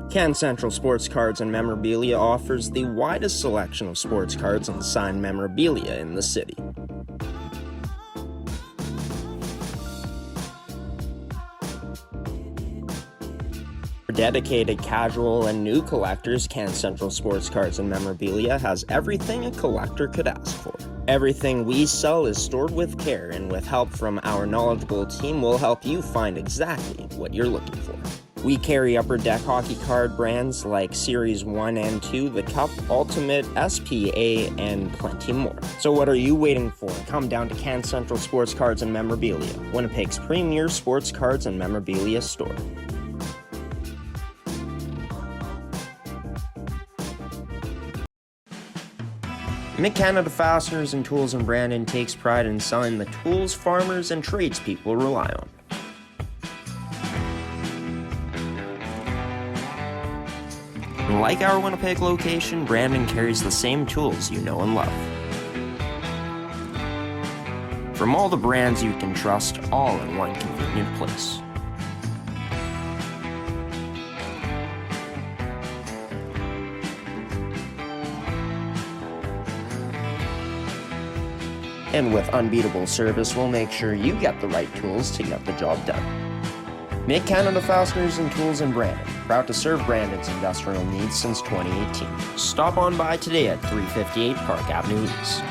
Can Central Sports Cards and Memorabilia offers the widest selection of sports cards and signed memorabilia in the city. For dedicated casual and new collectors, Can Central Sports Cards and Memorabilia has everything a collector could ask for. Everything we sell is stored with care, and with help from our knowledgeable team, we'll help you find exactly what you're looking for. We carry Upper Deck hockey card brands like Series 1 and 2, the Cup, Ultimate, SPA, and plenty more. So what are you waiting for? Come down to Can Central Sports Cards and Memorabilia, Winnipeg's premier sports cards and memorabilia store. Mid-Canada Fasteners and Tools in Brandon takes pride in selling the tools farmers and tradespeople rely on. Like our Winnipeg location, Brandon carries the same tools you know and love. From all the brands you can trust, all in one convenient place. And with unbeatable service, we'll make sure you get the right tools to get the job done. Mid-Canada Fasteners and Tools in Brandon, proud to serve Brandon's industrial needs since 2018. Stop on by today at 358 Park Avenue East.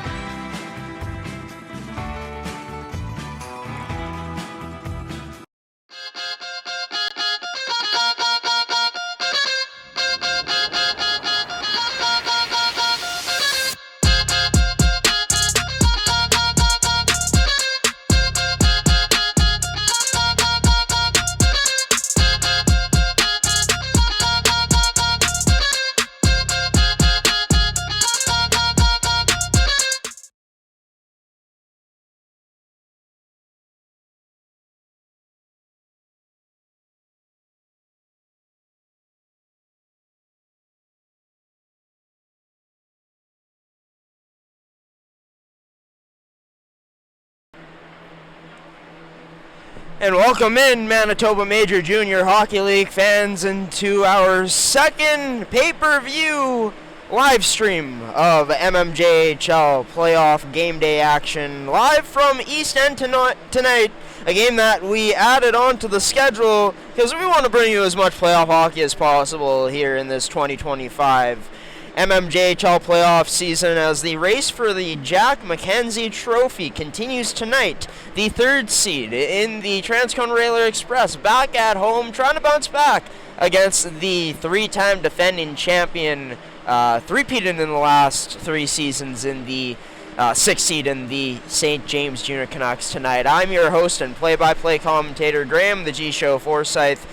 And welcome in, Manitoba Major Junior Hockey League fans, into our second pay-per-view live stream of mmjhl playoff game day action, live from East End tonight, a game that we added onto the schedule because we want to bring you as much playoff hockey as possible here in this 2025 mmjhl playoff season, as the race for the Jack McKenzie Trophy continues tonight. The third seed in the Transcona Railer Express back at home, trying to bounce back against the three-time defending champion, three-peated in the last 3 seasons in the 6th seed in the St. James Junior Canucks tonight. I'm your host and play-by-play commentator, Graham, the G-Show Forsyth.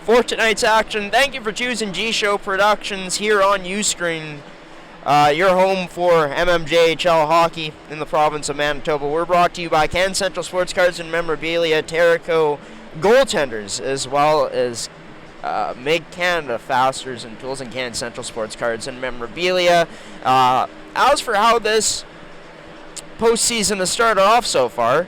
For tonight's action, thank you for choosing G-Show Productions here on Uscreen, your home for mmjhl hockey in the province of Manitoba. We're brought to you by Can Central Sports Cards and Memorabilia, Terrico Goaltenders, as well as Mid-Canada Fasteners and Tools, and Can Central Sports Cards and Memorabilia. As for how this postseason has started off so far,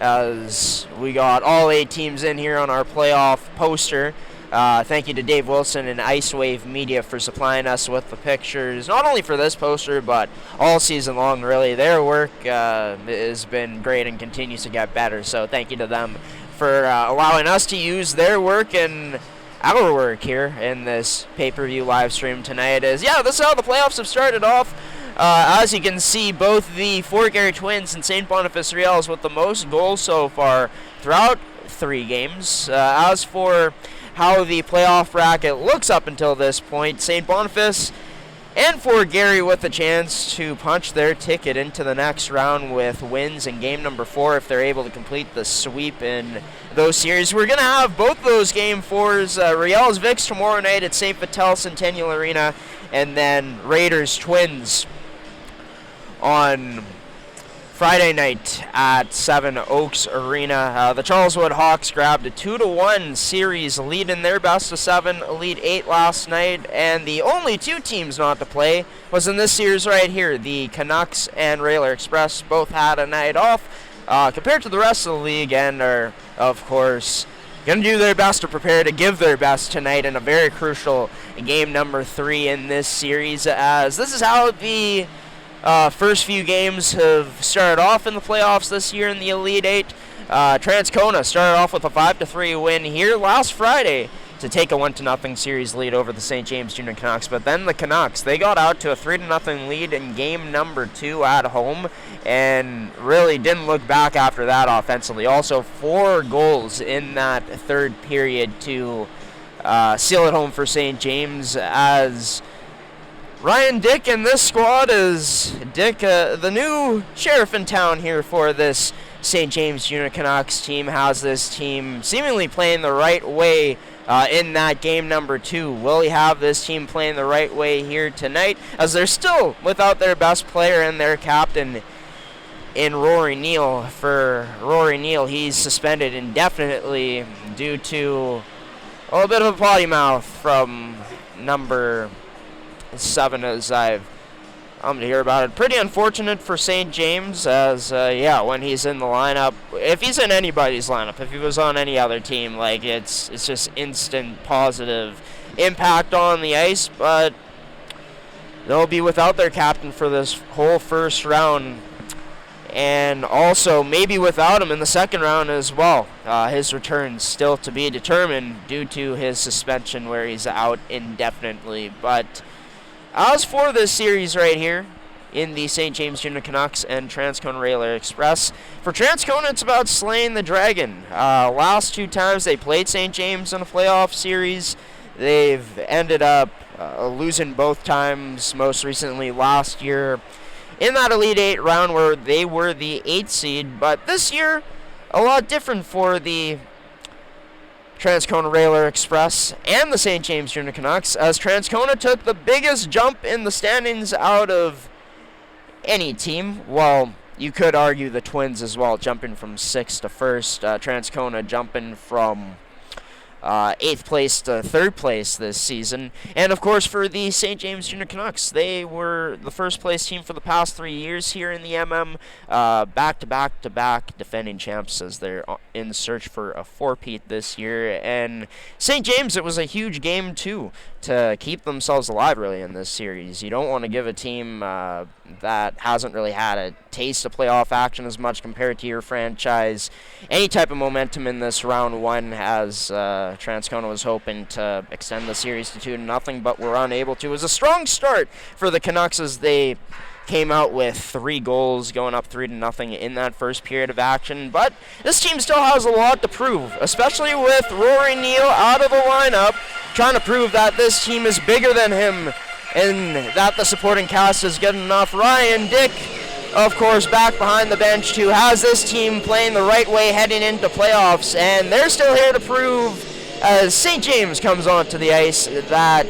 as we got all 8 teams in here on our playoff poster. Thank you to Dave Wilson and Ice Wave Media for supplying us with the pictures, not only for this poster, but all season long, really. Their work has been great and continues to get better, so thank you to them for allowing us to use their work and our work here in this pay-per-view live stream tonight. This is how the playoffs have started off. As you can see, both the Fort Garry Twins and St. Boniface Riels with the most goals so far throughout 3 games. As for how the playoff bracket looks up until this point, St. Boniface and Fort Garry with a chance to punch their ticket into the next round with wins in game number 4 if they're able to complete the sweep in those series. We're going to have both those game 4s, Riels Vicks tomorrow night at St. Vital Centennial Arena, and then Raiders Twins on Friday night at Seven Oaks Arena. The Charleswood Hawks grabbed a 2-1 series lead in their best of 7 Elite 8 last night, and the only 2 teams not to play was in this series right here. The Canucks and Railer Express both had a night off compared to the rest of the league, and are, of course, going to do their best to prepare to give their best tonight in a very crucial game number 3 in this series, as this is how the first few games have started off in the playoffs this year in the Elite Eight. Transcona started off with a 5-3 win here last Friday to take a 1-0 series lead over the St. James Junior Canucks. But then the Canucks, they got out to a 3-0 lead in game number 2 at home and really didn't look back after that offensively. Also 4 goals in that third period to seal it home for St. James, as Ryan Dick and this squad is Dick, the new sheriff in town here for this St. James Junior Canucks team, has this team seemingly playing the right way in that game number 2. Will he have this team playing the right way here tonight, as they're still without their best player and their captain in Rory Neal? For Rory Neal, he's suspended indefinitely due to a little bit of a potty mouth from number 7, as I've to hear about it. Pretty unfortunate for St. James, as when he's in the lineup, if he's in anybody's lineup, if he was on any other team, like it's just instant positive impact on the ice. But they'll be without their captain for this whole first round, and also maybe without him in the second round as well. His return still to be determined due to his suspension, where he's out indefinitely. But as for this series right here in the St. James Junior Canucks and Transcona Railer Express, for Transcona, it's about slaying the dragon. Last 2 times they played St. James in a playoff series, they've ended up losing both times, most recently last year in that Elite Eight round where they were the 8th seed. But this year, a lot different for the Transcona Railer Express and the St. James Junior Canucks, as Transcona took the biggest jump in the standings out of any team. Well, you could argue the Twins as well, jumping from 6th to 1st. Transcona jumping from 8th place to 3rd place this season. And of course, for the St. James Junior Canucks, they were the first place team for the past 3 years here in the MM, back-to-back defending champs, as they're in search for a 4-peat this year. And St. James, it was a huge game too to keep themselves alive really in this series. You don't want to give a team that hasn't really had a taste of playoff action as much compared to your franchise any type of momentum in this round 1, as Transcona was hoping to extend the series to 2-0, but were unable to. It was a strong start for the Canucks, as they came out with 3 goals, going up 3-0 in that first period of action. But this team still has a lot to prove, especially with Rory Neal out of the lineup, trying to prove that this team is bigger than him and that the supporting cast is good enough. Ryan Dick, of course, back behind the bench too, has this team playing the right way heading into playoffs, and they're still here to prove, as St. James comes onto the ice, that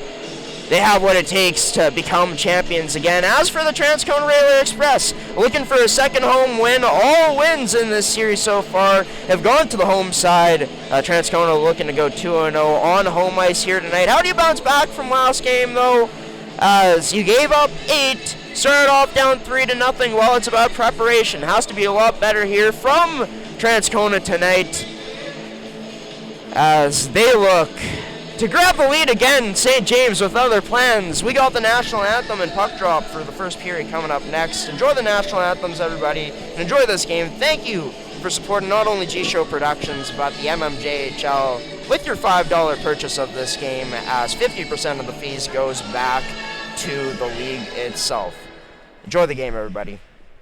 they have what it takes to become champions again. As for the Transcona Railer Express, looking for a second home win. All wins in this series so far have gone to the home side. Transcona looking to go 2-0 on home ice here tonight. How do you bounce back from last game, though? As you gave up 8, started off down 3-0. Well, it's about preparation. Has to be a lot better here from Transcona tonight, as they look to grab the lead again. St. James with other plans. We got the national anthem and puck drop for the first period coming up next. Enjoy the national anthems, everybody, and enjoy this game. Thank you for supporting not only G-Show Productions, but the mmjhl with your $5 purchase of this game, as 50% of the fees goes back to the league itself. Enjoy the game, everybody.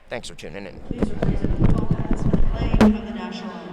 Thanks for tuning in. Please rise at the call pads for the playing of the national anthem.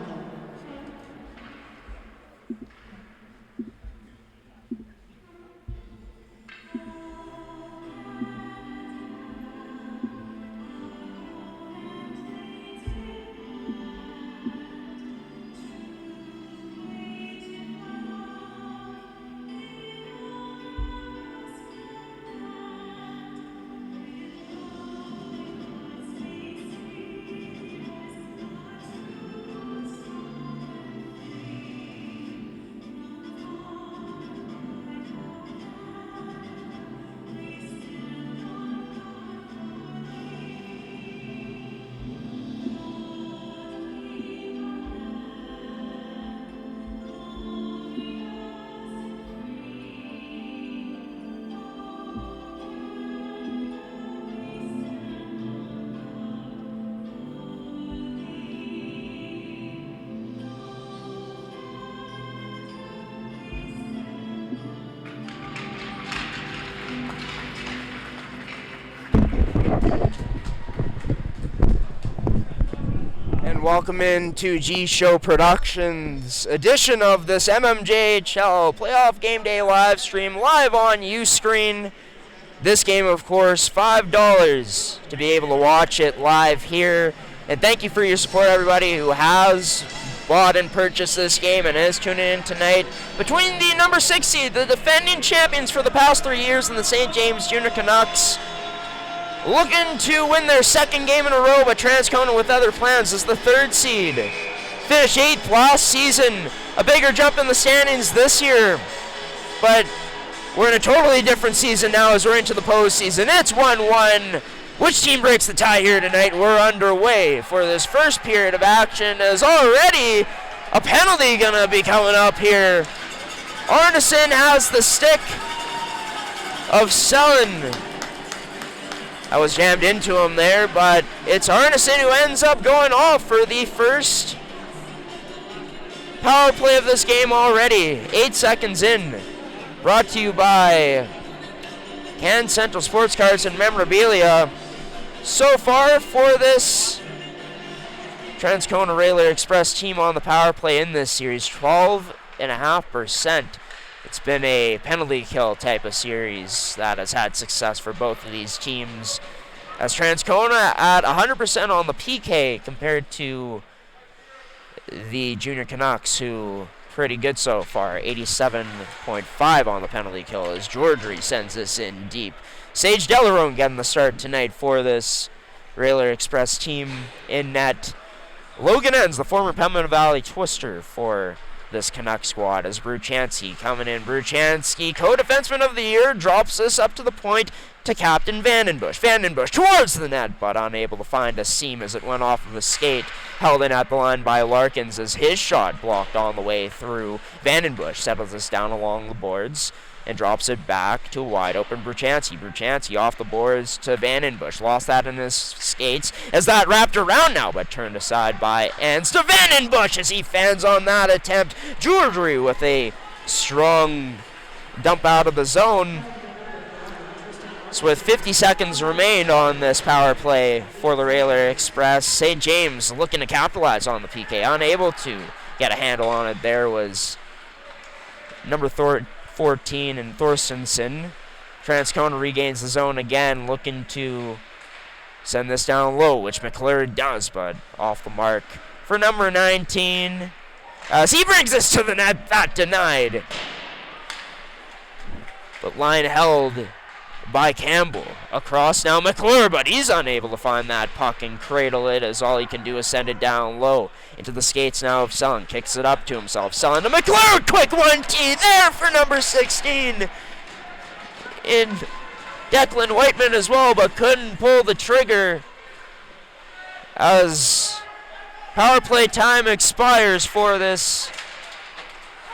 and welcome into G Show Productions edition of this mmjhl playoff game day live stream live on Uscreen. This game, of course, $5 to be able to watch it live here. And thank you for your support, everybody who has bought and purchased this game and is tuning in tonight. Between the number 6 seed, the defending champions for the past 3 years, and the St. James Junior Canucks, looking to win their second game in a row, but Transcona with other plans as the 3rd seed. Finished 8th last season. A bigger jump in the standings this year. But we're in a totally different season now as we're into the postseason. It's 1-1. Which team breaks the tie here tonight? We're underway for this first period of action as already a penalty gonna be coming up here. Arneson has the stick of Selin. I was jammed into him there, but it's Arneson who ends up going off for the first power play of this game already. 8 seconds in. Brought to you by Can Central Sports Cards and Memorabilia. So far for this Transcona Railer Express team on the power play in this series, 12.5%. It's been a penalty kill type of series that has had success for both of these teams. As Transcona at 100% on the PK compared to the Junior Canucks, who pretty good so far, 87.5 on the penalty kill as Georgery sends this in deep. Sage Delarone getting the start tonight for this Railer Express team in net. Logan Enns, the former Pembina Valley Twister for this Canuck squad, as Bruchansky coming in. Bruchansky, co-defenseman of the year, drops this up to the point to Captain Vandenbush. Vandenbush towards the net, but unable to find a seam as it went off of a skate. Held in at the line by Larkins as his shot blocked on the way through. Vandenbush settles this down along the boards and drops it back to a wide open Bruchansky. Bruchansky off the boards to Vandenbush. Lost that in his skates as that wrapped around now, but turned aside by Enns to Vandenbush as he fans on that attempt. Georgery with a strong dump out of the zone. So with 50 seconds remained on this power play for the Railer Express, St. James looking to capitalize on the PK. Unable to get a handle on it there was number 14 and Thorstensen. Transcona regains the zone again, looking to send this down low, which McClure does, but off the mark for number 19. As he brings this to the net, that denied. But line held by Campbell. Across now McClure, but he's unable to find that puck and cradle it as all he can do is send it down low. Into the skates now of Selin. Kicks it up to himself. Selin to McClure. Quick 1T there for number 16. In Declan Whiteman as well, but couldn't pull the trigger as power play time expires for this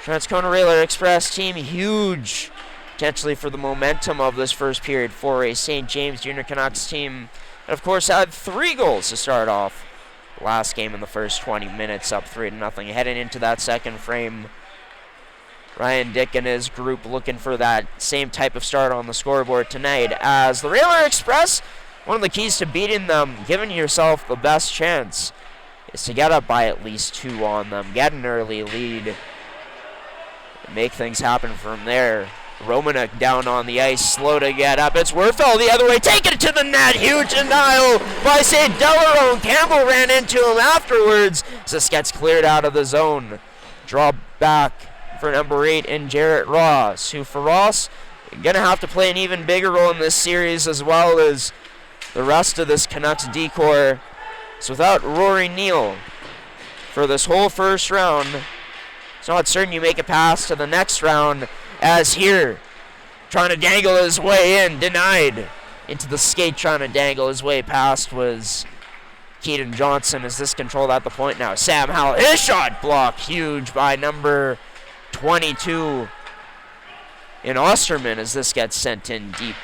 Transcona Railer Express team. Huge potentially for the momentum of this first period for a St. James Junior Canucks team. And of course had 3 goals to start off last game in the first 20 minutes, up 3-0. Heading into that second frame, Ryan Dick and his group looking for that same type of start on the scoreboard tonight. As the Railer Express, one of the keys to beating them, giving yourself the best chance, is to get up by at least 2 on them, get an early lead, and make things happen from there. Romanek down on the ice, slow to get up. It's Werfel the other way, taking it to the net. Huge denial by St. Delarone. Campbell ran into him afterwards. This gets cleared out of the zone. Draw back for number 8 in Jarrett Ross, who for Ross gonna have to play an even bigger role in this series as well as the rest of this Canucks decor. So without Rory Neal for this whole first round, it's not certain you make it past to the next round. As here, trying to dangle his way in, denied. Into the skate, trying to dangle his way past was Keaton Johnson. Is this controlled at the point now? Sam Howell, his shot blocked huge by number 22 in Osterman as this gets sent in deep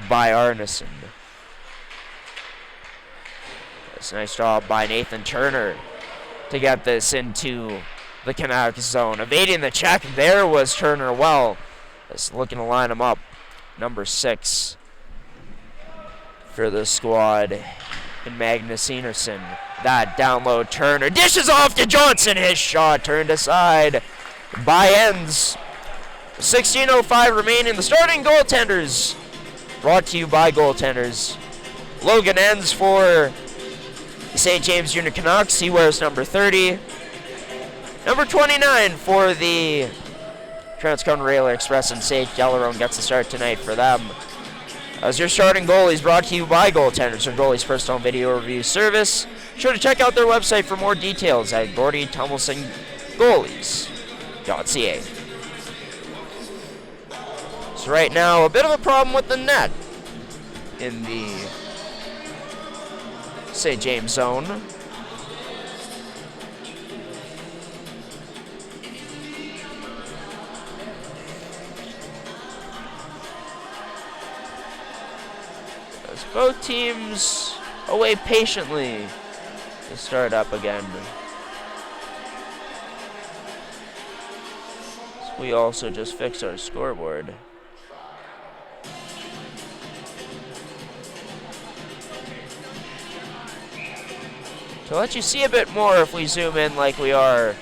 by Arneson. It's a nice job by Nathan Turner to get this into the Canucks zone. Evading the check there was Turner well. Just looking to line him up. Number 6 for the squad in Magnus Enerson. that down low Turner. Dishes off to Johnson. His shot turned aside by Ends. 16:05 remaining. The starting goaltenders. Brought to you by goaltenders. Logan Ends for the St. James Junior Canucks. He wears number 30. Number 29 for the Transcona Railer Express, and Sage Delarone gets the start tonight for them. As your starting goalies, brought to you by goaltenders, your goalie's personal video review service. Be sure to check out their website for more details at GordyTumblesonGoalies.ca. So right now, a bit of a problem with the net in the St. James zone. As both teams await patiently to start up again. So we also just fixed our scoreboard. To let you see a bit more, if we zoom in like we are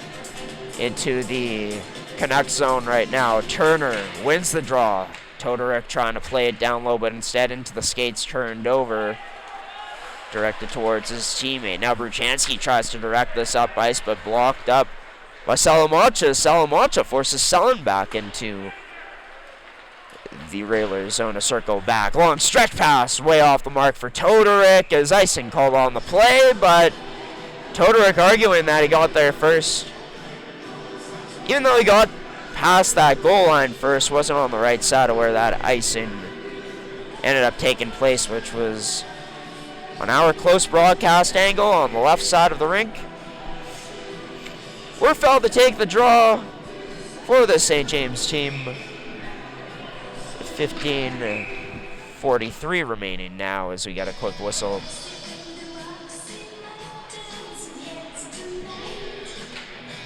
into the Canucks zone right now, Turner wins the draw. Todoruk trying to play it down low, but instead into the skates turned over, directed towards his teammate. Now Bruchansky tries to direct this up ice, but blocked up by Salamacha. Salamacha forces Sullen back into the Railer zone to circle back. Long stretch pass, way off the mark for Todoruk, as icing called on the play, but Todoruk arguing that he got there first. Even though he got past that goal line first, wasn't on the right side of where that icing ended up taking place, which was on our close broadcast angle on the left side of the rink. Werfeld to take the draw for the St. James team. 15:43 remaining now as we get a quick whistle.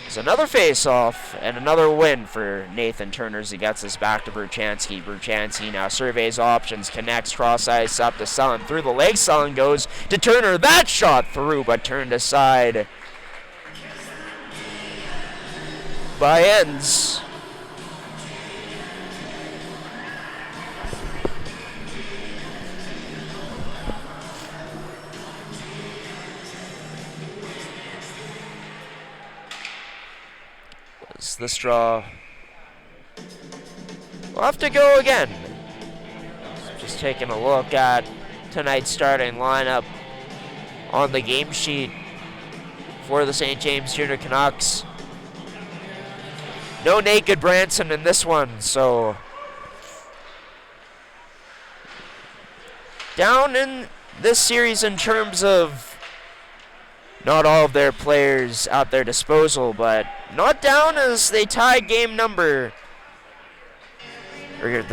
It's another face-off and another win for Nathan Turner as he gets us back to Bruchansky. Bruchansky now surveys options, connects cross ice up to Sullen. Through the leg, Sullen goes to Turner. That shot through, but turned aside by Ends. This draw will have to go again. Just taking a look at tonight's starting lineup on the game sheet for the St. James Junior Canucks. No naked Branson in this one, so down in this series in terms of not all of their players at their disposal, but not down as they tied the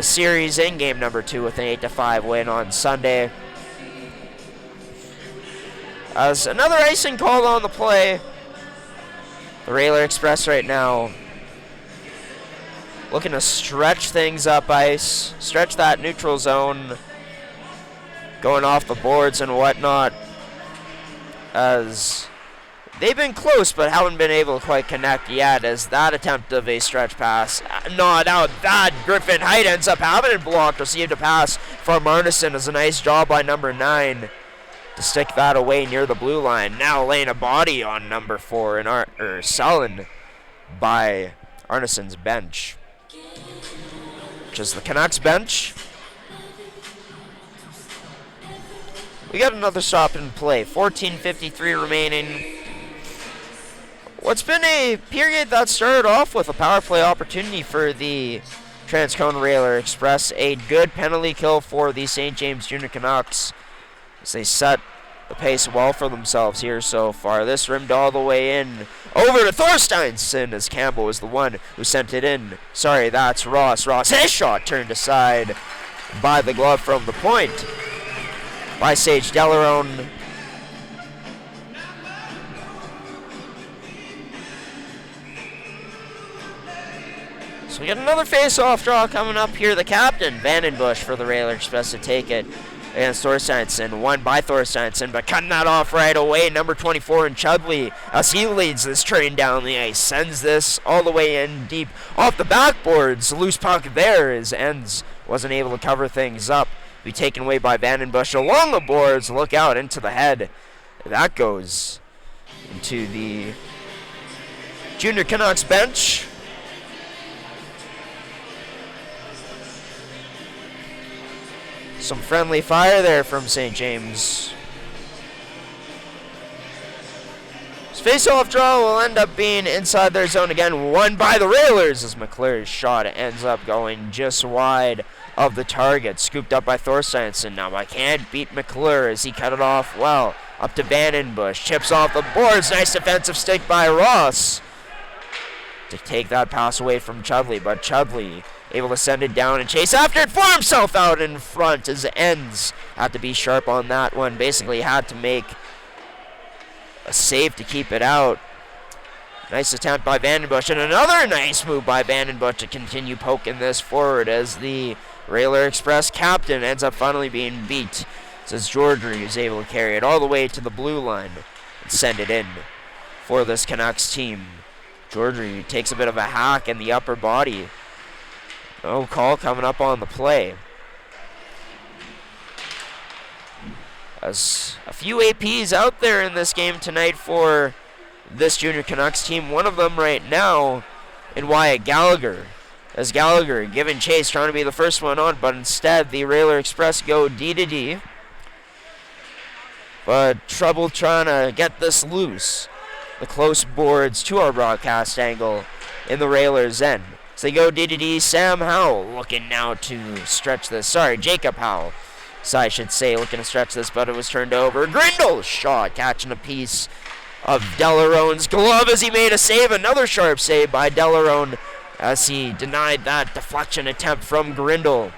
series in game number 2 with an 8-5 win on Sunday. As another icing called on the play, the Railer Express right now looking to stretch things up ice, stretch that neutral zone, going off the boards and whatnot, as they've been close but haven't been able to quite connect yet, as that attempt of a stretch pass not out. That Griffin Height ends up having it blocked. Received a pass from Arneson as a nice job by number 9 to stick that away near the blue line. Now laying a body on number 4 and Sullen by Arneson's bench, which is the Canucks bench. We got another stop in play. 14:53 remaining. What's been a period that started off with a power play opportunity for the Transcona Railer Express. A good penalty kill for the St. James Junior Canucks as they set the pace well for themselves here so far. This rimmed all the way in over to Thorsteinson as Campbell was the one who sent it in. Sorry, that's Ross. His shot turned aside by the glove from the point by Sage Delarone. So we got another face-off draw coming up here. The captain, Vandenbush, for the Railer Express to take it. against Thorsteinsson. Won by Thorsteinsson, but cutting that off right away. Number 24 in Chudley, as he leads this train down the ice, sends this all the way in deep off the backboards. Loose puck there as Ends wasn't able to cover things up. Be taken away by Vandenbush along the boards. Look out into the head. That goes into the Junior Canucks bench. Some friendly fire there from St. James. This face-off draw will end up being inside their zone again, won by the Railers as McClure's shot ends up going just wide of the target. Scooped up by Thorsteinsson. Now I can't beat McClure as he cut it off well. Up to Vandenbush. Chips off the boards. Nice defensive stick by Ross to take that pass away from Chudley, but Chudley able to send it down and chase after it for himself out in front as Ends had to be sharp on that one. Basically had to make a save to keep it out. Nice attempt by Vandenbush and another nice move by Vandenbush to continue poking this forward as the Railer Express captain ends up finally being beat. As Georgie is able to carry it all the way to the blue line and send it in for this Canucks team. Georgie takes a bit of a hack in the upper body. No call coming up on the play. As a few APs out there in this game tonight for this Junior Canucks team. One of them right now in Wyatt Gallagher. As Gallagher giving chase, trying to be the first one on, but instead the Railer Express go D to D. But trouble trying to get this loose. The close boards to our broadcast angle in the Railers' end. So they go D to D. Sam Howell looking now to stretch this. Sorry, Jacob Howell. So I should say looking to stretch this, but it was turned over. Grindle's shot catching a piece of Delarone's glove as he made a save. Another sharp save by Delarone as he denied that deflection attempt from Grindle.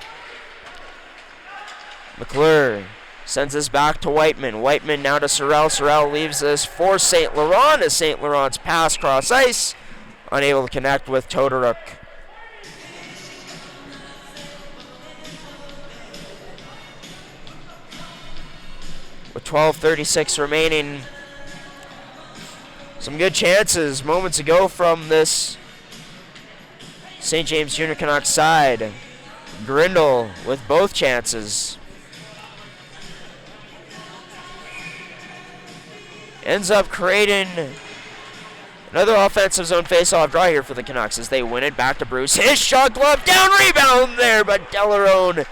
McClure sends this back to Whiteman. Whiteman now to Sorrell. Sorrell leaves this for St. Laurent as St. Laurent's pass cross ice. Unable to connect with Todoruk. With 12:36 remaining. Some good chances moments ago from this St. James Junior Canucks side. Grindle with both chances. Ends up creating another offensive zone face-off draw here for the Canucks as they win it back to Bruce. His shot glove down, rebound there, but Delarone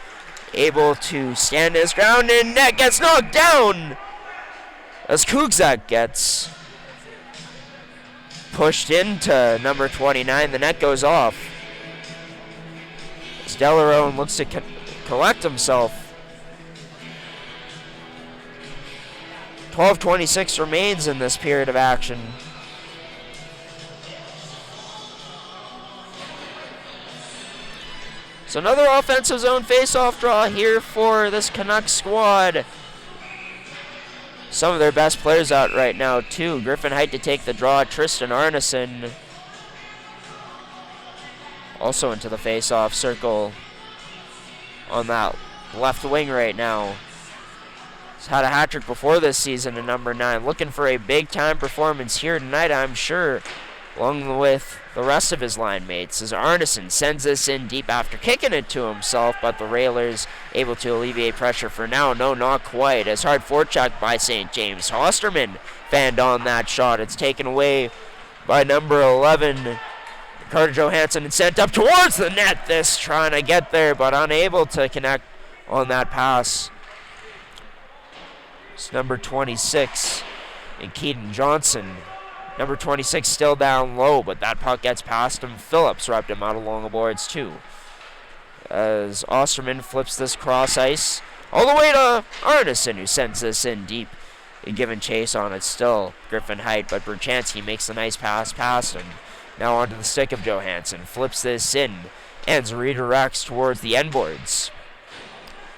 able to stand his ground and net gets knocked down as Kugzak gets pushed into number 29. The net goes off as Delarone looks to collect himself. 12:26 remains in this period of action. So another offensive zone face-off draw here for this Canucks squad. Some of their best players out right now too. Griffin Height to take the draw. Tristan Arneson also into the face-off circle on that left wing right now. He's had a hat-trick before this season in number 9. Looking for a big-time performance here tonight, I'm sure, along with the rest of his line mates, as Arneson sends this in deep after kicking it to himself, but the Railers able to alleviate pressure for now. No, not quite. As hard forecheck by St. James. Hosterman fanned on that shot. It's taken away by number 11, Carter Johansson, and sent up towards the net. This trying to get there, but unable to connect on that pass. It's number 26 in Keaton Johnson. Number 26 still down low, but that puck gets past him. Phillips wrapped him out along the boards too. As Osterman flips this cross ice all the way to Arneson, who sends this in deep and giving chase on it still. Griffin Height, but Berchanski makes a nice pass past him. Now onto the stick of Johansson. Flips this in. Ends redirects towards the end boards.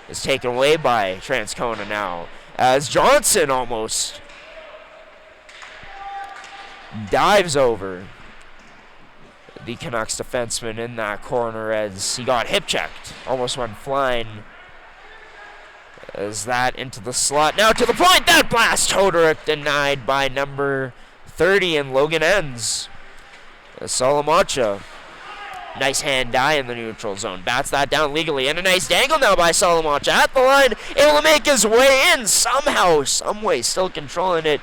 Is taken away by Transcona now. As Johnson almost dives over the Canucks defenseman in that corner as he got hip checked. Almost went flying. As that into the slot. Now to the point. That blast. Todoruk denied by number 30 and Logan ends. Salamanca. Nice hand die in the neutral zone. Bats that down legally. And a nice dangle now by Salamanca at the line. Able to make his way in somehow, someway. Still controlling it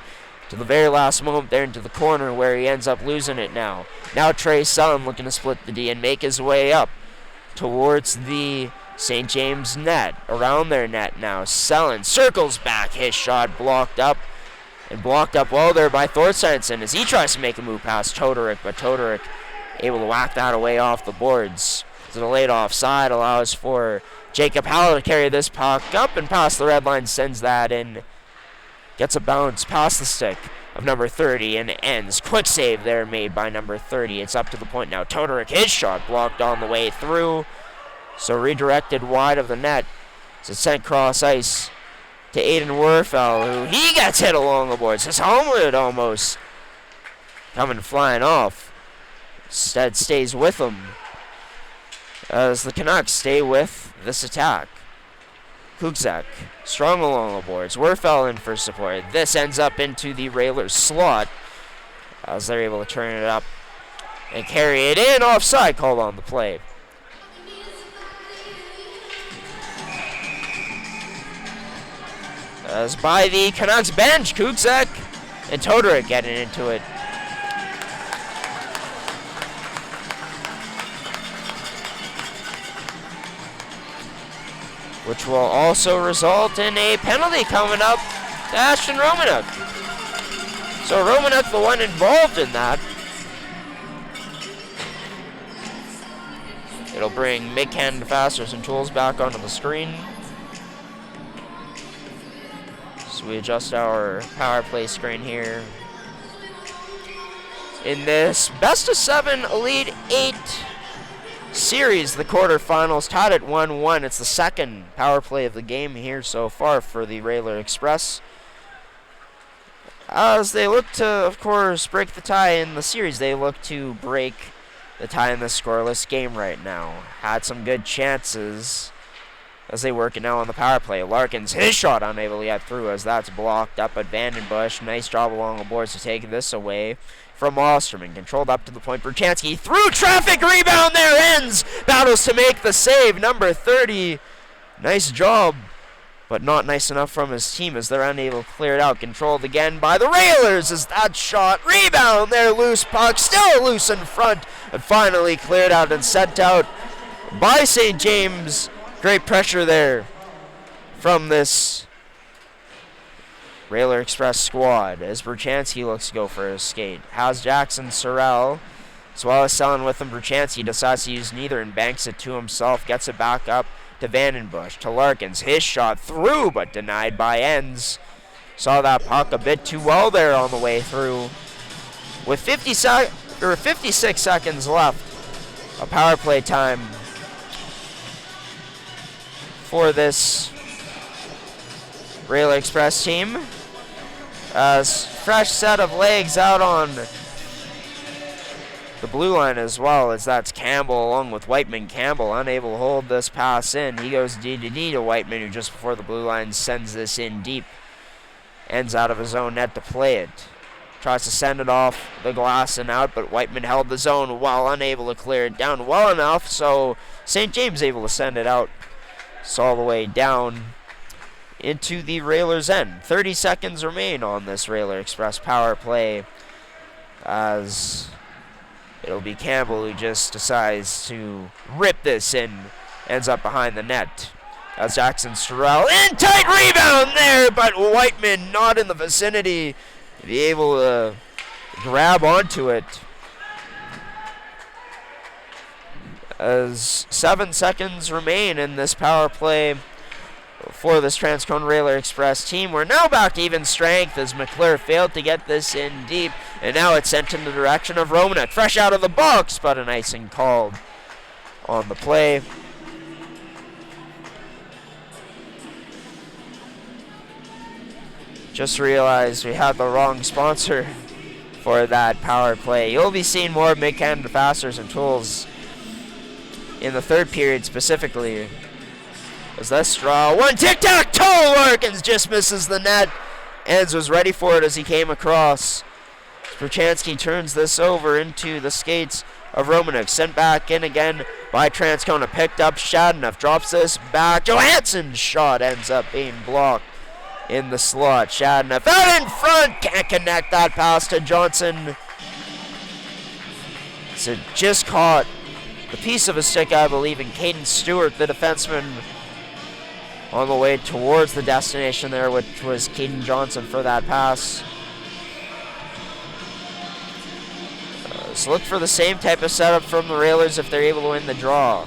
to the very last moment there into the corner where he ends up losing it now. Now Trey Sun looking to split the D and make his way up towards the St. James net. Around their net now. Selin circles back. His shot blocked up. And blocked up well there by Thorsteinsson as he tries to make a move past Todoruk, but Todoruk able to whack that away off the boards. So the late offside allows for Jacob Hallow to carry this puck up and past the red line, sends that in. Gets a bounce past the stick of number 30 and ends. Quick save there made by number 30. It's up to the point now. Todoruk, his shot blocked on the way through. So redirected wide of the net. So it's sent cross ice to Aiden Werfel, who he gets hit along the boards. His helmet almost coming flying off. Instead stays with him as the Canucks stay with this attack. Kukzak strong along the boards. Werfel in for support. This ends up into the Railers slot as they're able to turn it up and carry it in. Offside called on the play. As by the Canucks bench, Kukzak and Todoruk getting into it. Which will also result in a penalty coming up to Ashton Romanuk. So Romanuk, the one involved in that. It'll bring Mid-Canada Fasteners and Tools back onto the screen. So we adjust our power play screen here. In this best of 7 Elite 8 series, the quarterfinals tied at 1-1. It's the second power play of the game here so far for the Railer Express. As they look to, of course, break the tie in the series, they look to break the tie in the scoreless game right now. Had some good chances as they work it now on the power play. Larkins, his shot unable to get through as that's blocked up at Vandenbush. Nice job along the boards to take this away from Osterman. Controlled up to the point. Berchansky through traffic. Rebound there ends. Battles to make the save. Number 30. Nice job, but not nice enough from his team as they're unable to clear it out. Controlled again by the Railers as that shot. Rebound there. Loose puck. Still loose in front. But finally cleared out and sent out by St. James. Great pressure there from this Railer Express squad as Berchansky looks to go for a skate. Has Jackson Sorrell as well as Selin with him. Berchansky decides to use neither and banks it to himself. Gets it back up to Vandenbush, to Larkins. His shot through but denied by Ends. Saw that puck a bit too well there on the way through. With 56 seconds left, a power play time for this Railer Express team. As fresh set of legs out on the blue line as well, as that's Campbell along with Whiteman. Campbell unable to hold this pass in. He goes D to Whiteman, who just before the blue line sends this in deep. Ends out of his own net to play it. Tries to send it off the glass and out, but Whiteman held the zone while unable to clear it down well enough, so St. James able to send it out. It's all the way down into the Railers' end. 30 seconds remain on this Railer Express power play as it'll be Campbell who just decides to rip this in. Ends up behind the net. As Jackson Sorrell in tight rebound there, but Whiteman not in the vicinity to be able to grab onto it. As 7 seconds remain in this power play for this Transcona Railer Express team. We're now back to even strength as McClure failed to get this in deep, and now it's sent in the direction of Romanuk. Fresh out of the box, but an icing called on the play. Just realized we had the wrong sponsor for that power play. You'll be seeing more Mid-Canada Fasteners and Tools in the third period specifically As this draw, one tic-tac-toe, Larkins just misses the net. Enns was ready for it as he came across. Bruchansky turns this over into the skates of Romanek. Sent back in again by Transcona. Picked up Shadanoff. Drops this back. Johansson's shot ends up being blocked in the slot. Shadanoff out in front. Can't connect that pass to Johnson. So it just caught the piece of a stick, I believe, in Caden Stewart, the defenseman, on the way towards the destination there, which was Caden Johnson for that pass. So look for the same type of setup from the Railers if they're able to win the draw.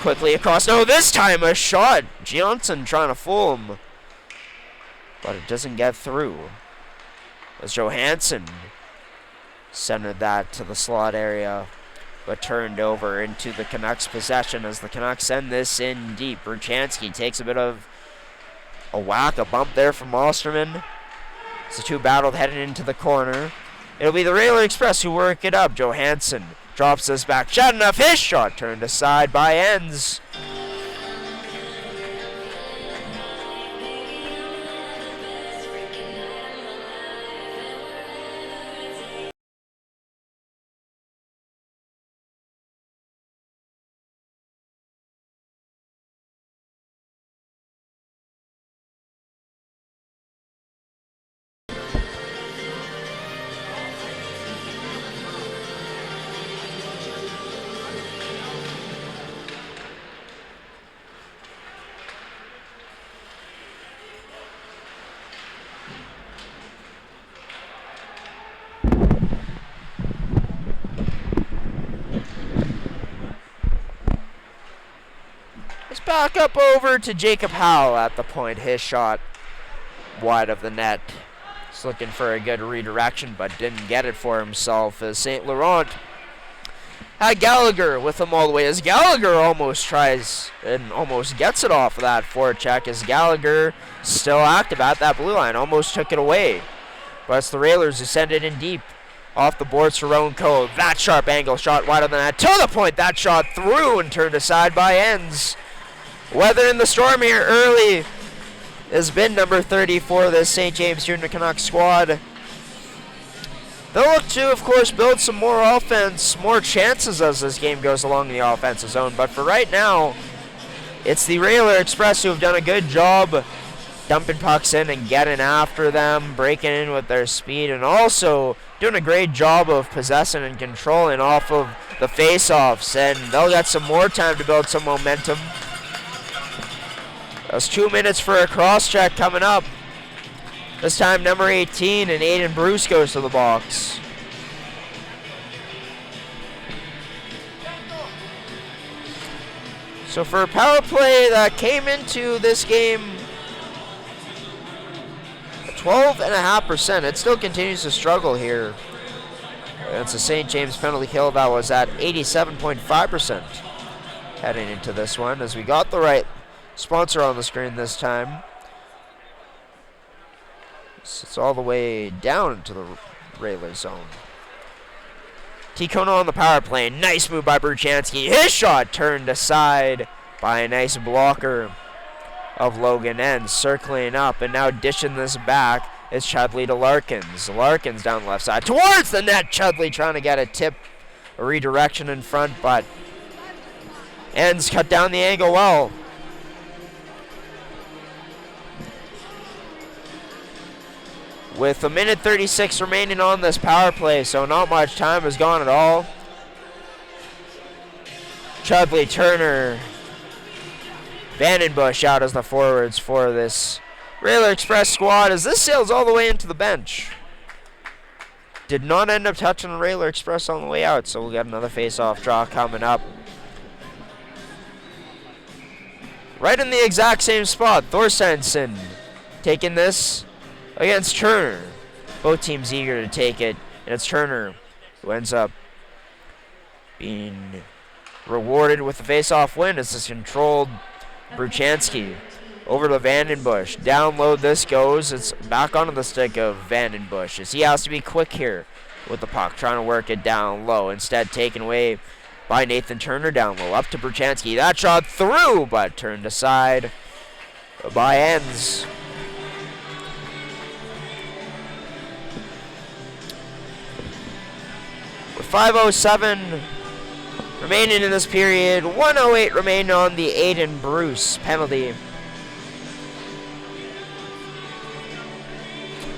Quickly across. No, this time a shot. Johnson trying to fool him, but it doesn't get through. As Johansson centered that to the slot area, but turned over into the Canucks possession as the Canucks send this in deep. Bruchansky takes a bit of a whack, a bump there from Osterman. As the two battled heading into the corner. It'll be the Railer Express who work it up. Johansson drops this back. Shadanoff, his shot turned aside by Enns. Back up over to Jacob Howell at the point. His shot wide of the net. He's looking for a good redirection, but didn't get it for himself as St. Laurent had Gallagher with him all the way. As Gallagher almost tries and almost gets it off of that forecheck, as Gallagher still active at that blue line. Almost took it away. But it's the Railers who send it in deep. Off the boards for Rowan Cove. That sharp angle shot wide of the net. To the point, that shot through and turned aside by Enns. Weathering the storm here early has been number 30 for this St. James Junior Canucks squad. They'll look to, of course, build some more offense, more chances as this game goes along the offensive zone. But for right now, it's the Railer Express who have done a good job dumping pucks in and getting after them, breaking in with their speed, and also doing a great job of possessing and controlling off of the face-offs. And they'll get some more time to build some momentum. That's 2 minutes for a cross-check coming up. This time number 18 and Aiden Bruce goes to the box. So for a power play that came into this game 12.5%, it still continues to struggle here. It's a St. James penalty kill that was at 87.5% heading into this one, as we got the right sponsor on the screen this time. It's all the way down into the Railer zone. T-Kona on the power play. Nice move by Bruchansky. His shot turned aside by a nice blocker of Logan Enns. Circling up and now dishing this back is Chudley to Larkins. Larkins down the left side towards the net. Chudley trying to get a tip, a redirection in front, but Enns cut down the angle well. With a minute 36 remaining on this power play, so not much time has gone at all. Chudley, Turner, Vandenbush out as the forwards for this Railer Express squad, as this sails all the way into the bench. Did not end up touching the Railer Express on the way out, so we'll get another face-off draw coming up. Right in the exact same spot, Thorstensen taking this against Turner. Both teams eager to take it, and it's Turner who ends up being rewarded with the face-off win as this controlled Bruchansky over to Vandenbush. Down low this goes. It's back onto the stick of Vandenbush as he has to be quick here with the puck, trying to work it down low. Instead taken away by Nathan Turner down low. Up to Bruchansky. That shot through, but turned aside by Enns. With 5:07 remaining in this period, 1:08 remaining on the Aiden Bruce penalty.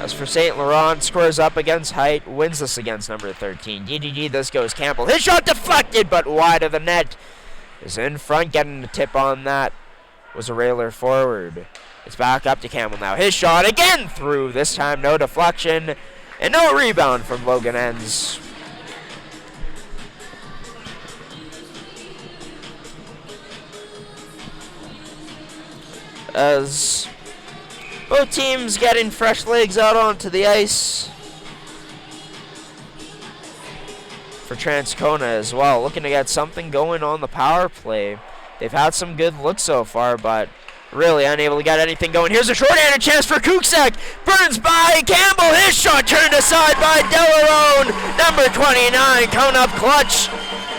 As for St. Laurent, scores up against Height, wins this against number 13. DDD, this goes Campbell. His shot deflected, but wide of the net. Is in front, getting the tip on that was a railer forward. It's back up to Campbell now. His shot again through, this time no deflection, and no rebound from Logan Enns. As both teams getting fresh legs out onto the ice for Transcona as well. Looking to get something going on the power play. They've had some good looks so far, but really unable to get anything going. Here's a short-handed chance for Kuksek. Burns by Campbell. His shot turned aside by Delarone. Number 29 coming up clutch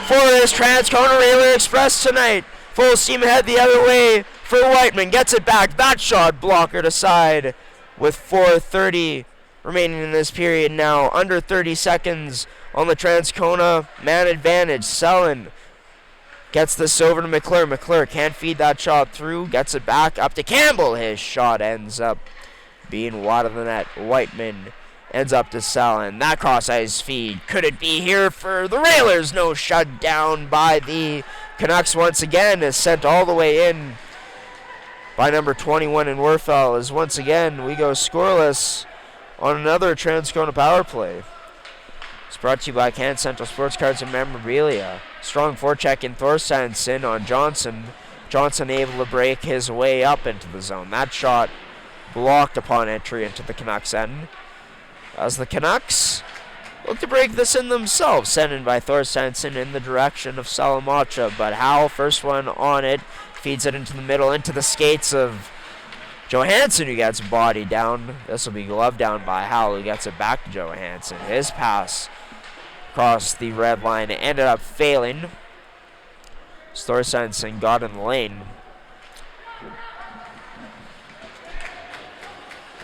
for this Transcona Railer Express tonight. Full steam ahead the other way for Whiteman. Gets it back. That shot blockered aside with 4:30 remaining in this period now. Under 30 seconds on the Transcona man advantage. Selin gets this over to McClure. McClure can't feed that shot through. Gets it back up to Campbell. His shot ends up being wide of the net. Whiteman ends up to Selin. That cross-ice feed. Could it be here for the Railers? No, shut down by the Canucks once again. Is sent all the way in by number 21 in Werfel. As once again we go scoreless on another Transcona power play. It's brought to you by Can Central Sports Cards and Memorabilia. Strong forecheck in Thorsteinson on Johnson. Johnson able to break his way up into the zone. That shot blocked upon entry into the Canucks end. As the Canucks look to break this in themselves. Sent in by Thorsteinson in the direction of Salamacha. But Howell, first one on it, feeds it into the middle, into the skates of Johansson, who gets bodied down. This will be gloved down by Howell, who gets it back to Johansson. His pass across the red line ended up failing. Thorsteinson got in the lane.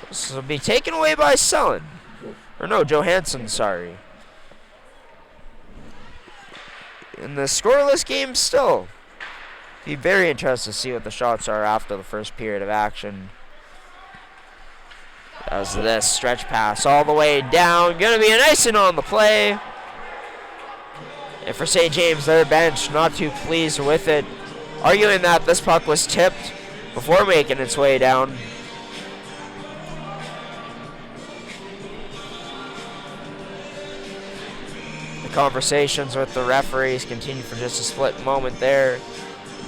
This will be taken away by Selin. Or no, Johansson, sorry. In the scoreless game still. Be very interested to see what the shots are after the first period of action. As this stretch pass all the way down. Gonna be an icing on the play. And for St. James, their bench not too pleased with it, arguing that this puck was tipped before making its way down. The conversations with the referees continue for just a split moment there.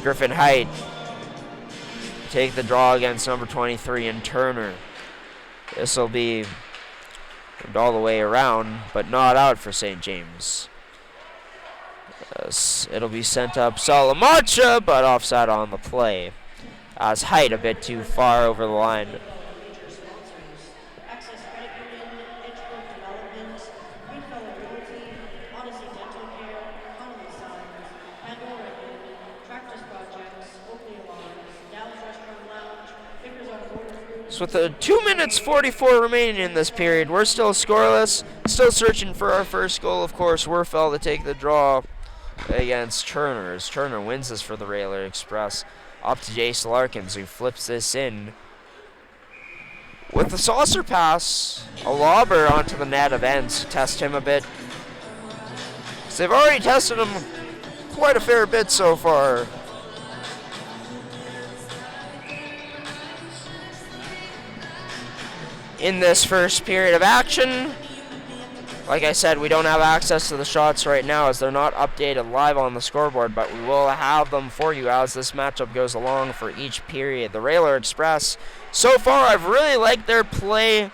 Griffin Height take the draw against number 23 in Turner. This will be all the way around, but not out for St. James. It'll be sent up Salamacha, but offside on the play. As Height a bit too far over the line. Access Credit Union, Edgewood Development, Greenfellow Realty, Odyssey Dental Care, Economy Signs, Pandora Inn, Tractors Projects, Oakley Alarms, Dallas Restaurant Lounge, Vickers Automotive Group. So with the 2 minutes 44 remaining in this period, we're still scoreless. Still searching for our first goal, of course. Werfel to take the draw against Turner, as Turner wins this for the Railer Express. Up to Jace Larkins, who flips this in with the saucer pass, a lobber onto the net of Enns to test him a bit. So they've already tested him quite a fair bit so far. In this first period of action, like I said, we don't have access to the shots right now as they're not updated live on the scoreboard, but we will have them for you as this matchup goes along for each period. The Railer Express, so far I've really liked their play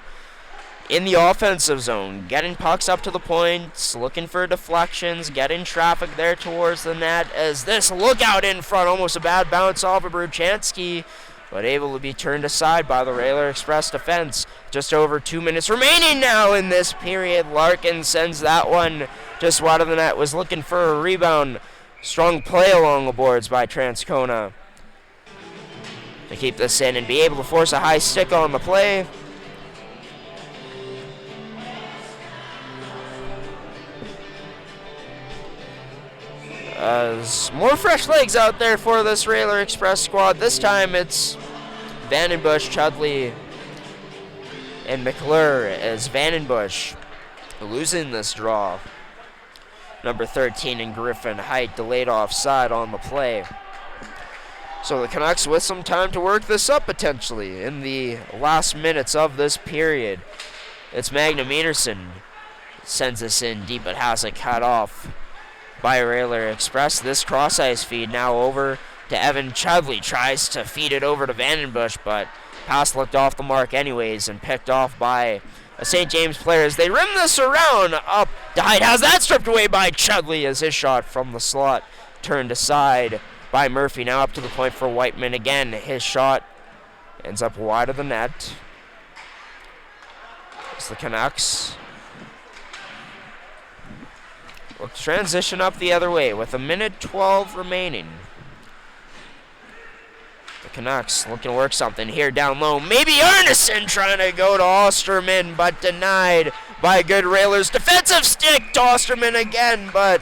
in the offensive zone, getting pucks up to the points, looking for deflections, getting traffic there towards the net, as this lookout in front, almost a bad bounce off of Bruchansky, but able to be turned aside by the Railer Express defense. Just over 2 minutes remaining now in this period. Larkin sends that one just wide of the net, was looking for a rebound. Strong play along the boards by Transcona to keep this in and be able to force a high stick on the play. As more fresh legs out there for this Railer Express squad. This time it's Vandenbush, Chudley, and McClure, as Vandenbush losing this draw. Number 13 in Griffin Height delayed offside on the play. So the Canucks with some time to work this up potentially in the last minutes of this period. It's Magnum Enerson sends this in deep but has it cut off by Railer Express. This cross ice feed now over to Evan Chudley. Tries to feed it over to Vandenbush, but pass looked off the mark anyways and picked off by a St. James player as they rim this around up to Height. Has that stripped away by Chudley as his shot from the slot turned aside by Murphy. Now up to the point for Whiteman again. His shot ends up wide of the net. It's the Canucks look to transition up the other way with 1:12 remaining. The Canucks looking to work something here down low. Maybe Arneson trying to go to Osterman, but denied by a good Railers. Defensive stick to Osterman again, but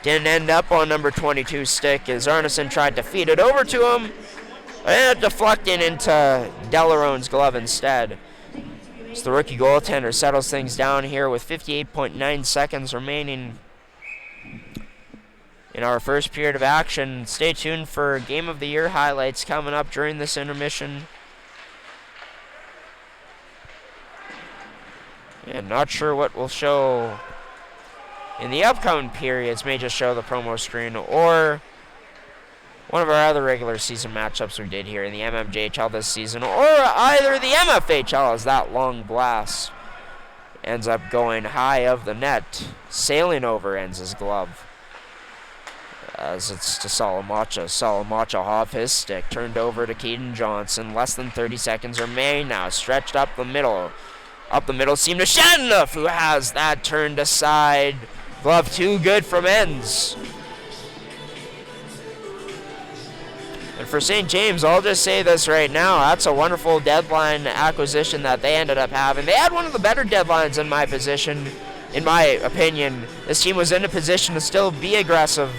didn't end up on number 22's stick as Arneson tried to feed it over to him. And deflecting into Delarone's glove instead. So the rookie goaltender settles things down here with 58.9 seconds remaining in our first period of action. Stay tuned for Game of the Year highlights coming up during this intermission. And not sure what we'll show in the upcoming periods. May just show the promo screen or one of our other regular season matchups we did here in the MMJHL this season, or either the MFHL as that long blast ends up going high of the net, sailing over Enz's glove. As it's to Salamacha. Salamacha off his stick, turned over to Keaton Johnson. Less than 30 seconds remain now. Stretched up the middle. Up the middle seemed to Shadenough, who has that turned aside. Glove too good from Enz. And for St. James, I'll just say this right now. That's a wonderful deadline acquisition that they ended up having. They had one of the better deadlines in my position, in my opinion. This team was in a position to still be aggressive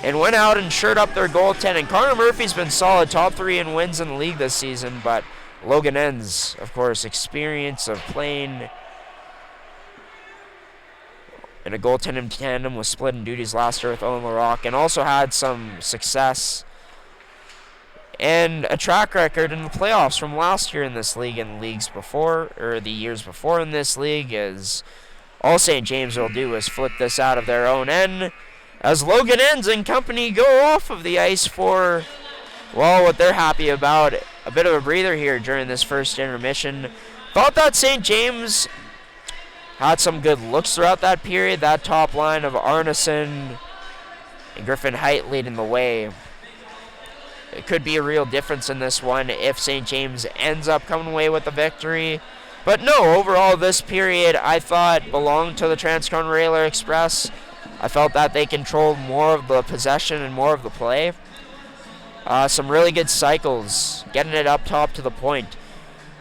and went out and shored up their goaltending. Connor Murphy's been solid, top 3 in wins in the league this season, but Logan Enz, of course, experience of playing in a goaltending tandem with splitting duties last year with Owen LaRocque, and also had some success and a track record in the playoffs from last year in this league and leagues before, or the years before in this league, as all St. James will do is flip this out of their own end, as Logan Enz and company go off of the ice for, well, what they're happy about, a bit of a breather here during this first intermission. Thought that St. James had some good looks throughout that period. That top line of Arneson and Griffin Height leading the way. It could be a real difference in this one if St. James ends up coming away with the victory. But no, overall this period I thought belonged to the Transcona Railer Express. I felt that they controlled more of the possession and more of the play. Some really good cycles, getting it up top to the point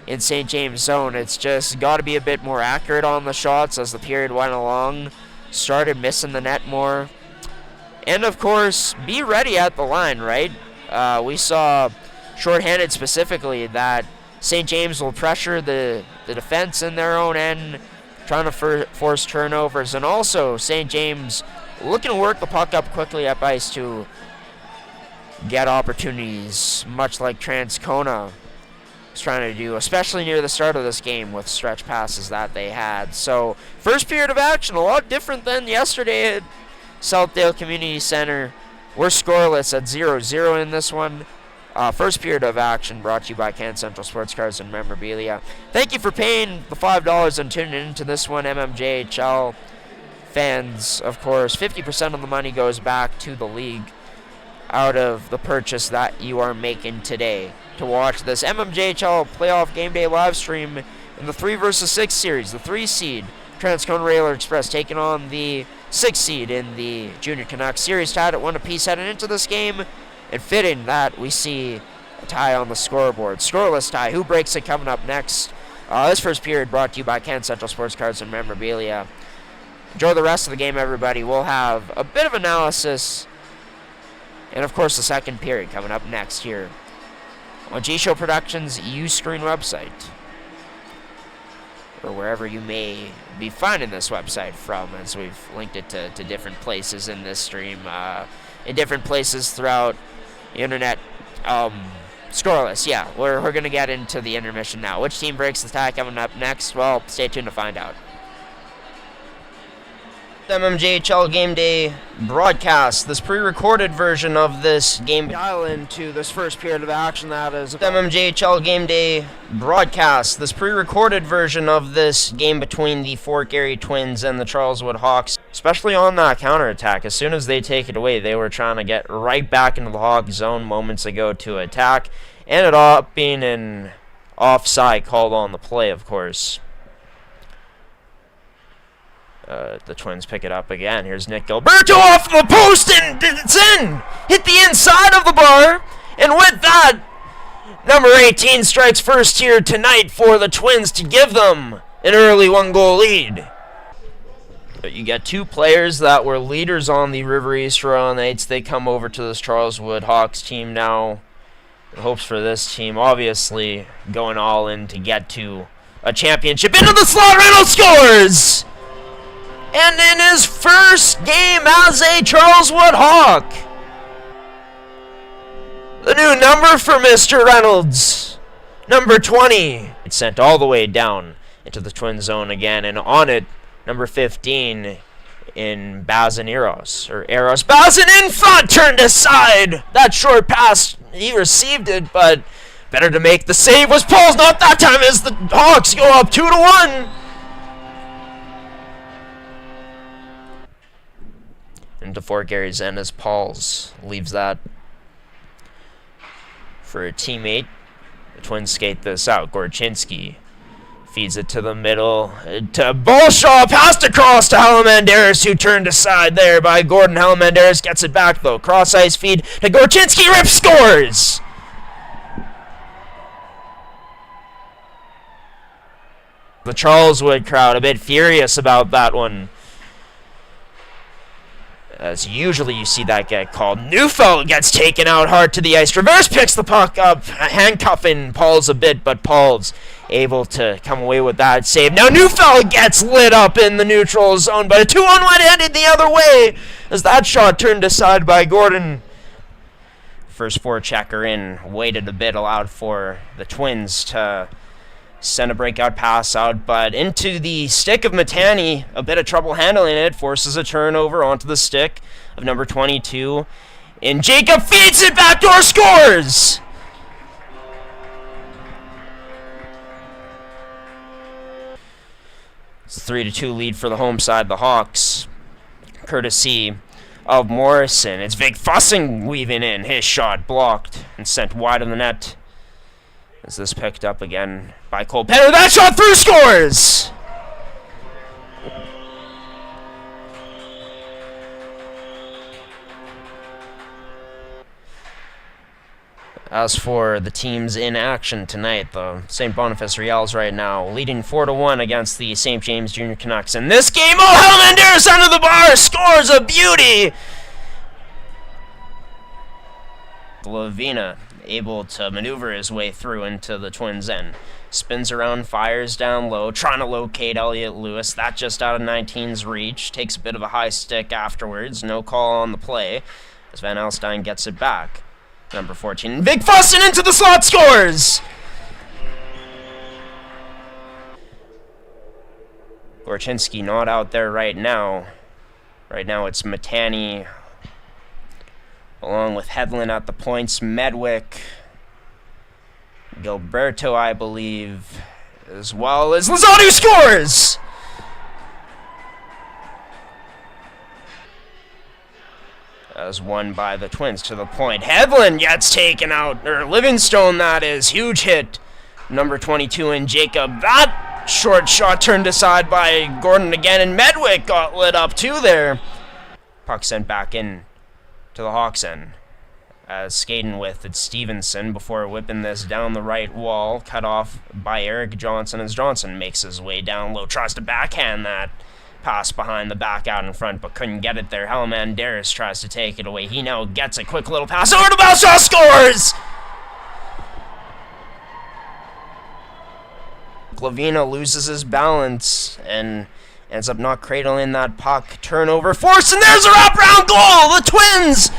in St. James' zone. It's just got to be a bit more accurate on the shots as the period went along. Started missing the net more. And of course, be ready at the line, right? We saw, shorthanded specifically, that St. James will pressure the defense in their own end, trying to force turnovers. And also, St. James looking to work the puck up quickly up ice to get opportunities, much like Transcona was trying to do, especially near the start of this game with stretch passes that they had. So, first period of action, a lot different than yesterday at Southdale Community Center. We're scoreless at 0-0 in this one. First period of action brought to you by Can Central Sports Cars and Memorabilia. Thank you for paying the $5 and tuning into this one, MMJHL fans. Of course, 50% of the money goes back to the league out of the purchase that you are making today to watch this MMJHL playoff game day live stream in the 3 vs. 6 series. The 3 seed Transcona Railer Express taking on the 6th seed in the Junior Canucks series, tied at 1 apiece heading into this game. And fitting that we see a tie on the scoreboard. Scoreless tie. Who breaks it coming up next? This first period brought to you by Ken Central Sports Cards and Memorabilia. Enjoy the rest of the game, everybody. We'll have a bit of analysis. And, of course, the second period coming up next here on G-Show Productions' U-Screen website, or wherever you may be finding this website from, as we've linked it to different places in this stream, in different places throughout the internet. Scoreless, yeah. We're going to get into the intermission now. Which team breaks the tie coming up next? Well, stay tuned to find out. MMJHL Game Day broadcast. This pre-recorded version of this game. Dial into this first period of action. That is MMJHL Game Day broadcast. This pre-recorded version of this game between the Fort Garry Twins and the Charleswood Hawks. Especially on that counterattack. As soon as they take it away, they were trying to get right back into the Hawk zone moments ago to attack. Ended up being an offside called on the play, of course. The Twins pick it up again. Here's Nick Gilberto off the post, and it's in! Hit the inside of the bar, and with that, number 18 strikes first here tonight for the Twins to give them an early 1-goal lead. But you get two players that were leaders on the River East Royal Knights. They come over to this Charleswood Hawks team now. The hopes for this team, obviously, going all in to get to a championship. Into the slot, Reynolds scores! And in his first game as a Charleswood Hawk, the new number for Mr. Reynolds, number 20. It's sent all the way down into the Twin zone again, and on it, number 15 in Bazin Eros, or Eros. Bazin in front, turned aside. That short pass, he received it, but better to make the save was Pauls. Not that time as the Hawks go up 2-1. Into Fort Garry's end as Pauls leaves that for a teammate. The Twins skate this out. Gorchinski feeds it to the middle to Bolshaw. Passed across to Helamandaris, who turned aside there by Gordon. Helamandaris gets it back though. Cross ice feed to Gorchinski. Rip scores! The Charleswood crowd a bit furious about that one, as usually you see that get called. Neufeld gets taken out hard to the ice. Reverse picks the puck up, handcuffing Pauls a bit, but Pauls able to come away with that save. Now Neufeld gets lit up in the neutral zone, but a 2-on-1 headed the other way as that shot turned aside by Gordon. First forechecker in, waited a bit, allowed for the Twins to send a breakout pass out, but into the stick of Matani. A bit of trouble handling it, forces a turnover onto the stick of number 22. And Jacob feeds it, backdoor scores! It's a 3-2 lead for the home side, the Hawks, courtesy of Morrison. It's Vic Fussing weaving in. His shot blocked and sent wide of the net. Is this picked up again by Cole Penner? That shot through, scores! As for the teams in action tonight, the St. Boniface Reals right now leading 4-1 against the St. James Junior Canucks. In this game, Helamandaris under the bar scores a beauty! Lavina able to maneuver his way through into the Twins' end. Spins around, fires down low, trying to locate Elliott Lewis. That just out of 19's reach. Takes a bit of a high stick afterwards. No call on the play as Van Alstyne gets it back. Number 14, Vic Fussen into the slot, scores! Gorchinski not out there right now. Right now it's Matani along with Hedlund at the points, Medwick, Gilberto, I believe, as well as Lozano scores! As won by the Twins to the point. Hedlund gets taken out, or Livingstone, that is. Huge hit. Number 22 in Jacob. That Short shot turned aside by Gordon again, and Medwick got lit up too there. Puck sent back in to the Hawks end. As skating with it's Stevenson before whipping this down the right wall, cut off by Eric Johnson as Johnson makes his way down low, tries to backhand that pass behind the back out in front, but couldn't get it there. Hellman-Darris tries to take it away. He now gets a quick little pass over to Belshaw, scores! Glavina loses his balance and ends up not cradling that puck. Turnover forced, and there's a wraparound goal! The Twins!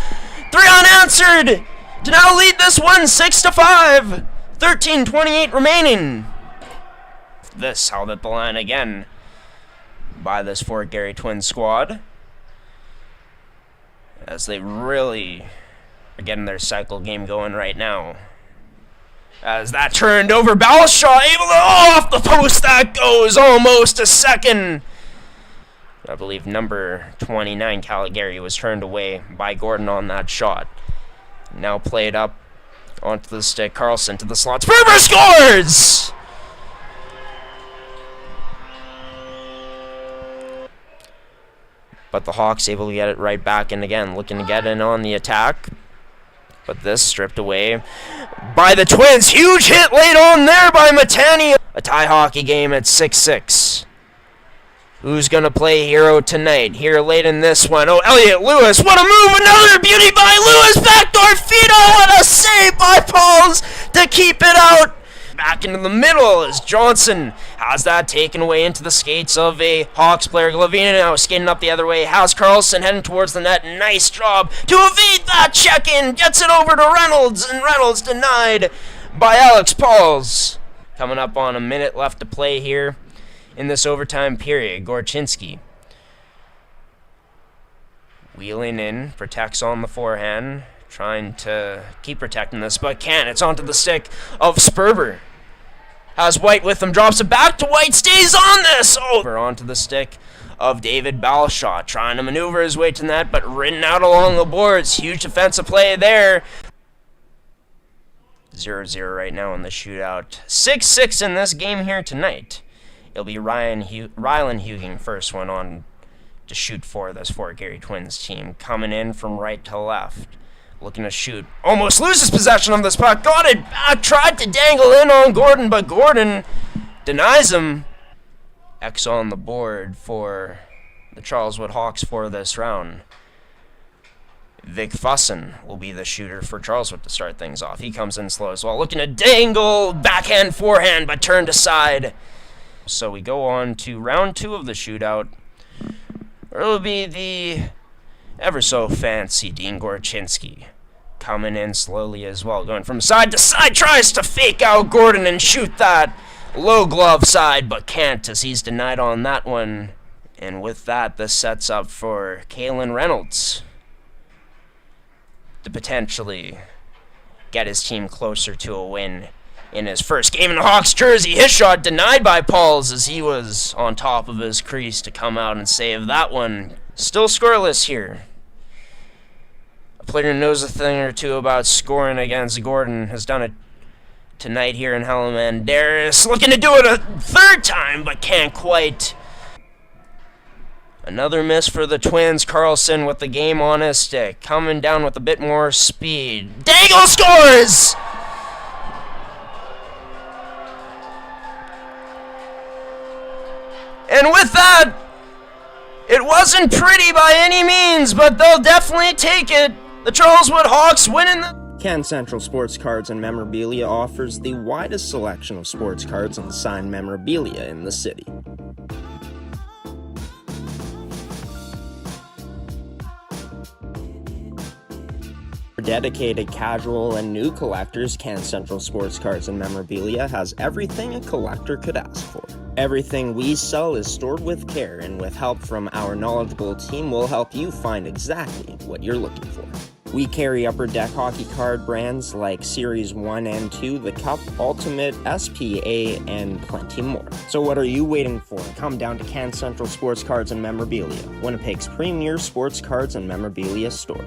3 unanswered to now lead this one 6-5. 13:28 remaining. This held at the line again by this Fort Garry Twins squad, as they really are getting their cycle game going right now. As that turned over, Belshaw able to off the post, that goes almost a second. I believe number 29, Caligari, was turned away by Gordon on that shot. Now played up onto the stick. Carlson to the slot. Sperber scores! But the Hawks able to get it right back in again, looking to get in on the attack. But this stripped away by the Twins. Huge hit late on there by Matani. A tie hockey game at 6-6. Who's going to play hero tonight? Here late in this one. Oh, Elliot Lewis. What a move. Another beauty by Lewis. Backdoor feet. Oh, what a save by Pauls to keep it out. Back into the middle as Johnson has that taken away into the skates of a Hawks player. Glavina now skating up the other way. Has Carlson heading towards the net. Nice job to evade that check-in. Gets it over to Reynolds, and Reynolds denied by Alex Pauls. Coming up on a minute left to play here in this overtime period. Gorchinski wheeling in, protects on the forehand, trying to keep protecting this, but can't. It's onto the stick of Sperber. Has White with him, drops it back to White, stays on this! Over onto the stick of David Belshaw, trying to maneuver his way to net, but ridden out along the boards. Huge defensive play there. 0-0 right now in the shootout. 6-6 in this game here tonight. It'll be Rylan Huging, first one on to shoot for this Fort Garry Twins team. Coming in from right to left. Looking to shoot. Almost loses possession of this puck. Got it back. Tried to dangle in on Gordon, but Gordon denies him. X on the board for the Charleswood Hawks for this round. Vic Fussin will be the shooter for Charleswood to start things off. He comes in slow as well. Looking to dangle. Backhand, forehand, but turned aside. So we go on to round 2 of the shootout. It'll be the ever so fancy Dean Gorchinski coming in slowly as well, going from side to side, tries to fake out Gordon and shoot that low glove side, but can't as he's denied on that one. And with that, this sets up for Kalen Reynolds to potentially get his team closer to a win in his first game in the Hawks jersey. His shot denied by Pauls as he was on top of his crease to come out and save that one. Still scoreless here. A player who knows a thing or two about scoring against Gordon has done it tonight here in Hellman-Darris. Looking to do it a third time, but can't quite. Another miss for the Twins. Carlson with the game on his stick. Coming down with a bit more speed. Dangle scores! And with that, it wasn't pretty by any means, but they'll definitely take it. The Charleswood Hawks winning the... Can Central Sports Cards and Memorabilia offers the widest selection of sports cards and signed memorabilia in the city. For dedicated casual and new collectors, Can Central Sports Cards and Memorabilia has everything a collector could ask for. Everything we sell is stored with care, and with help from our knowledgeable team, we'll help you find exactly what you're looking for. We carry Upper Deck hockey card brands like Series 1 and 2, the Cup, Ultimate, SPA, and plenty more. So what are you waiting for? Come down to Can Central Sports Cards and Memorabilia, Winnipeg's premier sports cards and memorabilia store.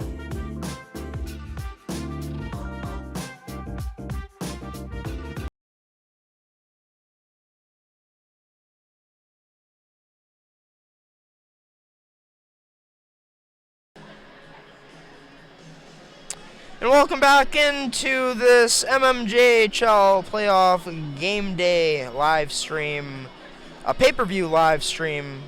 And welcome back into this mmjhl playoff game day live stream, a pay-per-view live stream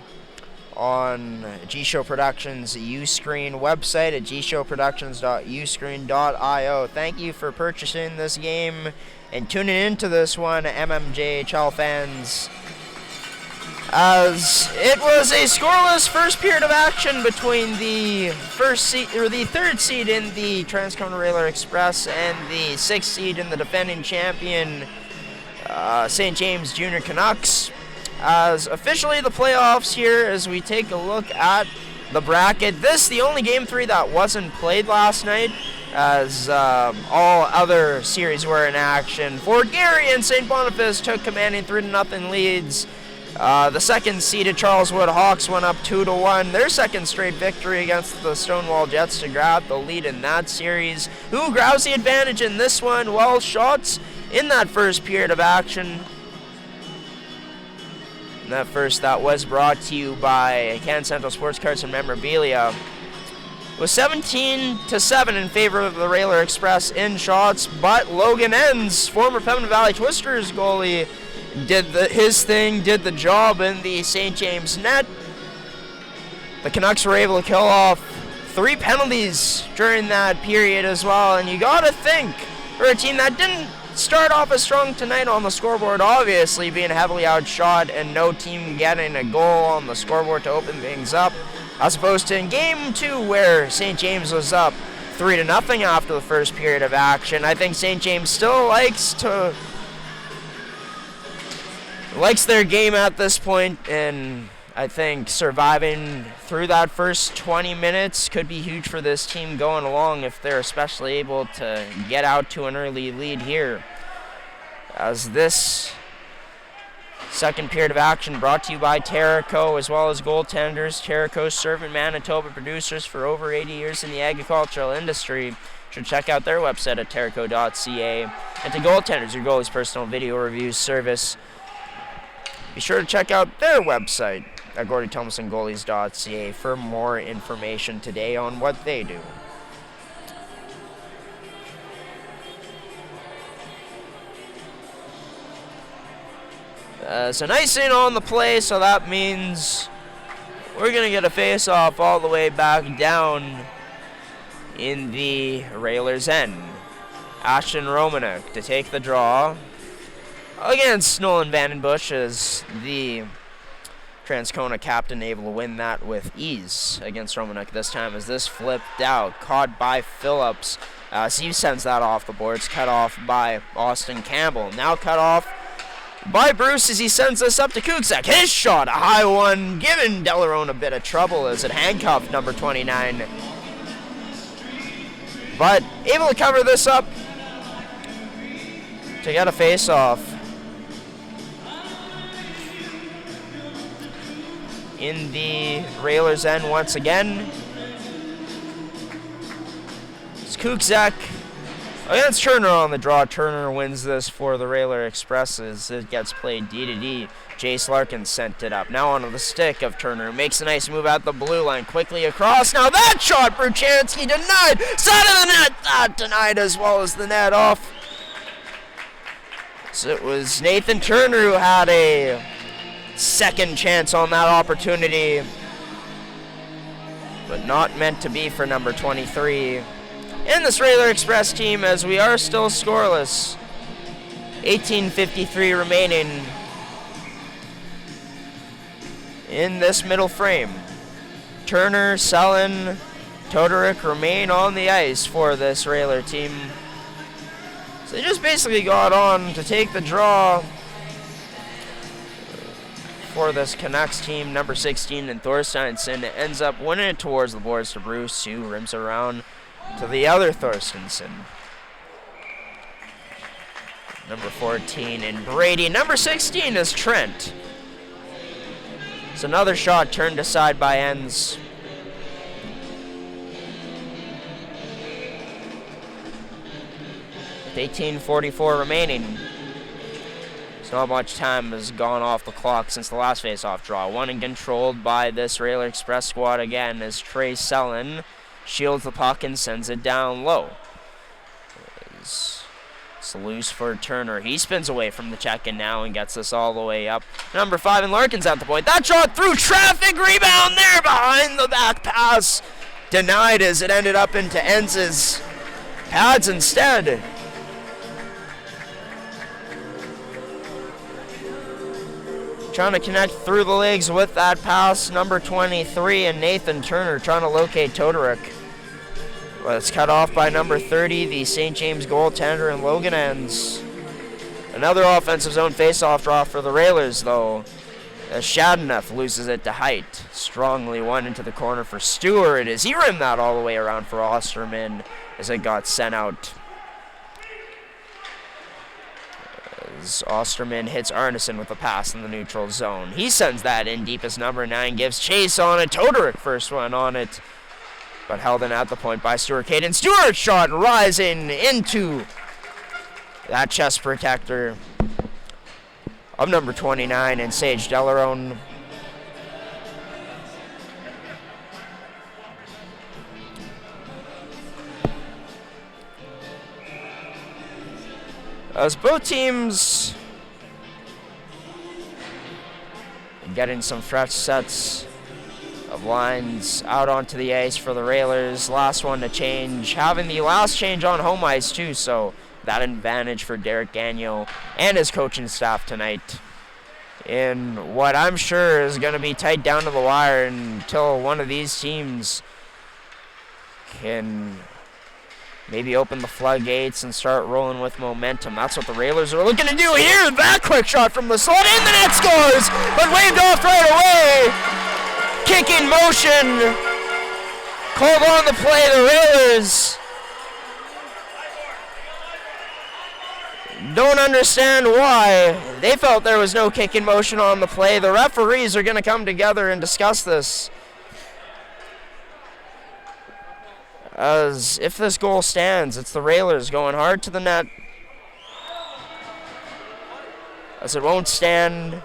on G-Show Productions Uscreen website at gshowproductions.uscreen.io. Thank you for purchasing this game and tuning into this one, mmjhl fans, as it was a scoreless first period of action between the third seed in the Transcona Railer Express and the 6th seed in the defending champion St. James Junior Canucks. As officially the playoffs here, as we take a look at the bracket. This the only game 3 that wasn't played last night, as all other series were in action. Fort Garry and St. Boniface took commanding 3-0 leads. The second seeded Charleswood Hawks went up 2-1, their second straight victory against the Stonewall Jets to grab the lead in that series. Who grabs the advantage in this one? Well, shots in that first period of action. And that was brought to you by Can Central Sports Cards and Memorabilia. It was 17-7 in favor of the Railer Express in shots, but Logan Enns, former Pembina Valley Twisters goalie, did his thing, did the job in the St. James net. The Canucks were able to kill off 3 penalties during that period as well, and you gotta think, for a team that didn't start off as strong tonight on the scoreboard, obviously being heavily outshot and no team getting a goal on the scoreboard to open things up, as opposed to in game 2 where St. James was up 3-0 after the first period of action. I think St. James still likes their game at this point, and I think surviving through that first 20 minutes could be huge for this team going along if they're especially able to get out to an early lead here. As this second period of action brought to you by Terrico as well as goaltenders. Terrico serving Manitoba producers for over 80 years in the agricultural industry. You should check out their website at terrico.ca. And to goaltenders, your goalie's personal video review service. Be sure to check out their website at GordyThomasonGoalies.ca for more information today on what they do. So icing on the play, so that means we're going to get a face-off all the way back down in the Railers' end. Ashton Romanek to take the draw against Nolan Vandenbush, as the Transcona captain able to win that with ease against Romanek this time, as this flipped out, caught by Phillips. He sends that off the boards, cut off by Austin Campbell. Now cut off by Bruce as he sends this up to Kuczek. His shot, a high one, giving Delarone a bit of trouble as it handcuffed number 29. But able to cover this up to get a face-off. In the Railers' end once again. It's Kuczek against Turner on the draw. Turner wins this for the Railer Express as it gets played D-to-D. Jace Larkin sent it up. Now onto the stick of Turner. Makes a nice move out the blue line. Quickly across. Now that shot, Bruchansky denied. Side of the net. That denied as well as the net off. So it was Nathan Turner who had a second chance on that opportunity, but not meant to be for number 23 in this Railer Express team, as we are still scoreless. 18:53 remaining in this middle frame. Turner, Sullen, Todoric remain on the ice for this Railer team. So they just basically got on to take the draw for this Canucks team. Number 16 and Thorsteinson ends up winning it towards the boards to Bruce, who rims around to the other Thorsteinson. Number 14 and Brady. Number 16 is Trent. It's another shot turned aside by Enns. With 18:44 remaining. So not much time has gone off the clock since the last face-off draw. One and controlled by this Railer Express squad again as Trey Sullen shields the puck and sends it down low. It's loose for Turner. He spins away from the check-in now and gets this all the way up. Number 5, and Larkin's at the point. That shot through traffic. Rebound there behind the back pass. Denied as it ended up into Enz's pads instead. Trying to connect through the legs with that pass. Number 23 and Nathan Turner trying to locate Todoruk. But it's cut off by number 30, the St. James goaltender, and Logan Enz. Another offensive zone faceoff draw for the Railers, though, as Shadenef loses it to Height. Strongly one into the corner for Stewart as he rimmed that all the way around for Osterman as it got sent out. As Osterman hits Arneson with a pass in the neutral zone. He sends that in deep as number 9 gives chase on it. Todoruk first one on it, but held in at the point by Stuart Caden. Stewart's shot rising into that chest protector of number 29 and Sage Delarone. As both teams getting some fresh sets of lines out onto the ice for the Railers. Last one to change, having the last change on home ice too, so that advantage for Derek Gagnon and his coaching staff tonight in what I'm sure is going to be tight down to the wire until one of these teams can maybe open the floodgates and start rolling with momentum. That's what the Railers are looking to do here. That quick shot from the slot, and the net scores, but waved off right away. Kick in motion. Called on the play, the Railers don't understand why. They felt there was no kick in motion on the play. The referees are going to come together and discuss this, as if this goal stands, it's the Railers going hard to the net. As it won't stand,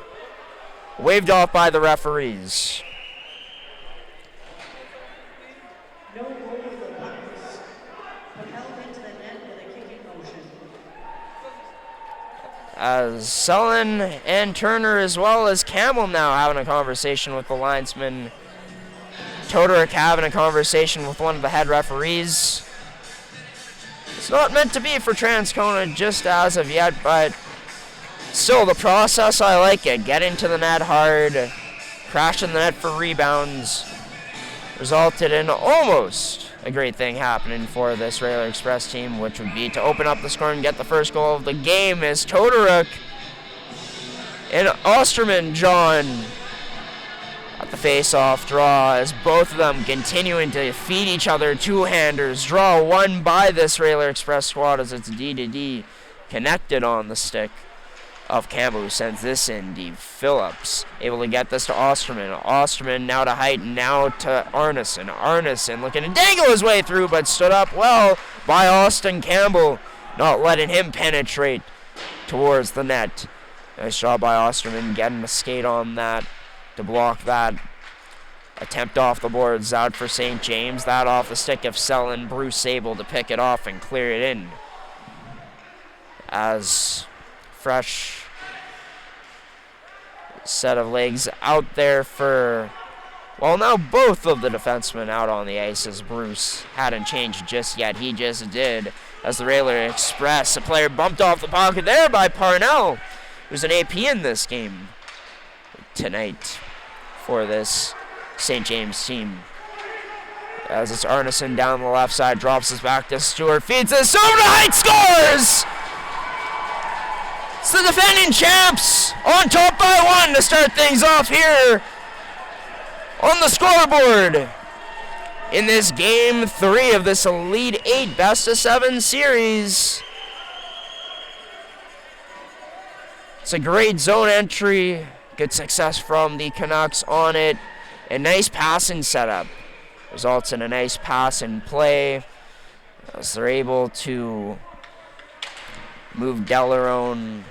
waved off by the referees. No goal for the Bucks. Propelled into the net with a kicking motion. As Sullen and Turner, as well as Campbell, now having a conversation with the linesman. Todoruk having a conversation with one of the head referees. It's not meant to be for Transcona just as of yet, but still the process, I like it. Getting to the net hard, crashing the net for rebounds, resulted in almost a great thing happening for this Railer Express team, which would be to open up the score and get the first goal of the game as Todoruk and Osterman John at the face-off draw, as both of them continuing to feed each other two-handers. Draw won by this Railer Express squad as it's D-to-D connected on the stick of Campbell, who sends this in deep. Phillips able to get this to Osterman. Osterman now to Height, now to Arneson. Arneson looking to dangle his way through, but stood up well by Austin Campbell, not letting him penetrate towards the net. Nice job by Osterman getting a skate on that to block that attempt off the boards out for St. James. That off the stick of Sullen. Bruce able to pick it off and clear it in. As fresh set of legs out there for, well, now both of the defensemen out on the ice, as Bruce hadn't changed just yet. He just did, as the Railer Express, a player bumped off the pocket there by Parnell, who's an AP in this game tonight for this St. James team. As it's Arneson down the left side, drops this back to Stewart, feeds this over to Height, scores! It's the defending champs on top by 1 to start things off here on the scoreboard in this game 3 of this Elite 8 best-of-7 series. It's a great zone entry. Good success from the Canucks on it. A nice passing setup results in a nice pass and play, as they're able to move Delarone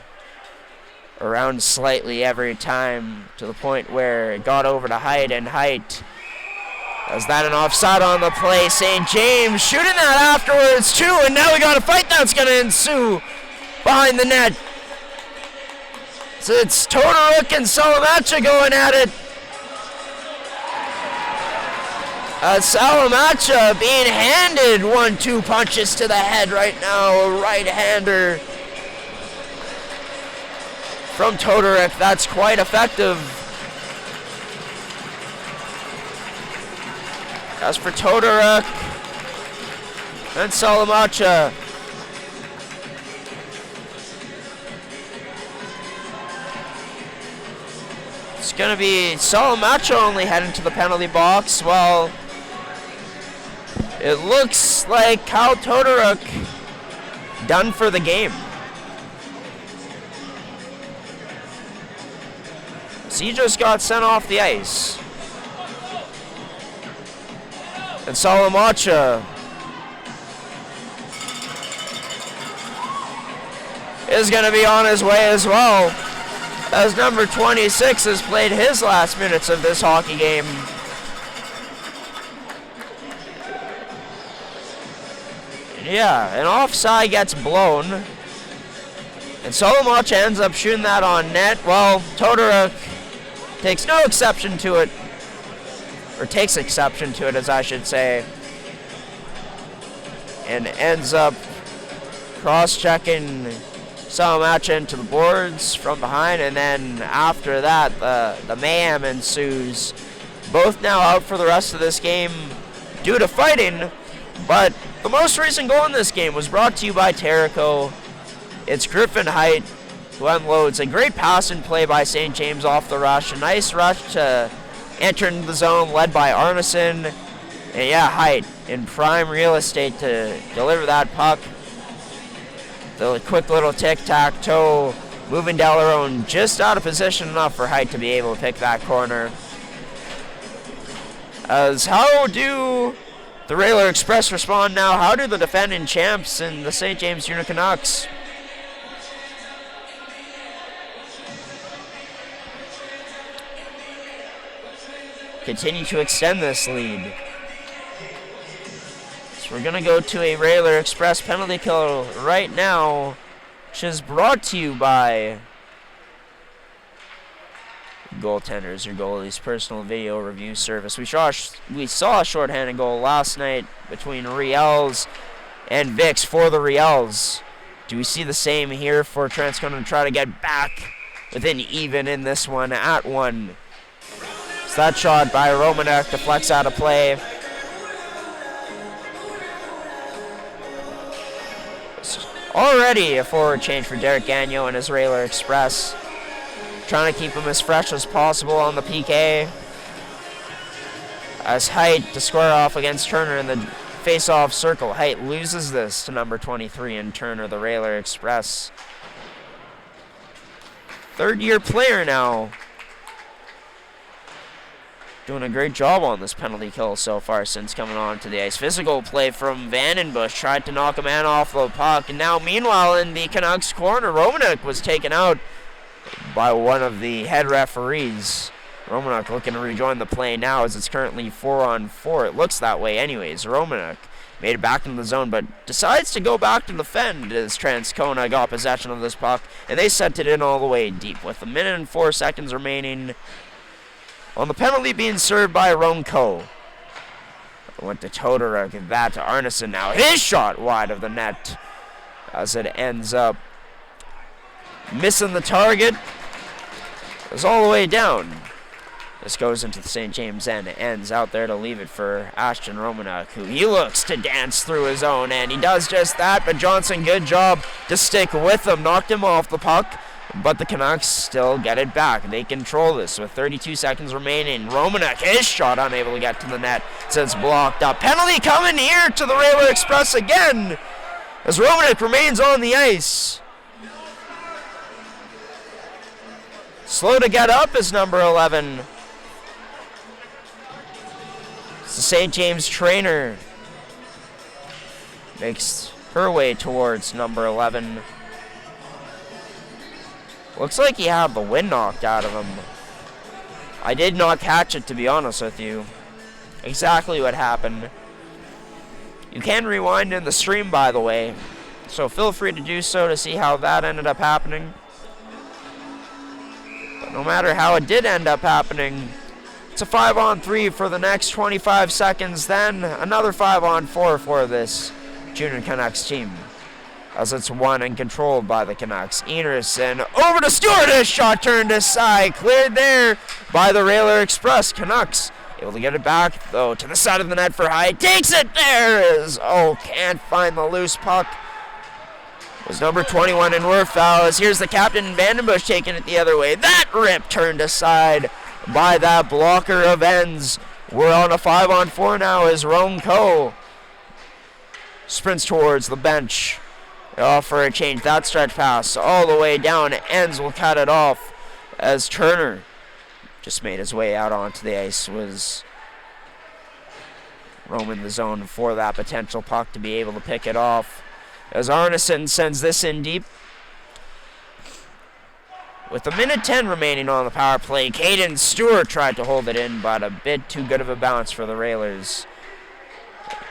around slightly every time, to the point where it got over to Height, and Height, as that an offside on the play. St. James shooting that afterwards too, and now we got a fight that's going to ensue behind the net. So it's Todoruk and Salamacha going at it. Salamacha being handed 1-2 punches to the head right now. A right-hander from Todoruk. That's quite effective. As for Todoruk and Salamacha, it's going to be Salamacha only heading to the penalty box. Well, it looks like Kyle Todoruk done for the game. So he just got sent off the ice. And Salamacha is going to be on his way as well, as number 26 has played his last minutes of this hockey game. Yeah, an offside gets blown, and Salamacha ends up shooting that on net. Well, Todoruk takes no exception to it, or takes exception to it, as I should say, and ends up cross-checking Salamacha into the boards from behind, and then after that, the mayhem ensues. Both now out for the rest of this game due to fighting, but the most recent goal in this game was brought to you by Terrico. It's Griffin Height who unloads a great pass and play by St. James off the rush. A nice rush to enter into the zone led by Arneson. And yeah, Height in prime real estate to deliver that puck. The quick little tic-tac-toe, moving down their own, just out of position enough for Height to be able to pick that corner. As how do the Railer Express respond now? How do the defending champs in the St. James Junior Canucks? Continue to extend this lead. So we're going to go to a Railer Express penalty kill right now, which is brought to you by Goaltenders, your goalie's personal video review service. We saw a shorthanded goal last night between Riels and Vix for the Riels. Do we see the same here for Transcona to try to get back within even in this one at 1? So that shot by Romanek deflects out of play. Already a forward change for Derek Gagnon and his Railer Express. Trying to keep him as fresh as possible on the PK. As Height to square off against Turner in the face-off circle. Height loses this to number 23 in Turner, the Railer Express. Third-year player now. Doing a great job on this penalty kill so far since coming on to the ice. Physical play from Vandenbush. Tried to knock a man off the puck. And now, meanwhile, in the Canucks corner, Romanek was taken out by one of the head referees. Romanek looking to rejoin the play now as it's currently 4-on-4. It looks that way anyways. Romanek made it back into the zone, but decides to go back to defend as Transcona got possession of this puck. And they sent it in all the way deep with 1 minute and 4 seconds remaining. On the penalty being served by Ronco. Went to Todoruk and that to Arneson now. His shot wide of the net as it ends up missing the target. It's all the way down. This goes into the St. James end. It ends out there to leave it for Ashton Romanek, who he looks to dance through his own end. He does just that, but Johnson, good job to stick with him. Knocked him off the puck. But the Canucks still get it back. They control this with 32 seconds remaining. Romanek, his shot unable to get to the net since blocked up. Penalty coming here to the Railer Express again as Romanek remains on the ice. Slow to get up is number 11. It's the St. James trainer. Makes her way towards number 11. Looks like he had the wind knocked out of him. I did not catch it, to be honest with you. Exactly what happened. You can rewind in the stream, by the way. So feel free to do so to see how that ended up happening. But no matter how it did end up happening, it's a 5-on-3 for the next 25 seconds, then another 5-on-4 for this Junior Canucks team, as it's won and controlled by the Canucks. Enerson over to Stewart, his shot turned aside, cleared there by the Railer Express. Canucks able to get it back, though, to the side of the net for High. Takes it, there is, can't find the loose puck. It was number 21 in Werfel. Here's the captain, Vandenbush, taking it the other way. That rip turned aside by that blocker of ends. We're on a 5-on-4 now as Ronco sprints towards the bench. For a change. That stretch pass all the way down. Ends will cut it off as Turner just made his way out onto the ice. Was roaming the zone for that potential puck to be able to pick it off. As Arneson sends this in deep. With a minute 10 remaining on the power play, Caden Stewart tried to hold it in, but a bit too good of a bounce for the Railers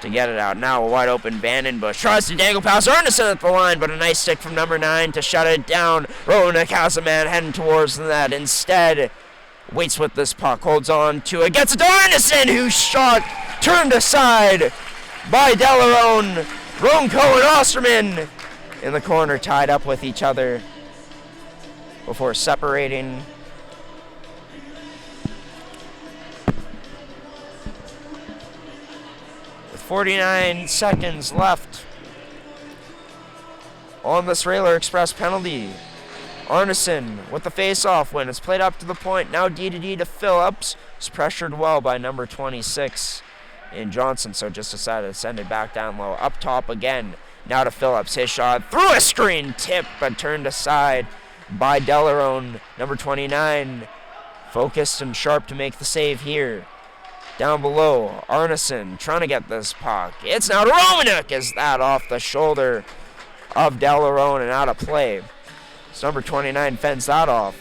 to get it out. Now a wide open Vandenbush tries to dangle past Arneson at the line, but a nice stick from number 9 to shut it down. Rona Casaman heading towards the net. Instead, waits with this puck, holds on to it, gets it to Arneson, whose shot turned aside by Delarone. Ronco and Osterman in the corner tied up with each other before separating. With 49 seconds left on this Railer Express penalty. Arneson with the face-off when it's played up to the point. Now D to Phillips. Is pressured well by number 26 in Johnson, so just decided to send it back down low. Up top again. Now to Phillips. His shot through a screen, tip, but turned aside by Delarone. Number 29 focused and sharp to make the save here. Down below, Arneson trying to get this puck. It's now to Romanuk. Is that off the shoulder of Delarone and out of play? So number 29 fends that off.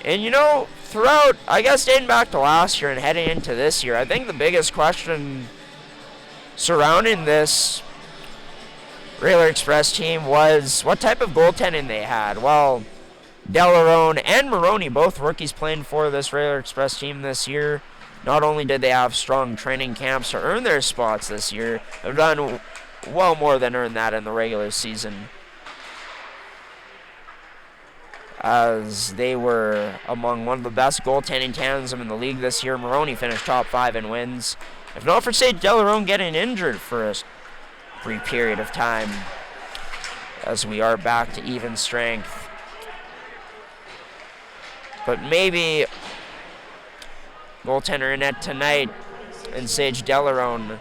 And you know, throughout, I guess dating back to last year and heading into this year, I think the biggest question surrounding this Railer Express team was what type of goaltending they had. Well, Delarone and Maroney, both rookies playing for this Railer Express team this year. Not only did they have strong training camps to earn their spots this year, they've done well more than earn that in the regular season, as they were among one of the best goaltending tandem in the league this year. Maroney finished top 5 in wins. If not for, say, Delarone getting injured for a brief period of time, as we are back to even strength. But maybe goaltender in net tonight and Sage Delarone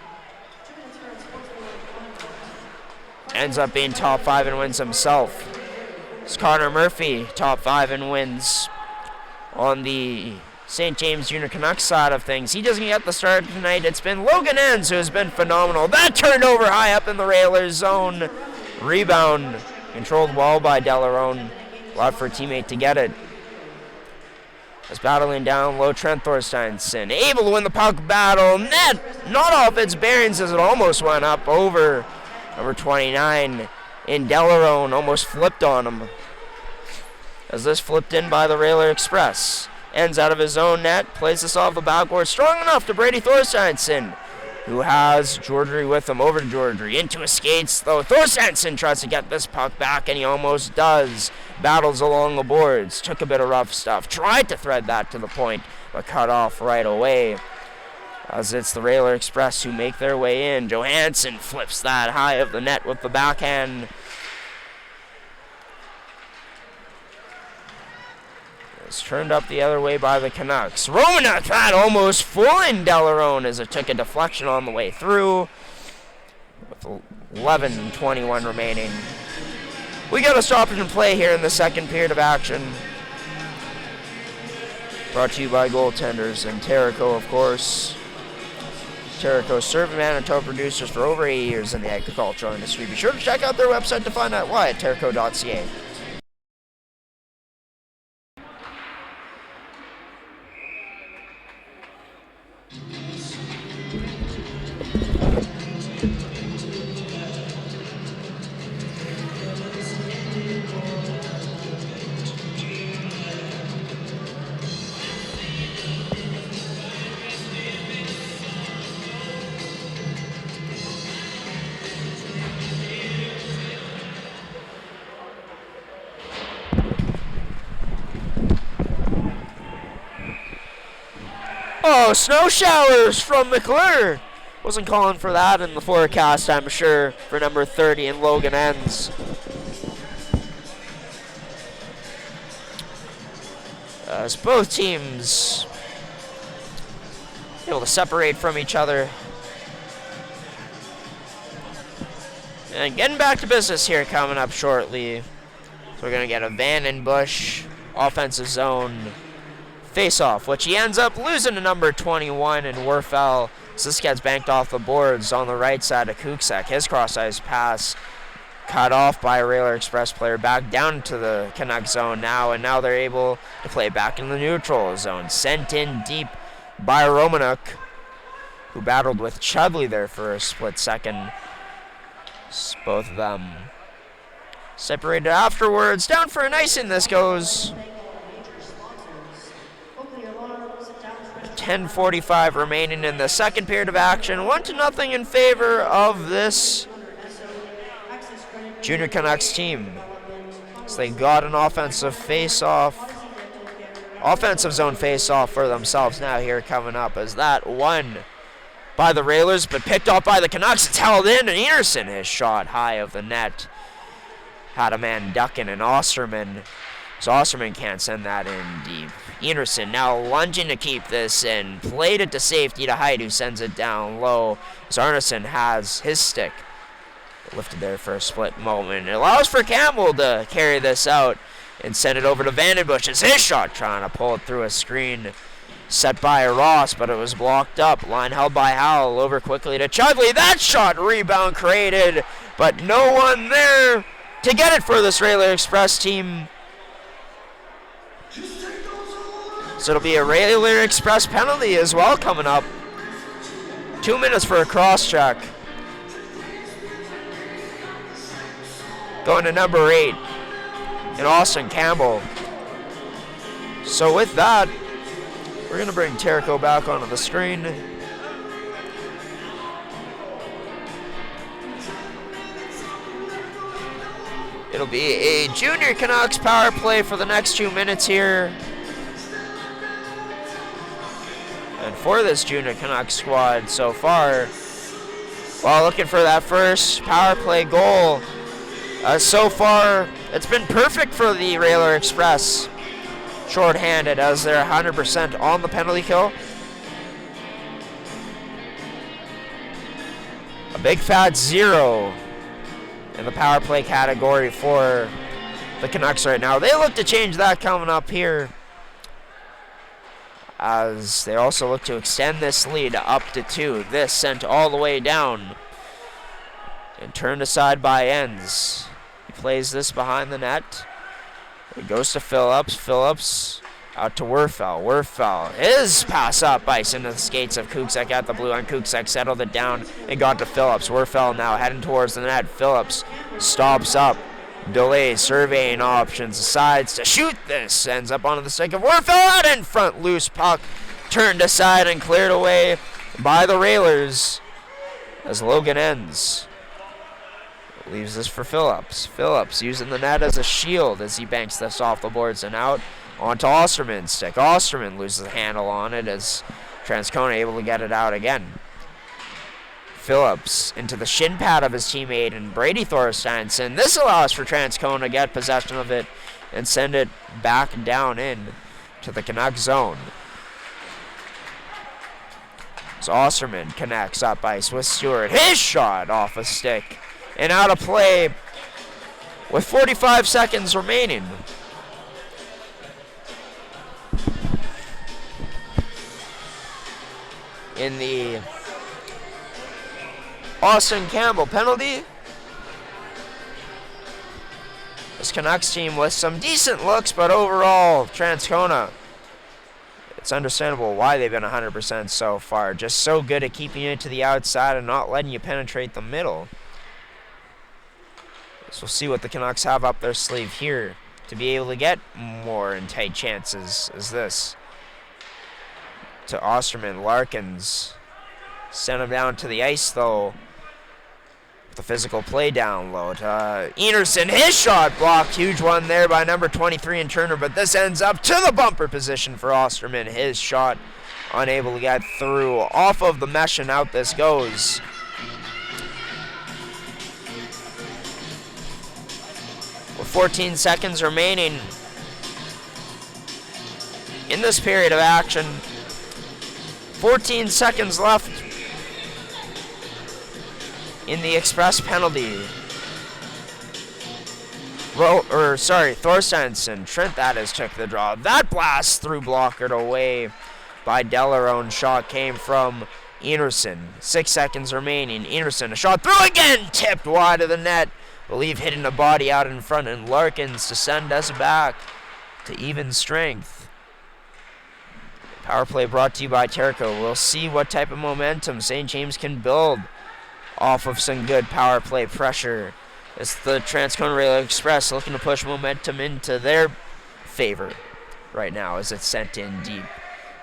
ends up being top 5 in wins himself. It's Connor Murphy, top 5 in wins on the St. James Junior Canucks side of things. He doesn't get the start tonight. It's been Logan Enns who has been phenomenal. That turned over high up in the Railers zone. Rebound controlled well by Delarone. Allowed for a teammate to get it. As battling down low, Trent Thorsteinson able to win the puck battle. Net not off its bearings as it almost went up over number 29 in Delarone. Almost flipped on him as this flipped in by the Railer Express. Ends out of his own net, plays this off the backboard, strong enough to Brady Thorsteinson, who has Georgery with him. Over to Georgery, into his skates, though. Thorsteinson tries to get this puck back, and he almost does. Battles along the boards, took a bit of rough stuff, tried to thread that to the point, but cut off right away, as it's the Railer Express who make their way in. Johansson flips that high of the net with the backhand. It's turned up the other way by the Canucks. Romanuk, that almost fooling Delarone as it took a deflection on the way through. With 11:21 remaining. We got a stoppage and play here in the second period of action. Brought to you by goaltenders and Terrico, of course. Terrico serving Manitoba producers for over 8 years in the agricultural industry. Be sure to check out their website to find out why at terrico.ca. Uh-oh, snow showers from McClure. Wasn't calling for that in the forecast, I'm sure, for number 30 in Logan Ends. As both teams able to separate from each other. And getting back to business here coming up shortly. So we're going to get a Vandenbush offensive zone face-off, which he ends up losing to number 21 in Werfel. So this gets banked off the boards on the right side of Kuksek. His cross-ice pass cut off by a Railer Express player back down to the Canucks zone now, and now they're able to play back in the neutral zone. Sent in deep by Romanuk, who battled with Chudley there for a split second. Both of them separated afterwards. Down for an icing this goes. 10:45 remaining in the second period of action. 1-0 in favor of this Junior Canucks team. So they got an offensive zone face-off for themselves now here coming up, as that won by the Railers, but picked off by the Canucks. It's held in, and Enerson, his shot high of the net, had a man ducking, and Osterman. So Osterman can't send that in deep. Enerson now lunging to keep this in. Played it to safety to Hyde, who sends it down low. So Arneson has his stick lifted there for a split moment. It allows for Campbell to carry this out and send it over to Vandenbush. It's his shot, trying to pull it through a screen set by Ross, but it was blocked up. Line held by Howell, over quickly to Chudley. That shot, rebound created, but no one there to get it for this Railer Express team. So it'll be a Railer Express penalty as well coming up. 2 minutes for a cross-check. Going to number 8 in Austin Campbell. So with that, we're going to bring Terrico back onto the screen. It'll be a Junior Canucks power play for the next 2 minutes here. And for this Junior Canucks squad so far, while looking for that first power play goal, so far it's been perfect for the Railer Express. Short-handed, as they're 100% on the penalty kill. A big fat 0 in the power play category for the Canucks right now. They look to change that coming up here, as they also look to extend this lead up to 2. This sent all the way down and turned aside by Enns. He plays this behind the net. It goes to Phillips. Phillips out to Werfel. Werfel, his pass up ice into the skates of Kuksek at the blue line. Kuksek settled it down and got to Phillips. Werfel now heading towards the net. Phillips stops up, delays, surveying options, decides to shoot this. Ends up onto the stick of Werfel, out in front. Loose puck turned aside and cleared away by the Railers as Logan Ends leaves this for Phillips. Phillips using the net as a shield as he banks this off the boards and out onto Osterman's stick. Osterman loses the handle on it as Transcona able to get it out again. Phillips into the shin pad of his teammate and Brady Thorsteinson. This allows for Transcona to get possession of it and send it back down in to the Canucks zone. So Osterman connects up ice with Stewart. His shot off a stick and out of play with 45 seconds remaining. In the Austin Campbell penalty, this Canucks team with some decent looks, but overall, Transcona, it's understandable why they've been 100% so far. Just so good at keeping you to the outside and not letting you penetrate the middle. So we'll see what the Canucks have up their sleeve here to be able to get more in tight chances as this. To Osterman, Larkins sent him down to the ice though. The physical play down low to Enerson. His shot blocked. Huge one there by number 23 in Turner, but this ends up to the bumper position for Osterman. His shot unable to get through. Off of the mesh and out this goes. With 14 seconds remaining in this period of action. 14 seconds left in the express penalty. Thorsteinsson, Trent that is, took the draw. That blast through blockered away by Delarone. Shot came from Enerson. 6 seconds remaining. Enerson, a shot through again, tipped wide of the net. Believe hitting the body out in front, and Larkins to send us back to even strength. Power play brought to you by Terco. We'll see what type of momentum St. James can build off of some good power play pressure. It's the Transcona Rail Express looking to push momentum into their favor right now as it's sent in deep.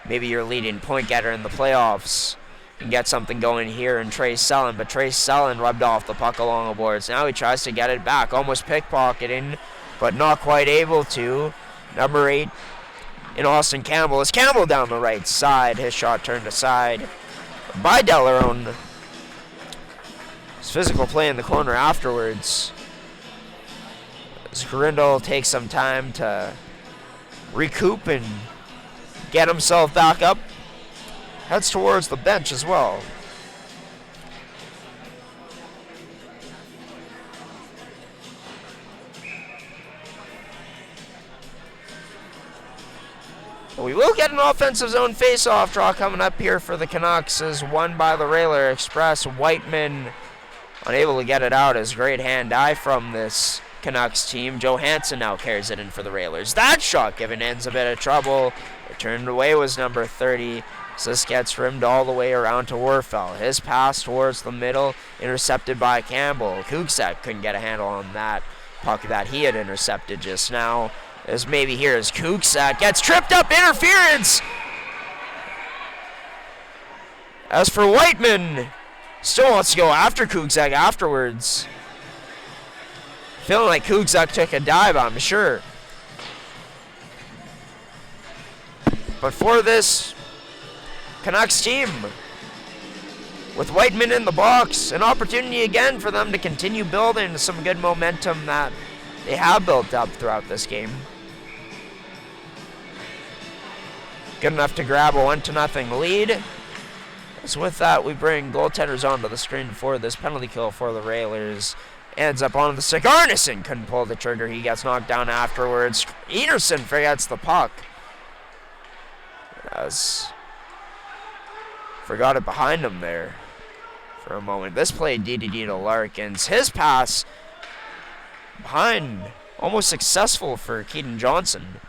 Maybe your leading point getter in the playoffs can get something going here in Trace Sullen, but Trace Sullen rubbed off the puck along the boards. Now he tries to get it back, almost pickpocketing, but not quite able to. Number 8 in Austin Campbell is Campbell down the right side. His shot turned aside by Delarone. His physical play in the corner afterwards. As Grindle takes some time to recoup and get himself back up. Heads towards the bench as well. We will get an offensive zone face-off draw coming up here for the Canucks, as won by the Railer Express. Whiteman unable to get it out, as great hand-eye from this Canucks team. Johansson now carries it in for the Railers. That shot given ends a bit of trouble. Turned away was number 30. So this gets rimmed all the way around to Werfel. His pass towards the middle, intercepted by Campbell. Kuksak couldn't get a handle on that puck that he had intercepted just now. As maybe here as Kuksak gets tripped up, interference! As for Whiteman, still wants to go after Kuksak afterwards. Feeling like Kuksak took a dive, I'm sure. But for this Canucks team, with Whiteman in the box, an opportunity again for them to continue building some good momentum that they have built up throughout this game. Good enough to grab a 1-0 lead. So with that, we bring goaltenders onto the screen for this penalty kill for the Railers. Ends up on the stick. Arneson couldn't pull the trigger. He gets knocked down afterwards. Enerson forgets the puck. Forgot it behind him there for a moment. This play DDD to Larkins. His pass behind, almost successful for Keaton Johnson.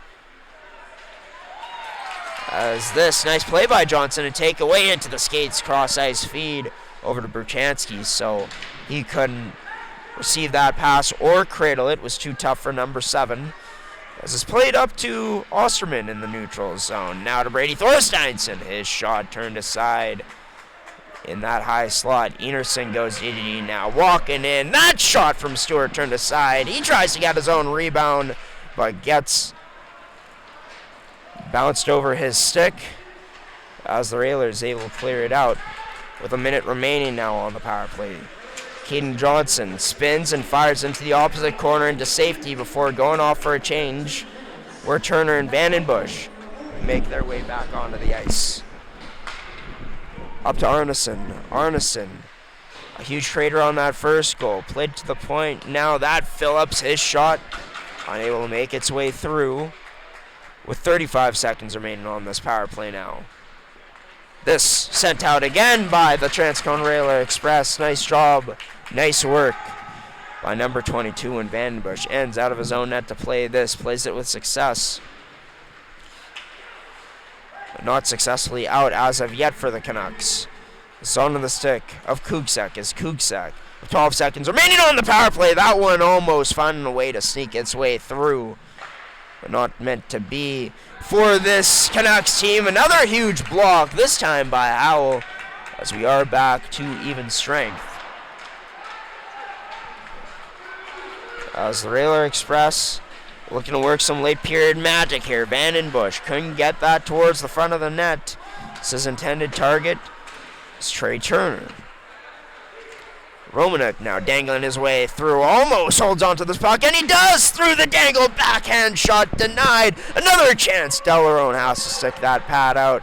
As this nice play by Johnson and take away into the skates, cross ice feed over to Bruchansky, so he couldn't receive that pass or cradle it. Was too tough for number 7. As it's played up to Osterman in the neutral zone. Now to Brady Thorsteinsson. His shot turned aside in that high slot. Enerson goes DDD now, walking in. That shot from Stewart turned aside. He tries to get his own rebound, but gets bounced over his stick as the Railers able to clear it out with a minute remaining now on the power play. Keaton Johnson spins and fires into the opposite corner into safety before going off for a change, where Turner and Vandenbush make their way back onto the ice. Up to Arneson. Arneson, a huge crater on that first goal. Played to the point. Now that Phillips, his shot, unable to make its way through with 35 seconds remaining on this power play now. This sent out again by the Transcona Railer Express. Nice job. Nice work by number 22, and Vandenbush ends out of his own net to play this. Plays it with success. But not successfully out as of yet for the Canucks. The zone on the stick of Kuksak is Kuksak. 12 seconds remaining on the power play. That one almost finding a way to sneak its way through, but not meant to be for this Canucks team. Another huge block, this time by Howell, as we are back to even strength. As the Railer Express looking to work some late period magic here. Vandenbush couldn't get that towards the front of the net. His intended target is Trey Turner. Romanek now dangling his way through, almost holds onto this puck, and he does through the dangle, backhand shot denied. Another chance. Delarone has to stick that pad out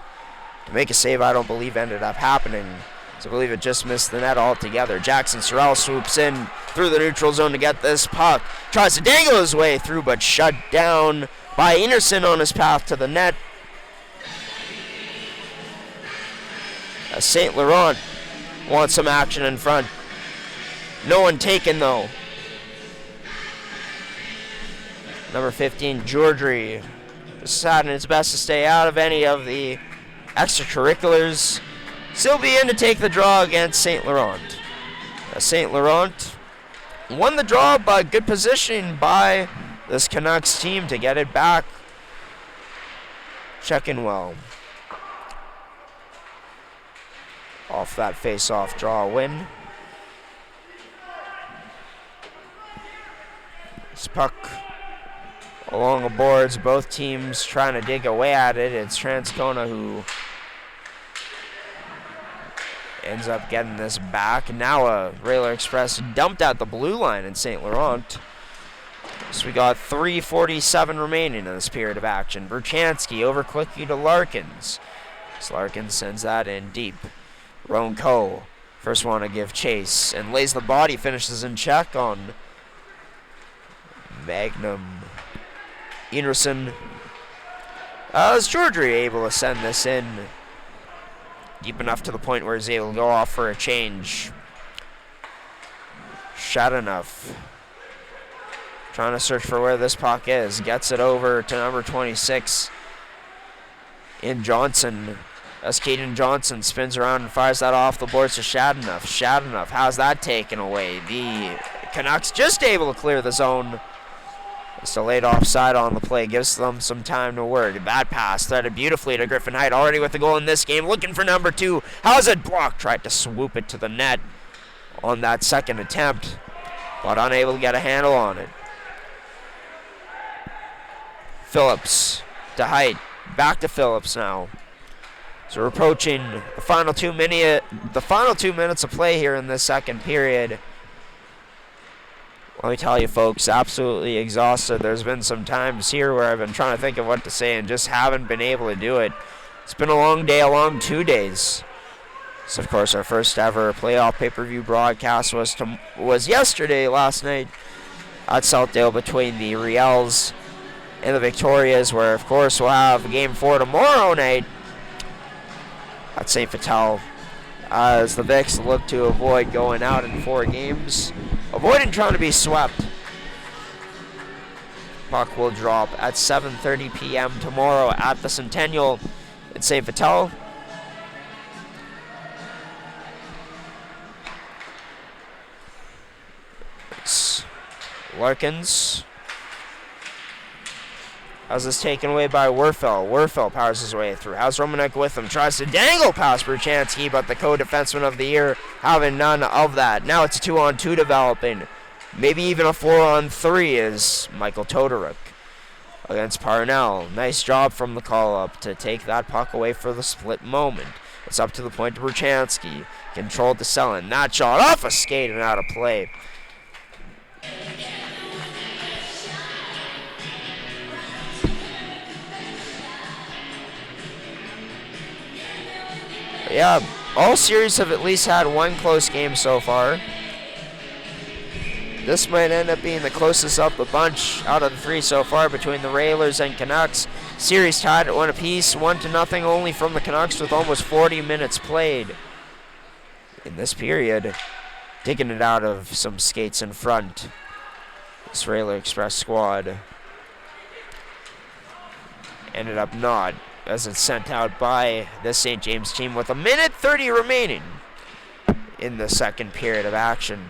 to make a save. I don't believe ended up happening. So I believe it just missed the net altogether. Jackson Sorrell swoops in through the neutral zone to get this puck. Tries to dangle his way through, but shut down by Enerson on his path to the net. St. Laurent wants some action in front. No one taken, though. Number 15, Georgry, deciding it's best to stay out of any of the extracurriculars. Still be in to take the draw against St. Laurent. St. Laurent won the draw, but good positioning by this Canucks team to get it back. Checking well. Off that face-off draw win. This puck along the boards, both teams trying to dig away at it. It's Transcona who ends up getting this back. Now a Railer Express dumped at the blue line in St. Laurent. So we got 3:47 remaining in this period of action. Berchansky over quickly to Larkins. So Larkins sends that in deep. Ronco, first one to give chase, and lays the body, finishes in check on Magnum Enerson. Is Georgry able to send this in deep enough to the point where he's able to go off for a change? Shot enough. Trying to search for where this puck is. Gets it over to number 26 in Johnson. As Caden Johnson spins around and fires that off the boards to Shadenough. Shadenough, how's that taken away? The Canucks just able to clear the zone. It's delayed offside on the play, gives them some time to work. That pass threaded beautifully to Griffin Height, already with the goal in this game, looking for number 2. How's it blocked? Tried to swoop it to the net on that second attempt, but unable to get a handle on it. Phillips to Height, back to Phillips now. So we're approaching the final 2 minutes of play here in this second period. Let me tell you, folks, absolutely exhausted. There's been some times here where I've been trying to think of what to say and just haven't been able to do it. It's been a long day, a long 2 days. So, of course, our first ever playoff pay-per-view broadcast was yesterday, last night, at Southdale between the Riels and the Victorias, where, of course, we'll have Game 4 tomorrow night at St. Vital, as the Vics look to avoid going out in 4 games, avoiding trying to be swept. Puck will drop at 7:30 p.m. tomorrow at the Centennial in St. Vital. It's Larkins. As this taken away by Werfel. Werfel powers his way through. Has Romanek with him. Tries to dangle past Berchansky, but the co-defenseman of the year having none of that. Now it's a 2-on-2 developing. Maybe even a 4-on-3 is Michael Todoruk against Parnell. Nice job from the call-up to take that puck away for the split moment. It's up to the point to Berchansky. Controlled to Selin. That shot off a skate and out of play. Yeah, all series have at least had one close game so far. This might end up being the closest of the bunch out of the 3 so far between the Railers and Canucks. Series tied at 1 apiece, 1-0 only from the Canucks with almost 40 minutes played in this period. Digging it out of some skates in front. This Railer Express squad ended up not, as it's sent out by the St. James team with 1:30 remaining in the second period of action.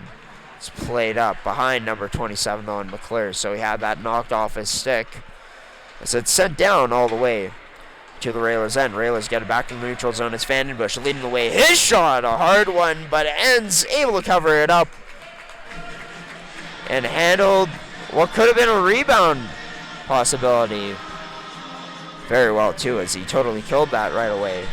It's played up behind number 27 though in McClure, so he had that knocked off his stick. As it's sent down all the way to the Railers' end. Railers get it back in the neutral zone. It's Vandenbush leading the way. His shot, a hard one, but ends able to cover it up and handled what could have been a rebound possibility very well too, as he totally killed that right away.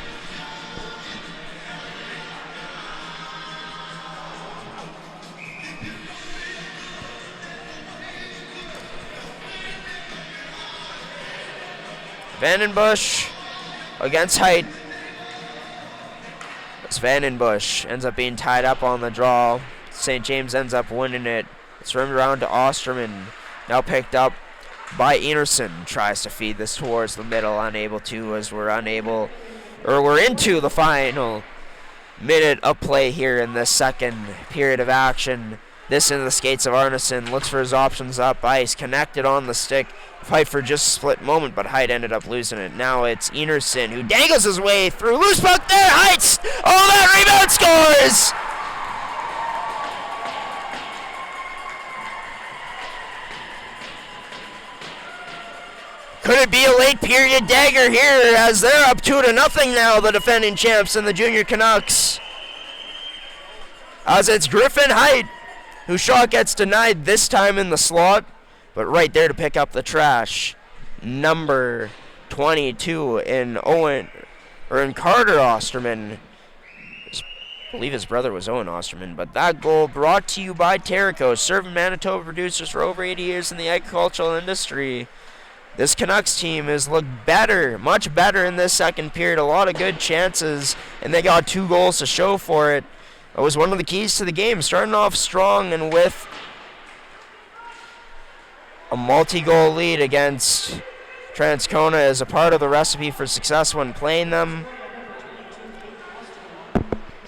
Vandenbush against Height. As Vandenbush ends up being tied up on the draw. St. James ends up winning it. It's rimmed around to Osterman. Now picked up by Enerson. Tries to feed this towards the middle. Unable to, as we're into the final minute of play here in this second period of action. This into the skates of Arneson. Looks for his options up ice. Connected on the stick. Fight for just a split moment, but Height ended up losing it. Now it's Enerson who dangles his way through. Loose puck there. Heights. Oh, that rebound scores. Could it be a late period dagger here as they're up 2-0 now, the defending champs and the junior Canucks? As it's Griffin Height, whose shot gets denied this time in the slot, but right there to pick up the trash. Number 22 in Carter Osterman. I believe his brother was Owen Osterman, but that goal brought to you by Terrico, serving Manitoba producers for over 80 years in the agricultural industry. This Canucks team has looked better, much better in this second period. A lot of good chances, and they got 2 goals to show for it. It was one of the keys to the game, starting off strong and with a multi-goal lead against Transcona is a part of the recipe for success when playing them.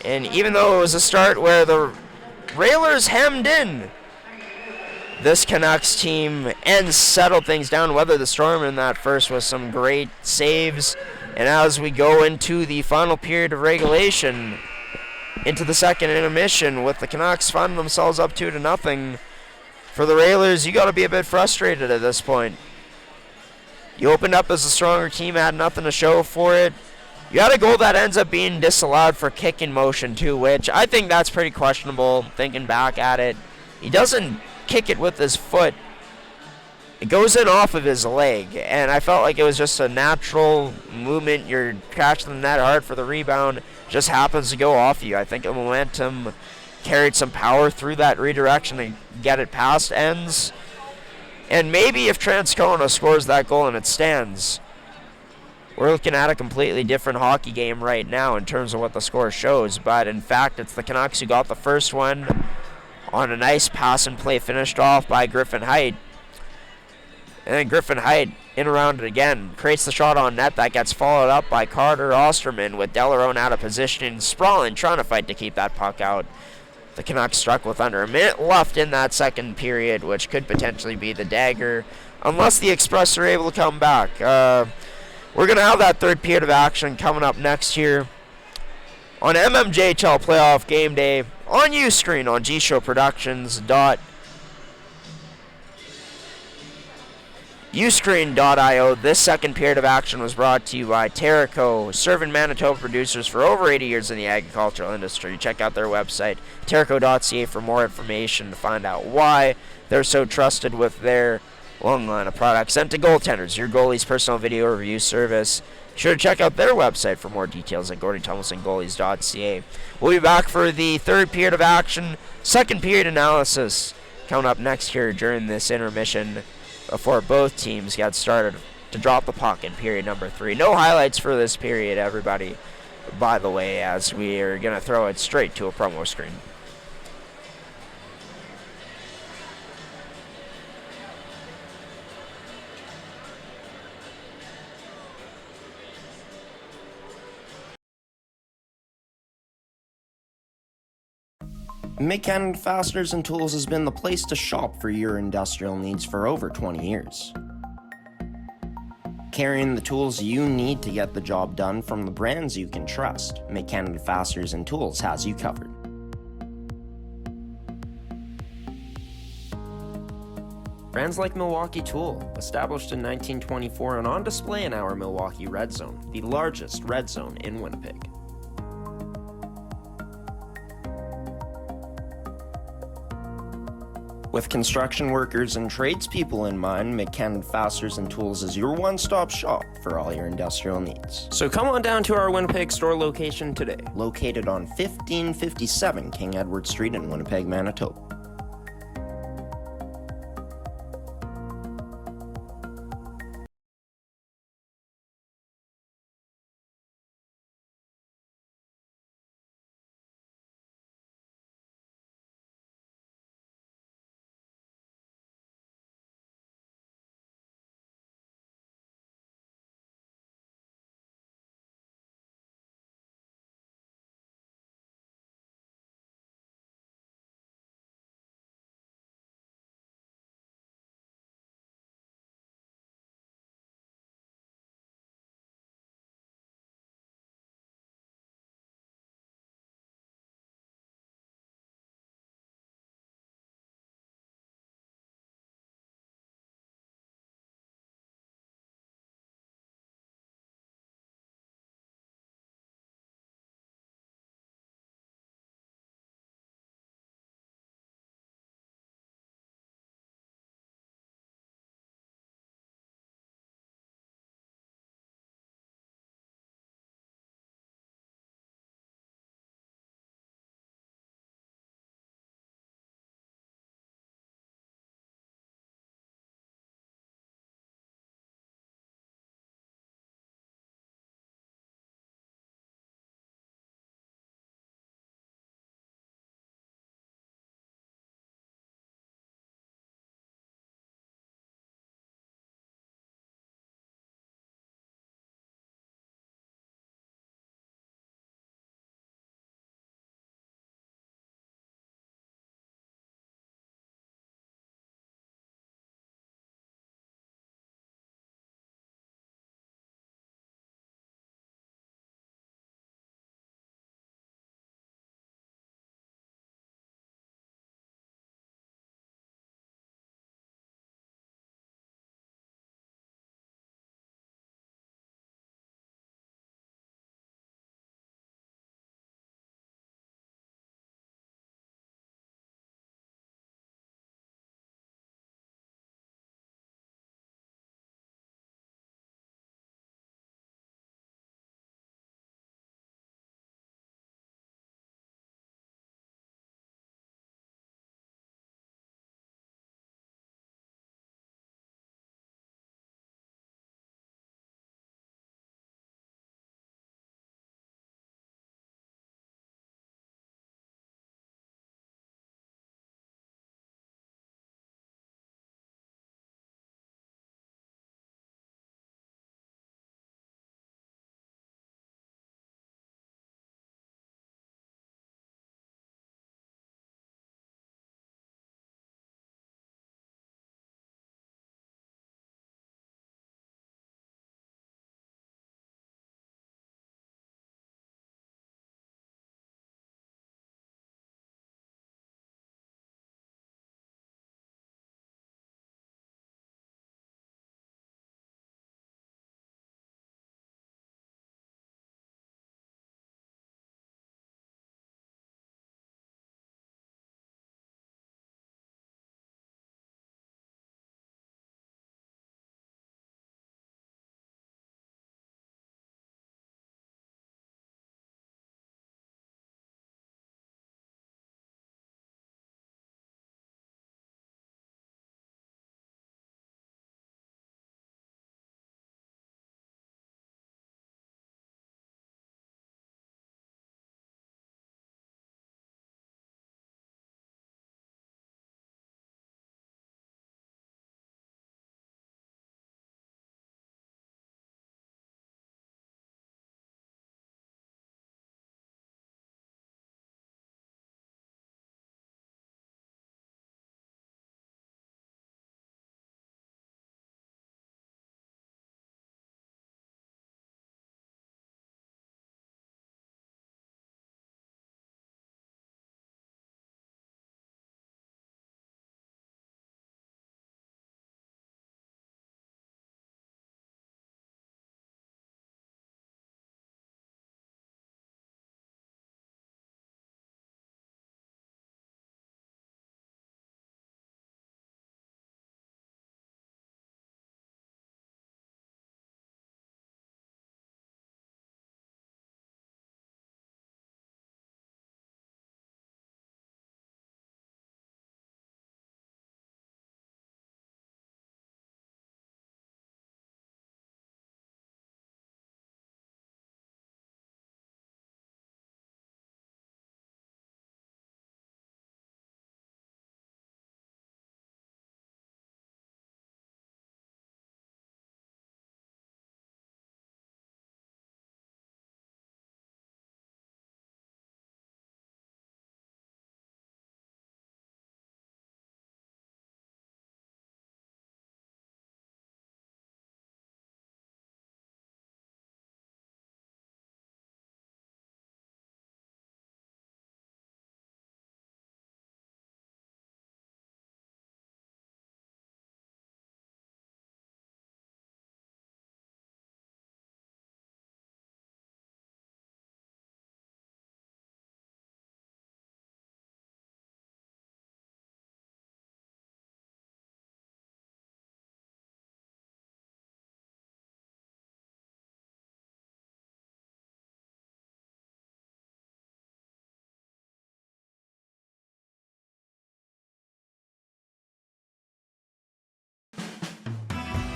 And even though it was a start where the Railers hemmed in, this Canucks team and settled things down, weathered the storm in that first with some great saves. And as we go into the final period of regulation, into the second intermission, with the Canucks finding themselves up 2-0. For the Railers, you got to be a bit frustrated at this point. You opened up as a stronger team, had nothing to show for it. You had a goal that ends up being disallowed for kick in motion too, which I think that's pretty questionable, thinking back at it. He doesn't kick it with his foot. It goes in off of his leg, and I felt like it was just a natural movement. You're catching the net hard for the rebound, just happens to go off you. I think the momentum carried some power through that redirection and get it past ends. And maybe if Transcona scores that goal and it stands, we're looking at a completely different hockey game right now in terms of what the score shows. But in fact, it's the Canucks who got the first one on a nice pass and play finished off by Griffin Height. And then Griffin Height in around it again, creates the shot on net that gets followed up by Carter Osterman with Delarone out of position, sprawling, trying to fight to keep that puck out. The Canucks struck with under a minute left in that second period, which could potentially be the dagger, unless the Express are able to come back. We're going to have that third period of action coming up next here on mmjhl Playoff Game Day on Uscreen on Uscreen.io. This second period of action was brought to you by Terrico, serving Manitoba producers for over 80 years in the agricultural industry. Check out their website, terrico.ca, for more information to find out why they're so trusted with their long line of products. Sent to Goaltenders, your goalie's personal video review service. Be sure to check out their website for more details at GordonTumilsonGoalies.ca. We'll be back for the third period of action, second period analysis coming up next here during this intermission, before both teams got started to drop the puck in period number 3. No highlights for this period, everybody, by the way, as we are going to throw it straight to a promo screen. Mid-Canada Fasteners and Tools has been the place to shop for your industrial needs for over 20 years. Carrying the tools you need to get the job done from the brands you can trust, Mid-Canada Fasteners and Tools has you covered. Brands like Milwaukee Tool, established in 1924 and on display in our Milwaukee Red Zone, the largest red zone in Winnipeg. With construction workers and tradespeople in mind, Mid-Canada Fasteners and Tools is your one-stop shop for all your industrial needs. So come on down to our Winnipeg store location today, located on 1557 King Edward Street in Winnipeg, Manitoba.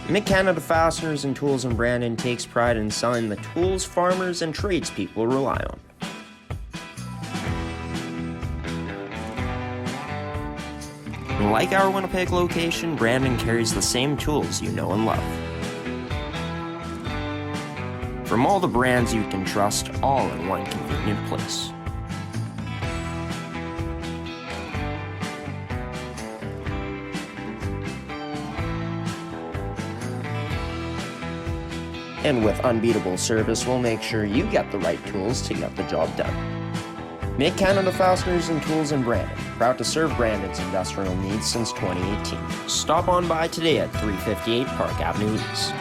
Mid-Canada Fasteners and Tools in Brandon takes pride in selling the tools farmers and tradespeople rely on. Like our Winnipeg location, Brandon carries the same tools you know and love. From all the brands you can trust, all in one convenient place. And with unbeatable service, we'll make sure you get the right tools to get the job done. Make Canada Fasteners and Tools in Brandon, proud to serve Brandon's industrial needs since 2018. Stop on by today at 358 Park Avenue East.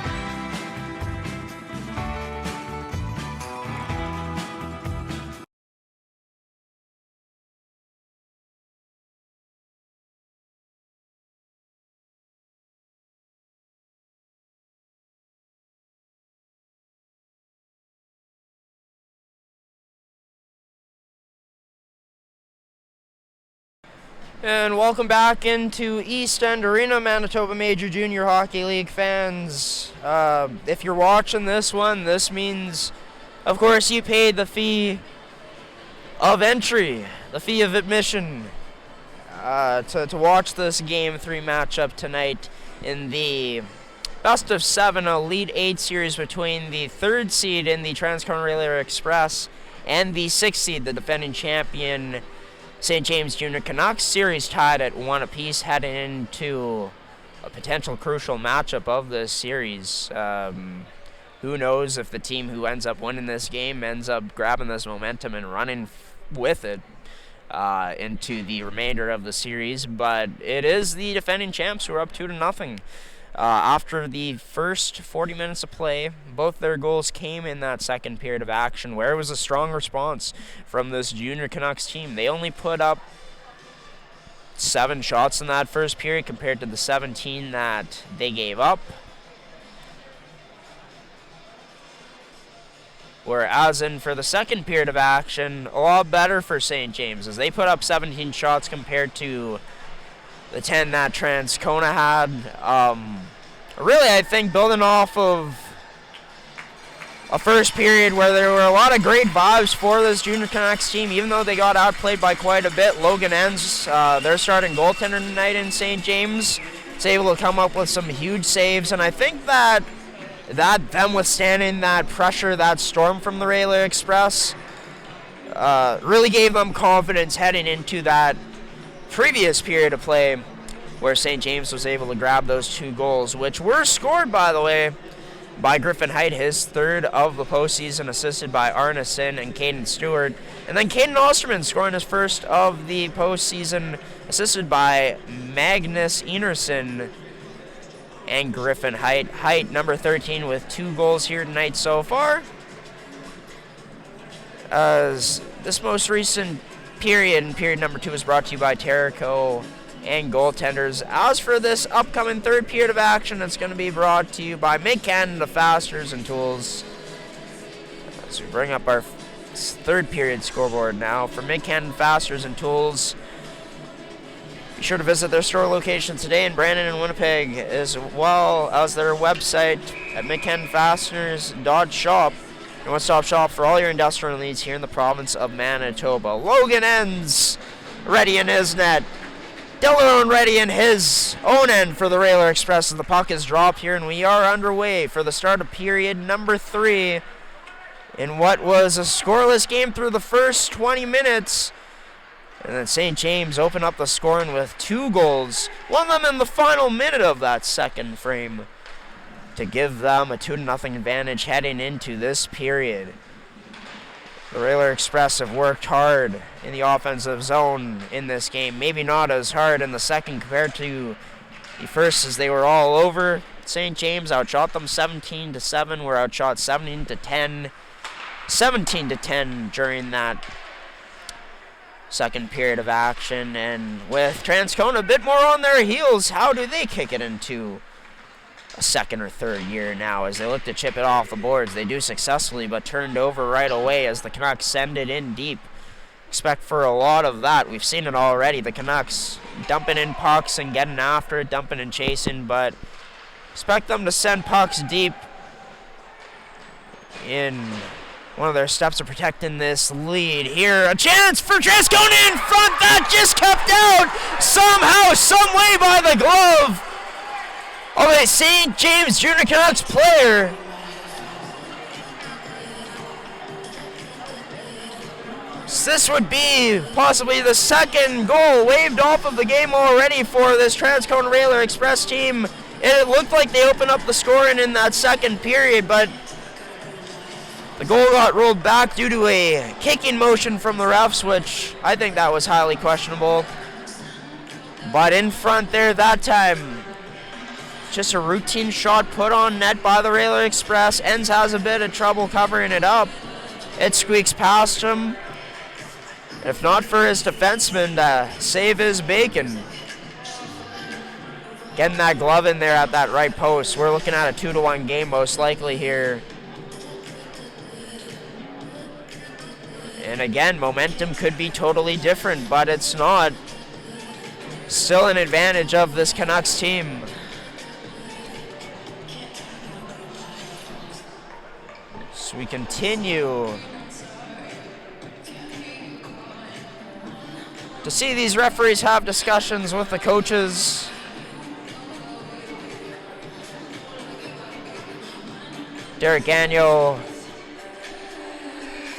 And welcome back into East End Arena, Manitoba Major Junior Hockey League fans. If you're watching this one, this means, of course, you paid the fee of entry, the fee of admission, to watch this Game 3 matchup tonight in the Best of 7 Elite 8 series between the 3rd seed in the Transcona Relay Express and the 6th seed, the defending champion St. James Junior Canucks. Series tied at 1 apiece, heading into a potential crucial matchup of this series. Who knows if the team who ends up winning this game ends up grabbing this momentum and running with it into the remainder of the series, but it is the defending champs who are up 2-0. After the first 40 minutes of play, both their goals came in that second period of action, where it was a strong response from this Junior Canucks team. They only put up 7 shots in that first period compared to the 17 that they gave up. Whereas for the second period of action, a lot better for St. James, as they put up 17 shots compared to the 10 that Transcona had. Really, I think building off of a first period where there were a lot of great vibes for this Junior Canucks team, even though they got outplayed by quite a bit. Logan Enns, their starting goaltender tonight in St. James, is able to come up with some huge saves, and I think that them withstanding that pressure, that storm from the Relay Express, really gave them confidence heading into that previous period of play, where St. James was able to grab those 2 goals, which were scored, by the way, by Griffin Height, his 3rd of the postseason, assisted by Arneson and Caden Stewart. And then Caden Osterman scoring his 1st of the postseason, assisted by Magnus Enerson and Griffin Height. Height, number 13, with 2 goals here tonight so far. As this most recent period, and period number 2, was brought to you by Terrico and goaltenders. As for this upcoming 3rd period of action, it's going to be brought to you by Mid-Canada Fasteners and Tools. As we bring up our 3rd period scoreboard now for Mid-Canada Fasteners and Tools. Be sure to visit their store location today in Brandon and Winnipeg, as well as their website at midcanadafasteners.shop. Your one-stop shop for all your industrial needs here in the province of Manitoba. Logan Enns ready in his net. Dillon ready in his own end for the Relay Express, and the puck is dropped here, and we are underway for the start of period number 3 in what was a scoreless game through the first 20 minutes. And then St. James opened up the scoring with 2 goals, one of them in the final minute of that second frame, to give them a 2-0 advantage heading into this period. The Relay Express have worked hard in the offensive zone in this game. Maybe not as hard in the second compared to the first, as they were all over. St. James outshot them 17-7. Were outshot 17-10 during that second period of action. And with Transcona a bit more on their heels, how do they kick it into a 2nd or 3rd year now as they look to chip it off the boards? They do successfully, but turned over right away as the Canucks send it in deep. Expect for a lot of that. We've seen it already. The Canucks dumping in pucks and getting after it, dumping and chasing, but Expect them to send pucks deep in one of their steps of protecting this lead. Here, a chance for Transcona in front. That just kept out somehow, some way by the glove of a St. James Junior Canucks player. So this would be possibly the second goal waved off of the game already for this Transcona Railer Express team. It looked like they opened up the scoring in that second period, but the goal got rolled back due to a kicking motion from the refs, which I think that was highly questionable. But in front there that time, just a routine shot put on net by the Railer Express. Enns has a bit of trouble covering it up. It squeaks past him. If not for his defenseman to save his bacon. Getting that glove in there at that right post. We're looking at a 2-1 game most likely here. And again, momentum could be totally different, but it's not. Still an advantage of this Canucks team. So we continue to see these referees have discussions with the coaches. Derek Gagnon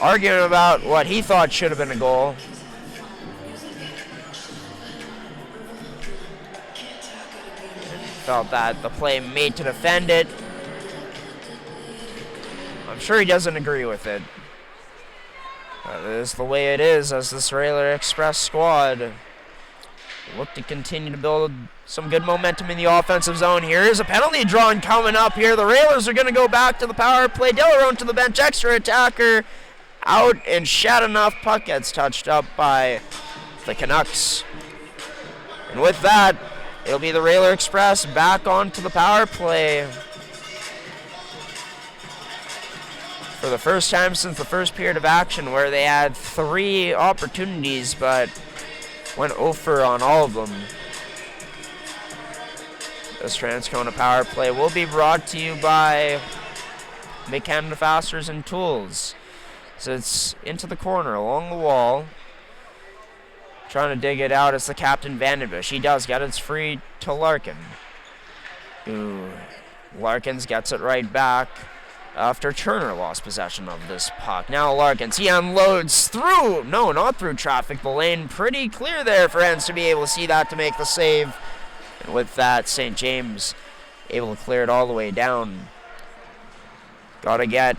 arguing about what he thought should have been a goal. Felt that the play made to defend it. I'm sure he doesn't agree with it. That is the way it is as this Railer Express squad look to continue to build some good momentum in the offensive zone. Here is a penalty drawn coming up here. The Railers are going to go back to the power play. Delarone to the bench, extra attacker out, and shot enough. Puck gets touched up by the Canucks. And with that, it'll be the Railer Express back onto the power play. For the first time since the first period of action, where they had 3 opportunities but went 0 for on all of them. This Transcona power play will be brought to you by Mid-Canada Fasteners and Tools. So it's into the corner along the wall. Trying to dig it out is the captain Vandenbush. He does get it. It's free to Larkin. Ooh. Larkins gets it right back after Turner lost possession of this puck. Now Larkins, he unloads through, no, not through traffic, the lane pretty clear there for Enns to be able to see that to make the save. And with that, St. James able to clear it all the way down. Gotta get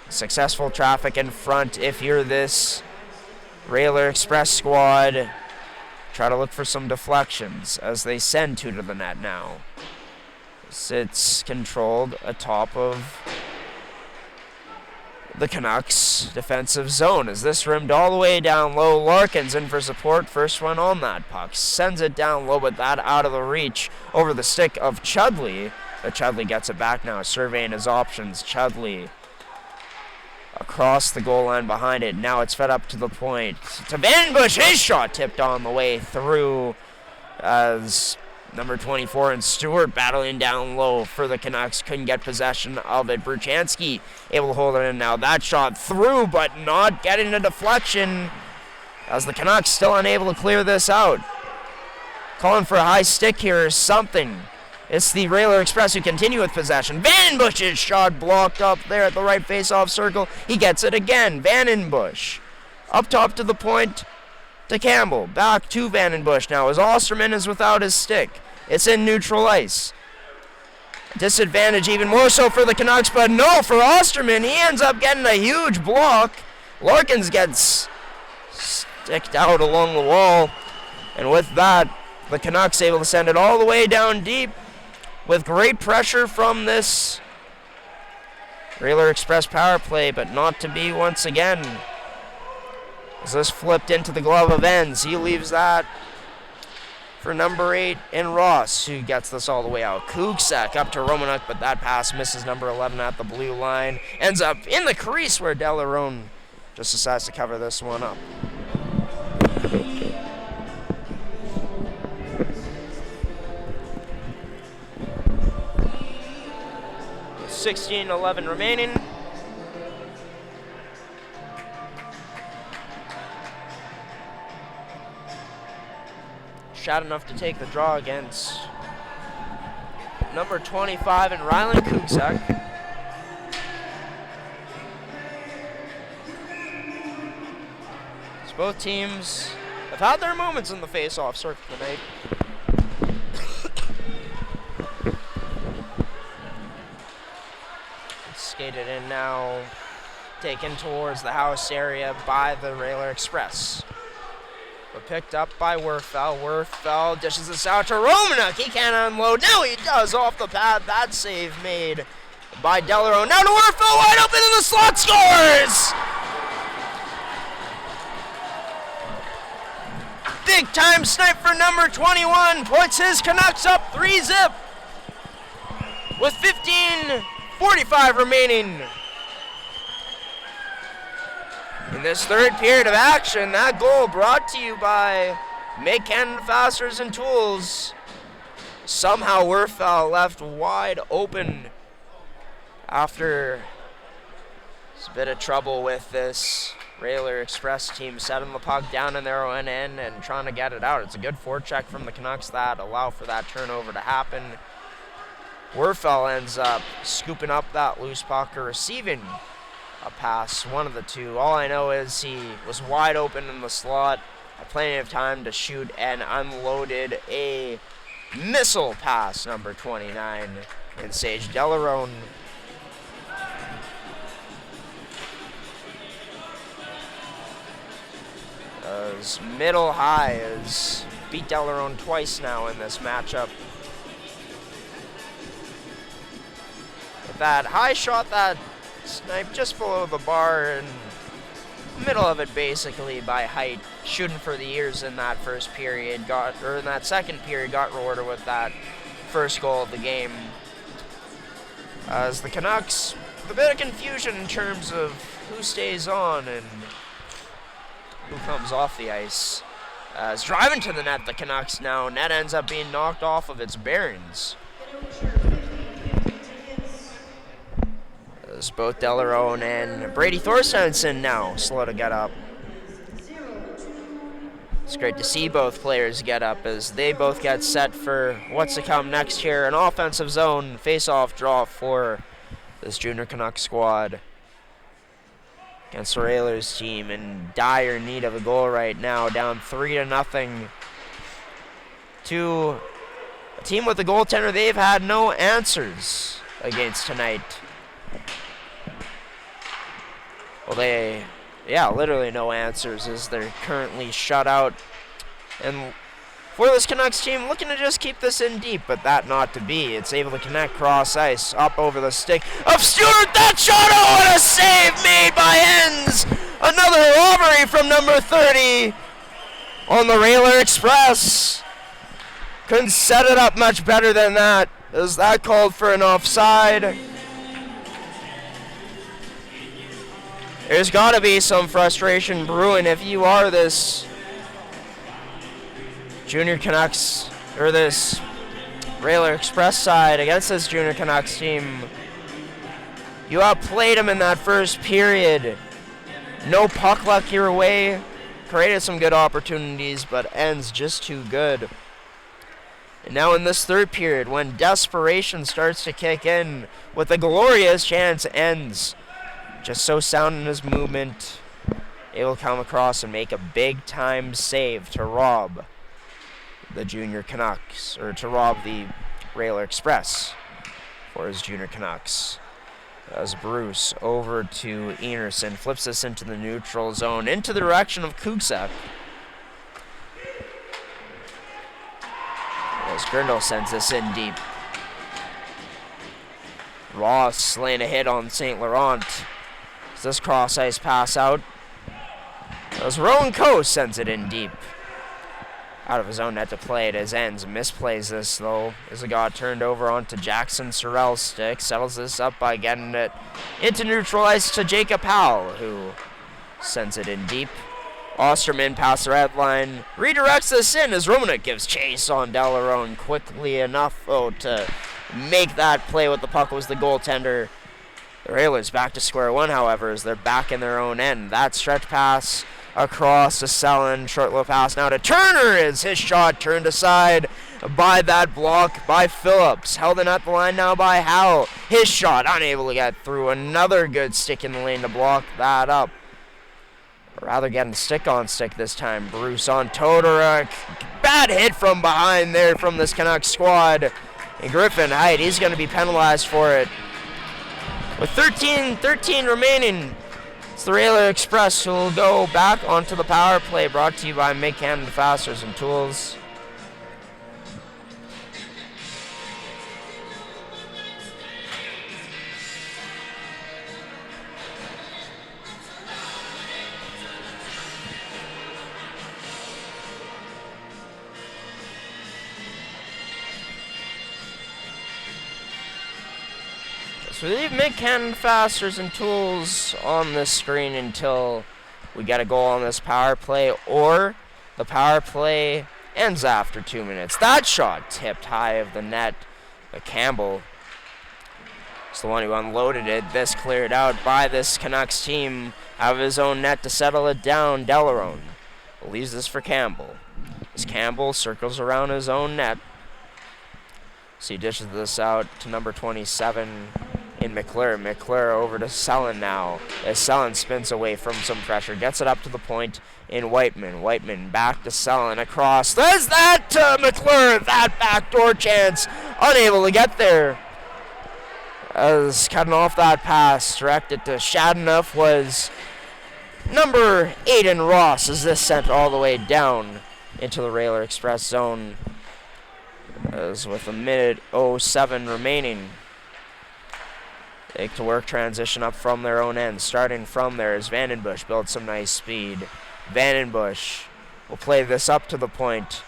successful traffic in front if you're this Railer Express squad. Try to look for some deflections as they send 2 to the net now. It's controlled atop of the Canucks defensive zone. As this rimmed all the way down low, Larkins in for support. First one on that puck. Sends it down low, but that out of the reach over the stick of Chudley. But Chudley gets it back now, surveying his options. Chudley across the goal line behind it. Now it's fed up to the point. To Vandenbush, his shot tipped on the way through as number 24 and Stewart battling down low for the Canucks. Couldn't get possession of it. Bruchansky able to hold it in now. That shot through, but not getting a deflection as the Canucks still unable to clear this out. Calling for a high stick here or something. It's the Railer Express who continue with possession. Vandenbush's shot blocked up there at the right face-off circle. He gets it again. Vandenbush up top to the point to Campbell. Back to Vandenbush now as Osterman is without his stick. It's in neutral ice. Disadvantage even more so for the Canucks, but no for Osterman. He ends up getting a huge block. Larkins gets sticked out along the wall. And with that, the Canucks able to send it all the way down deep with great pressure from this Railer Express power play, but not to be once again. As this flipped into the glove of Enns, he leaves that for number 8 in Ross, who gets this all the way out. Kuksak up to Romanuk, but that pass misses number 11 at the blue line. Ends up in the crease where Delarone just decides to cover this one up. 16:11 remaining. Shot enough to take the draw against number 25 in Ryland Kuksak. So both teams have had their moments in the face-off circuit tonight. Skated in now, taken towards the house area by the Railer Express. But picked up by Werfel. Werfel dishes this out to Romanek. He can't unload. Now he does off the pad. That save made by Delarone. Now to Werfel, wide open in the slot, scores! Big time snipe for number 21. Puts his Canucks up 3-0 with 15:45 remaining. In this third period of action, that goal brought to you by Make Canada Fasteners and Tools. Somehow Werfel left wide open after a bit of trouble with this Railer Express team setting the puck down in their own end and trying to get it out. It's a good forecheck from the Canucks that allow for that turnover to happen. Werfel ends up scooping up that loose puck or receiving a pass, one of the two. All I know is he was wide open in the slot, had plenty of time to shoot, and unloaded a missile pass, number 29, in Sage Delarone. As middle high has beat Delarone twice now in this matchup. With that high shot, that snipe just below the bar and middle of it basically by height, shooting for the ears in that first period, in that second period, got rewarded with that first goal of the game. As the Canucks, with a bit of confusion in terms of who stays on and who comes off the ice. As driving to the net, the Canucks now, net ends up being knocked off of its bearings. As both Delarone and Brady Thorstensen now slow to get up. It's great to see both players get up as they both get set for what's to come next here. An offensive zone face-off draw for this junior Canucks squad against the Railers team in dire need of a goal right now, down 3-0 to a team with a goaltender they've had no answers against tonight. Well, literally no answers as they're currently shut out. And for this Canucks team, looking to just keep this in deep, but that not to be. It's able to connect cross ice up over the stick of Stewart. That shot, oh, what a save made by Enns. Another robbery from number 30 on the Railer Express. Couldn't set it up much better than that, as that called for an offside. There's got to be some frustration brewing if you are this junior Canucks, or this Railer Express side against this junior Canucks team. You outplayed them in that first period. No puck luck your way. Created some good opportunities, but Enns just too good. And now in this third period, when desperation starts to kick in with a glorious chance, Enns just so sound in his movement, able to come across and make a big-time save to rob the junior Canucks, or to rob the Railer Express for his junior Canucks. As Bruce over to Enerson, flips this into the neutral zone, into the direction of Kuksak. As Grindle sends this in deep. Ross laying a hit on St. Laurent. Does this cross ice pass out? As Rowan Coe sends it in deep. Out of his own net to play it as Enns misplays this though. As it got turned over onto Jackson Sorrell's stick. Settles this up by getting it into neutral ice to Jacob Powell, who sends it in deep. Osterman past the red line. Redirects this in as Romanek gives chase on Delarone quickly enough to make that play with the puck was the goaltender. The Railers back to square one, however, as they're back in their own end. That stretch pass across to Selin. Short low pass now to Turner as his shot turned aside by that block by Phillips. Held in at the line now by Howell. His shot unable to get through. Another good stick in the lane to block that up. Rather getting stick on stick this time. Bruce on Todoruk. Bad hit from behind there from this Canucks squad. And Griffin Height, he's going to be penalized for it. With 13 remaining, it's the Railer Express who will go back onto the power play, brought to you by Mid-Canada Fasteners and Tools. So we leave Mid-Canada Fasteners and Tools on this screen until we get a goal on this power play, or the power play ends after 2 minutes. That shot tipped high of the net, but Campbell is the one who unloaded it. This cleared out by this Canucks team out of his own net to settle it down. Delarone leaves this for Campbell. As Campbell circles around his own net. So he dishes this out to number 27 in McClure. McClure over to Selin now. As Selin spins away from some pressure. Gets it up to the point in Whiteman. Whiteman back to Selin across. There's that to McClure. That backdoor chance. Unable to get there. As cutting off that pass. Directed to Shadenough was number 8 in Ross. As this sent all the way down into the Railer Express zone. As with a minute 07 remaining. They to work transition up from their own end. Starting from there as Vandenbush builds some nice speed. Vandenbush will play this up to the point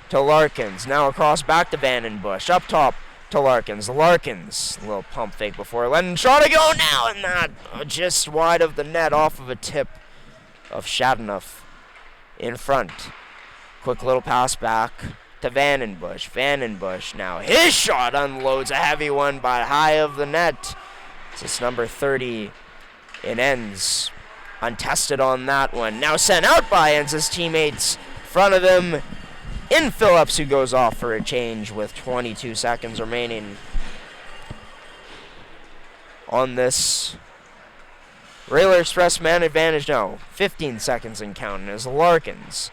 to Larkins. Now across back to Vandenbush. Up top to Larkins. Larkins, a little pump fake before letting shot to go now. And that just wide of the net off of a tip of Shadenough in front. Quick little pass back to Vandenbush. Vandenbush now. His shot unloads a heavy one by high of the net. It's number 30 in ends. Untested on that one. Now sent out by Ends' teammates. Front of him in Phillips, who goes off for a change with 22 seconds remaining on this Railer Express man advantage now. 15 seconds and counting as Larkins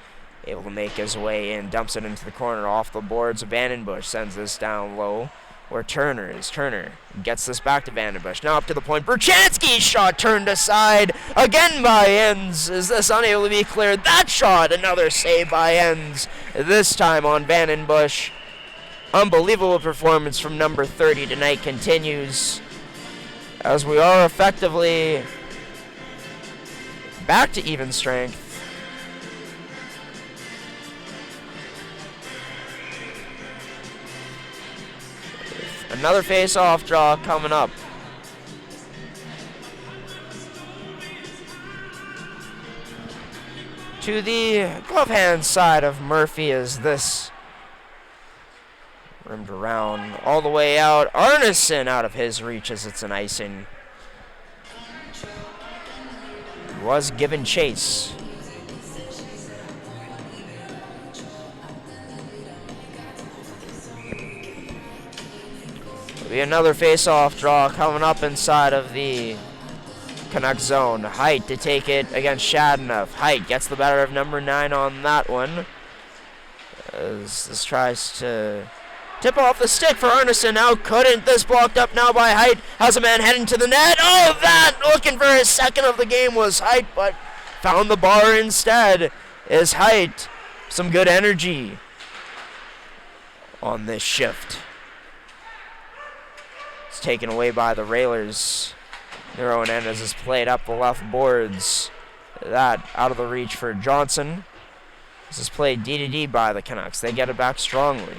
able to make his way in. Dumps it into the corner off the boards. Vandenbush sends this down low. Where Turner is. Turner gets this back to Vandenbush. Now up to the point. Berchansky's shot turned aside again by Ends. Is this unable to be cleared? That shot, another save by Ends. This time on Vandenbush. Unbelievable performance from number 30 tonight continues. As we are effectively back to even strength. Another face-off draw coming up. To the glove hand side of Murphy as this rimmed around all the way out. Arneson out of his reach as it's an icing. He was given chase. Be another face-off draw coming up inside of the Canucks zone. Height to take it against Shadenough. Height gets the better of number 9 on that one. As this tries to tip off the stick for Arneson. Now couldn't. This blocked up now by Height. Has a man heading to the net. Oh, that looking for his second of the game was Height, but found the bar instead. Is Height. Some good energy on this shift. Taken away by the Railers. Their own end as it's played up the left boards. That out of the reach for Johnson. This is played D-to-D by the Canucks. They get it back strongly.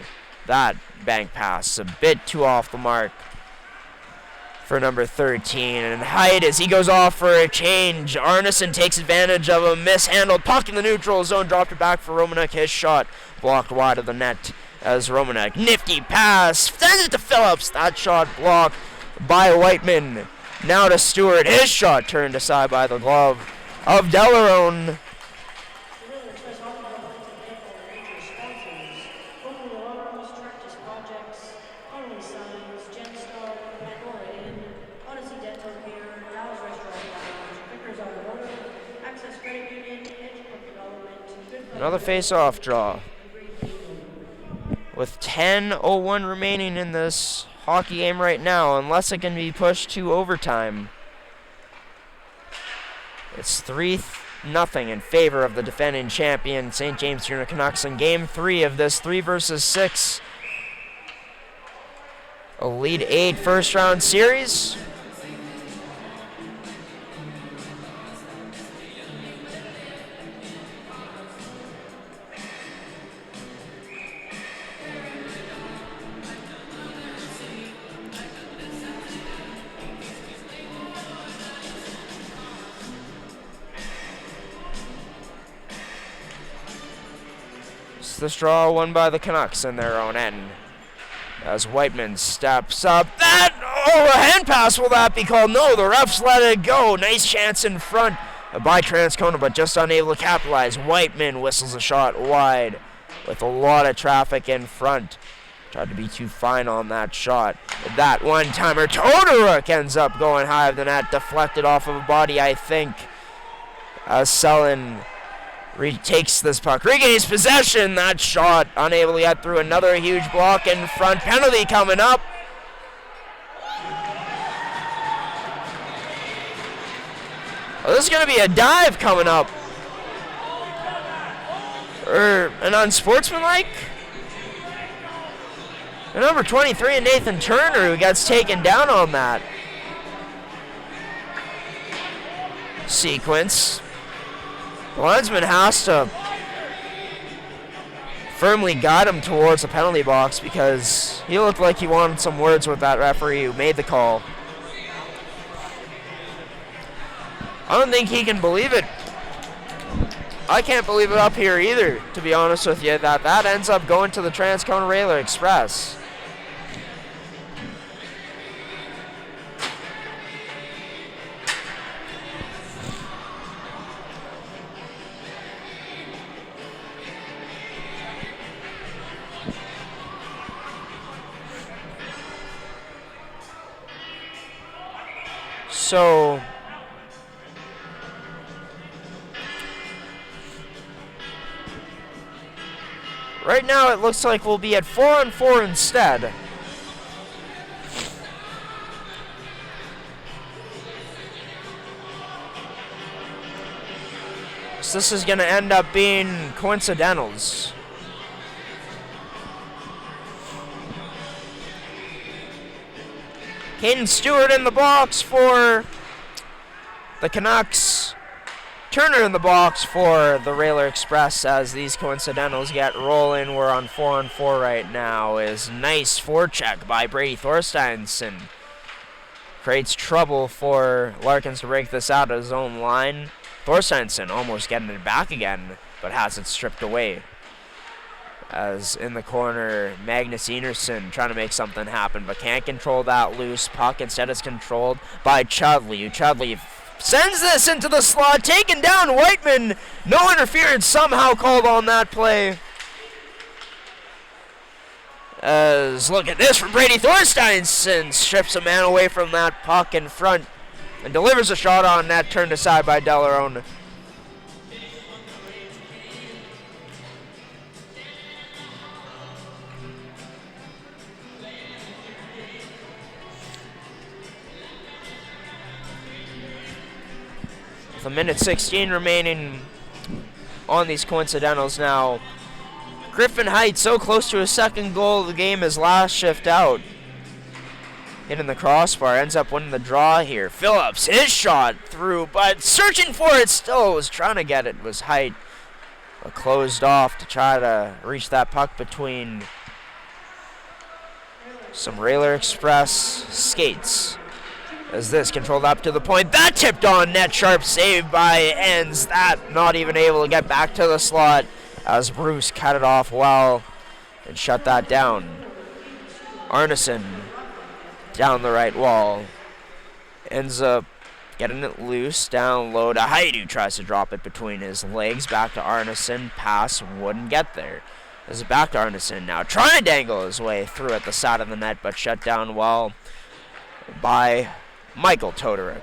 That bank pass a bit too off the mark for number 13. And Height as he goes off for a change. Arneson takes advantage of a mishandled puck in the neutral zone. Dropped it back for Romanek. His shot blocked wide of the net as Romanek, nifty pass, sends it to Phillips. That shot blocked by Whiteman. Now to Stewart, his shot turned aside by the glove of Delarone. Another face-off draw. With 10:01 remaining in this hockey game right now, unless it can be pushed to overtime. It's 3-0 in favor of the defending champion St. James Junior Canucks in Game 3 of this 3 versus 6 Elite 8 first-round series. This draw won by the Canucks in their own end. As Whiteman steps up. A hand pass, will that be called? No, the refs let it go. Nice chance in front by Transcona, but just unable to capitalize. Whiteman whistles a shot wide with a lot of traffic in front. Tried to be too fine on that shot. That one-timer, Todoruk ends up going high of the net, deflected off of a body, I think, as Selin retakes this puck, regains possession. That shot unable to get through. Another huge block in front. Penalty coming up. Oh, this is going to be a dive coming up. Or an unsportsmanlike. And number 23, Nathan Turner, who gets taken down on that sequence. The linesman has to firmly guide him towards the penalty box because he looked like he wanted some words with that referee who made the call. I don't think he can believe it. I can't believe it up here either, to be honest with you, that ends up going to the Transcona Railer Express. So right now it looks like we'll be at 4-on-4 instead. So this is going to end up being coincidentals. Caden Stewart in the box for the Canucks. Turner in the box for the Railer Express as these coincidentals get rolling. We're on 4-on-4 right now. Is nice forecheck by Brady Thorsteinson. Creates trouble for Larkins to break this out of his own line. Thorsteinson almost getting it back again, but has it stripped away. As in the corner, Magnus Enerson trying to make something happen, but can't control that loose puck. Instead, it's controlled by Chudley. Chudley sends this into the slot, taken down Whiteman. No interference somehow called on that play. As look at this from Brady Thorsteinson, strips a man away from that puck in front and delivers a shot on net, turned aside by Delarone. With a minute 16 remaining on these coincidentals now. Griffin Height so close to his second goal of the game his last shift out. Hitting the crossbar, ends up winning the draw here. Phillips, his shot through, but searching for it still, was trying to get it, was Height. But closed off to try to reach that puck between some Railer Express skates. As this controlled up to the point, that tipped on net, sharp save by Enns. That not even able to get back to the slot as Bruce cut it off well. and shut that down. Arneson down the right wall. Ends up getting it loose down low to Haidu. Tries to drop it between his legs. Back to Arneson. Pass wouldn't get there. This is back to Arneson now. Trying to dangle his way through at the side of the net, but shut down well by Michael Todoruk.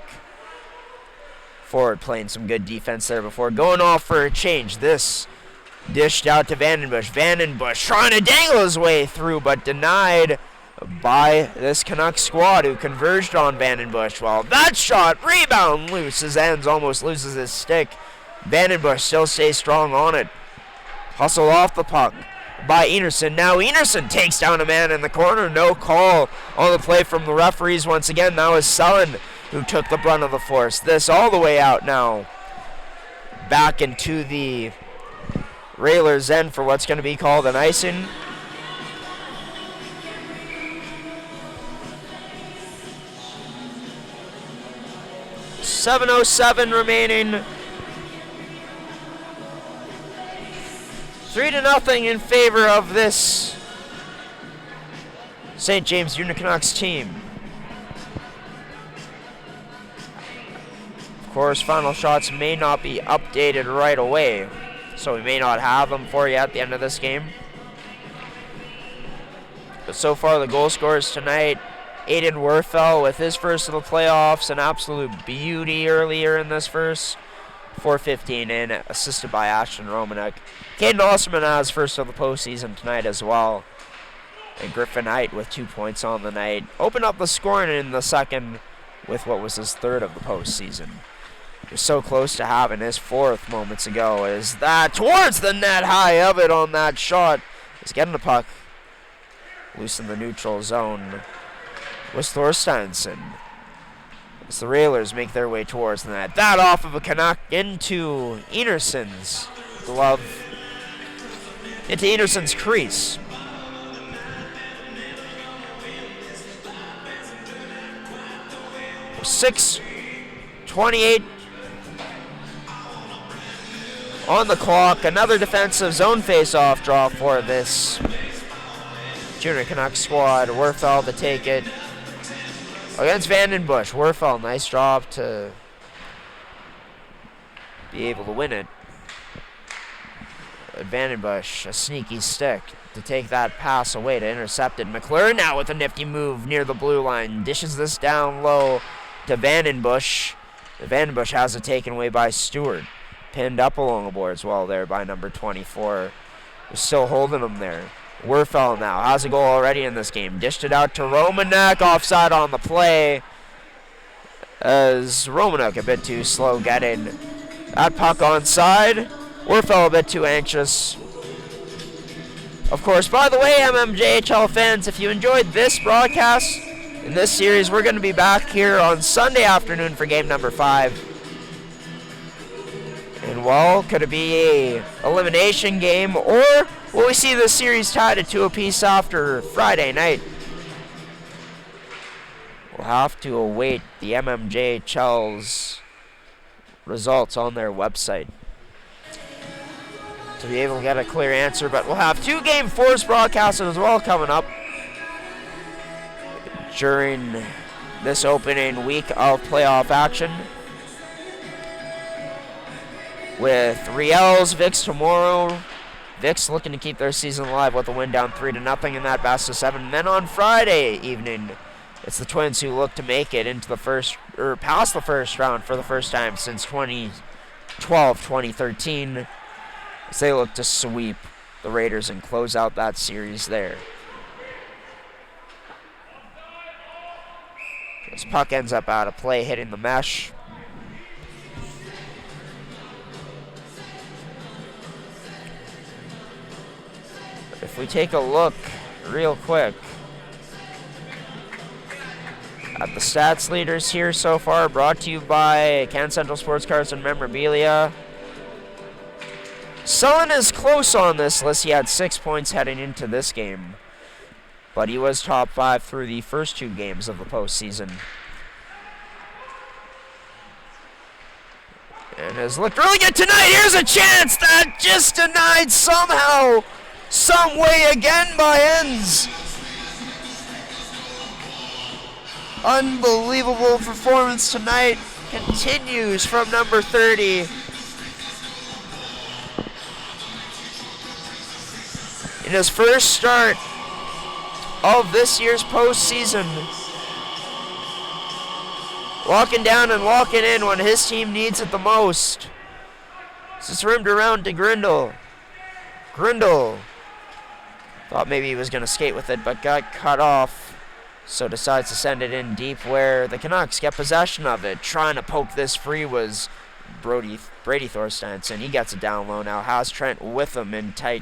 Forward playing some good defense there before going off for a change. This dished out to Vandenbush. Vandenbush trying to dangle his way through, but denied by this Canucks squad who converged on Vandenbush. Well, that shot, rebound loose. His ends almost loses his stick. Vandenbush still stays strong on it. Hustle off the puck by Enerson. Now Enerson takes down a man in the corner. No call on the play from the referees once again. That was Sullen who took the brunt of the force. This all the way out now. Back into the Railers' end for what's going to be called an icing. .707 remaining. 3-0 in favor of this St. James Junior Canucks team. Of course, final shots may not be updated right away, so we may not have them for you at the end of this game. But so far, the goal scorers tonight, Aiden Werfel with his first of the playoffs, an absolute beauty earlier in this first. 4:15 in, assisted by Ashton Romanek. Caden Osman has first of the postseason tonight as well. And Griffin Height with 2 points on the night. Opened up the scoring in the second with what was his third of the postseason. He was so close to having his fourth moments ago. Is that towards the net, high of it on that shot. He's getting the puck loose in the neutral zone. Was Thorsteinson. As the Railers make their way towards the net. That off of a Canuck into Enerson's glove. Into Enerson's crease. .6:28 on the clock. Another defensive zone face-off draw for this Junior Canucks squad. Werfel to take it against Vandenbush. Werfel, nice job to be able to win it. Vandenbush, a sneaky stick to take that pass away to intercept it. McClure now with a nifty move near the blue line. Dishes this down low to Vandenbush. Vandenbush has it taken away by Stewart. Pinned up along the boards well there by number 24. We're still holding him there. Werfel now has a goal already in this game. Dished it out to Romanek. Offside on the play. As Romanek a bit too slow getting that puck onside. Werfel a bit too anxious. Of course, by the way, MMJHL fans, if you enjoyed this broadcast in this series, we're going to be back here on Sunday afternoon for game number 5. And well, could it be a elimination game, or will we see this series tied at 2 apiece after Friday night? We'll have to await the MMJHL's results on their website to be able to get a clear answer, but we'll have 2 Game 4s broadcasted as well coming up during this opening week of playoff action. With Riel's, Vicks tomorrow. Vicks looking to keep their season alive with a win down 3-0 in that best of 7. And then on Friday evening, it's the Twins who look to make it into the first, or past the first round for the first time since 2012-2013. As they look to sweep the Raiders and close out that series there. This puck ends up out of play, hitting the mesh. If we take a look real quick at the stats leaders here so far, brought to you by Can Central Sports Cards and Memorabilia. Sullen is close on this list. He had 6 points heading into this game, but he was top 5 through the first 2 games of the postseason. And has looked really good tonight. Here's a chance that just denied somehow some way again by Enns. Unbelievable performance tonight continues from number 30. In his first start of this year's postseason. Walking down and walking in when his team needs it the most. This is rimmed around to Grindle. Grindle thought maybe he was going to skate with it, but got cut off. So decides to send it in deep where the Canucks get possession of it. Trying to poke this free was Brady Thorsteinsson. He gets it down low now. Has Trent with him in tight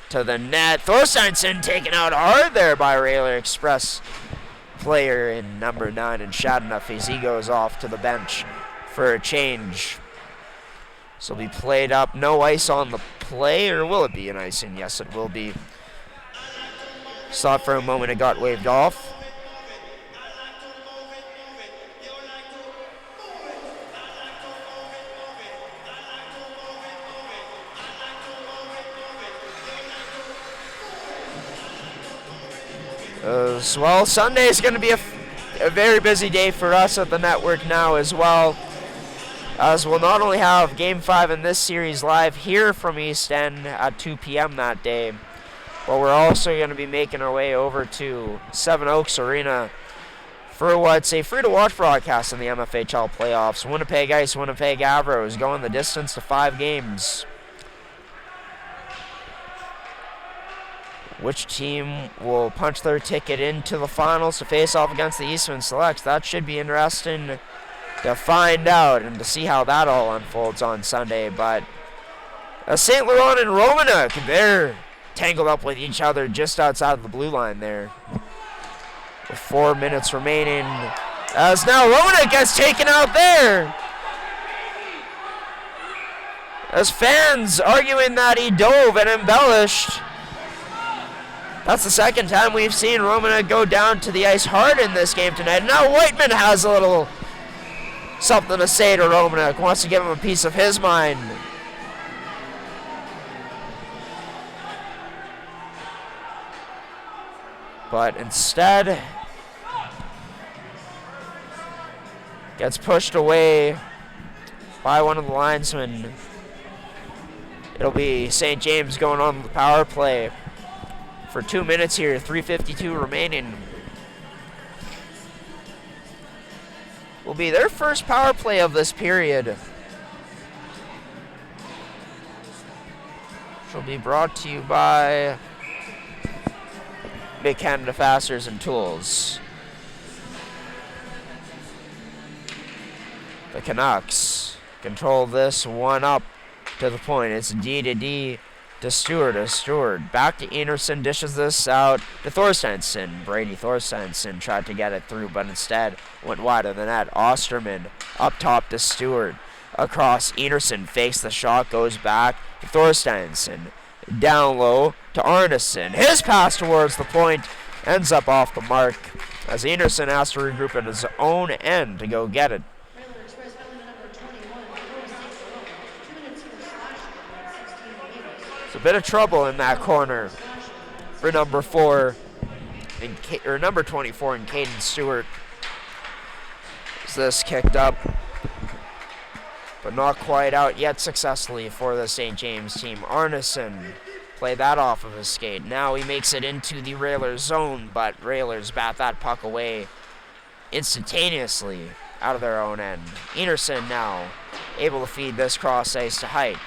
to the net. Thorsteinsson taken out hard there by Railer Express player in number 9 and Shadenough as he goes off to the bench for a change. This will be played up. No ice on the play, or will it be an icing? Yes, it will be. Saw it for a moment, it got waved off. Well, Sunday is going to be a very busy day for us at the network now as well, as we'll not only have Game 5 in this series live here from East End at 2 p.m. that day, but we're also going to be making our way over to Seven Oaks Arena for what's a free-to-watch broadcast in the MFHL playoffs. Winnipeg Ice, Winnipeg Avros going the distance to 5 games. Which team will punch their ticket into the finals to face off against the Eastman Selects? That should be interesting to find out and to see how that all unfolds on Sunday. But St. Laurent and Romanuk, they're tangled up with each other just outside of the blue line there. With 4 minutes remaining. As now Romanuk gets taken out there. As fans arguing that he dove and embellished. That's the second time we've seen Romanuk go down to the ice hard in this game tonight. Now Whiteman has a little something to say to Romanuk. Wants to give him a piece of his mind. But instead gets pushed away by one of the linesmen. It'll be St. James going on the power play. For 2 minutes here, 3:52 remaining. Will be their first power play of this period. Which will be brought to you by Big Canada Fasteners and Tools. The Canucks control this one up to the point. It's D to D. To Stewart, back to Enerson, dishes this out to Thorsteinsson. Brady Thorsteinsson tried to get it through, but instead went wide of the net. Osterman up top to Stewart. Across, Enerson fakes the shot, goes back to Thorsteinsson. Down low to Arneson. His pass towards the point ends up off the mark as Enerson has to regroup at his own end to go get it. A bit of trouble in that corner for number 4 or number 24 in Caden Stewart. Is this kicked up, but not quite out yet successfully for the St. James team. Arneson played that off of his skate. Now he makes it into the Railers zone, but Railers bat that puck away instantaneously out of their own end. Enerson now able to feed this cross ice to Height.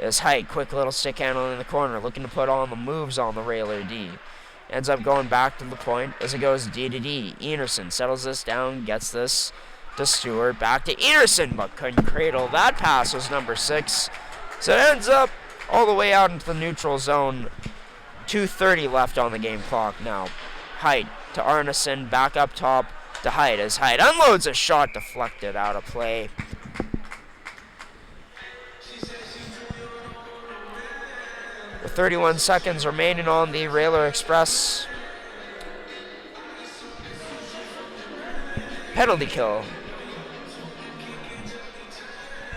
Is Height, quick little stick handle in the corner, looking to put on the moves on the Railer D. Ends up going back to the point as it goes D to D. Enerson settles this down, gets this to Stewart, back to Enerson, but couldn't cradle. That pass was number 6. So it ends up all the way out into the neutral zone. 2:30 left on the game clock now. Height to Arneson, back up top to Height as Height unloads a shot deflected out of play. With 31 seconds remaining on the Railer Express. Penalty kill.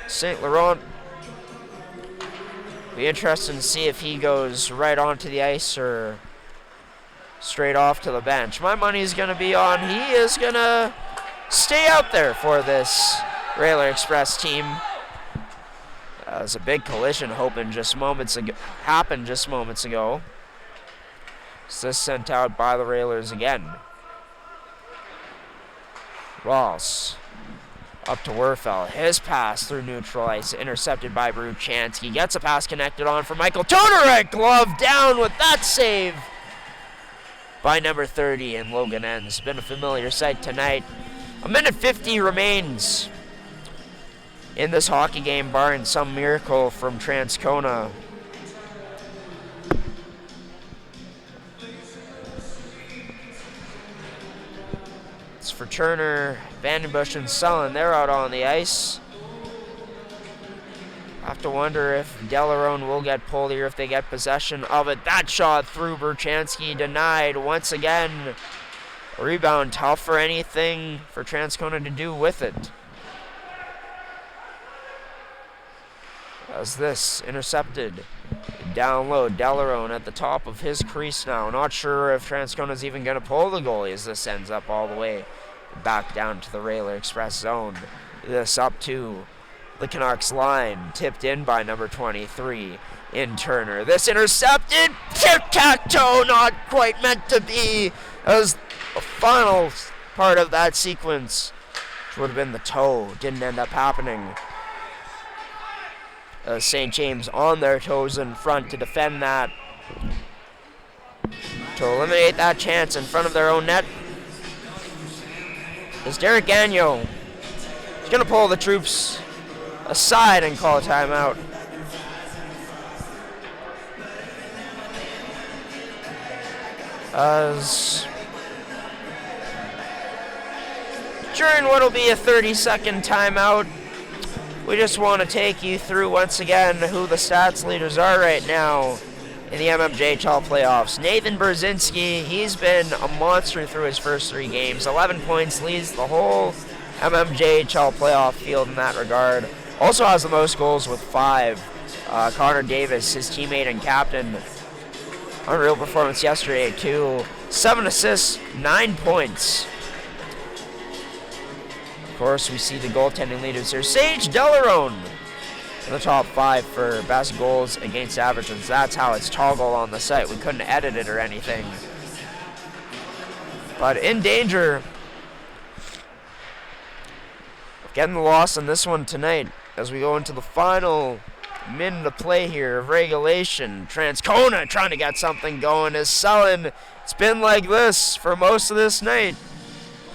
St. Laurent Be interesting to see if he goes right onto the ice or straight off to the bench. My money's going to be on he is going to stay out there for this Railer Express team. That was a big collision happened just moments ago. So this sent out by the Railers again. Ross up to Werfel. His pass through neutral ice, intercepted by Bruchansky. Gets a pass connected on for Michael Tonorek. Glove down with that save by number 30 and Logan Enns. Been a familiar sight tonight. A minute 50 remains in this hockey game, barring some miracle from Transcona. It's for Turner, Vandenbush, and Sullen. They're out on the ice. Have to wonder if Delarone will get pulled here if they get possession of it. That shot through Bruchansky, denied once again. Rebound tough for anything for Transcona to do with it. As this intercepted down low, Delarone at the top of his crease now. Not sure if Transcona's even going to pull the goalie as this ends up all the way back down to the Railer Express zone. This up to the Canucks line, tipped in by number 23 in Turner. This intercepted, tic-tac-toe, not quite meant to be. As the final part of that sequence, which would have been the toe, didn't end up happening. St. James on their toes in front to defend that, to eliminate that chance in front of their own net. Is Derek Gagnon. He's going to pull the troops aside and call a timeout. As during what will be a 30-second timeout, we just want to take you through once again who the stats leaders are right now in the mmjhl playoffs. Nathan Brzezinski, he's been a monster through his first 3 games. 11 points, leads the whole mmjhl playoff field in that regard. Also has the most goals with 5. Connor Davis, his teammate and captain, unreal performance yesterday too. 7 assists, 9 points. Of course, we see the goaltending leaders here. Sage Delarone in the top 5 for best goals against averages. That's how it's toggled on the site. We couldn't edit it or anything. But in danger of getting the loss in this one tonight as we go into the final minute of play here of regulation. Transcona trying to get something going as Sullen. It's been like this for most of this night.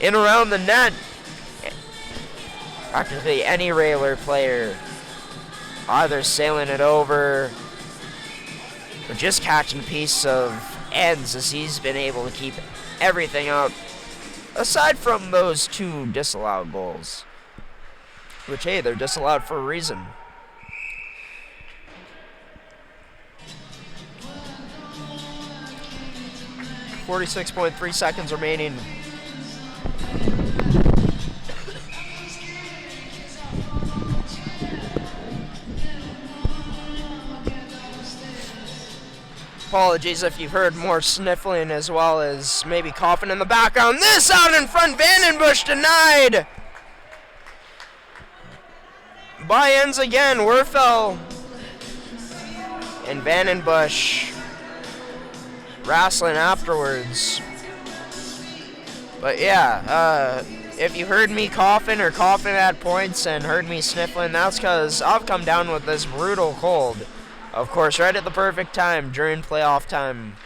In around the net. Practically any Railer player either sailing it over or just catching a piece of ends as he's been able to keep everything out, aside from those 2 disallowed goals, which, hey, they're disallowed for a reason. .3 seconds remaining. Apologies if you've heard more sniffling as well as maybe coughing in the background. This out in front, Vandenbush denied by ends again. Werfel and Vandenbush wrestling afterwards. But yeah, if you heard me coughing or coughing at points and heard me sniffling, that's because I've come down with this brutal cold. Of course, right at the perfect time during playoff time,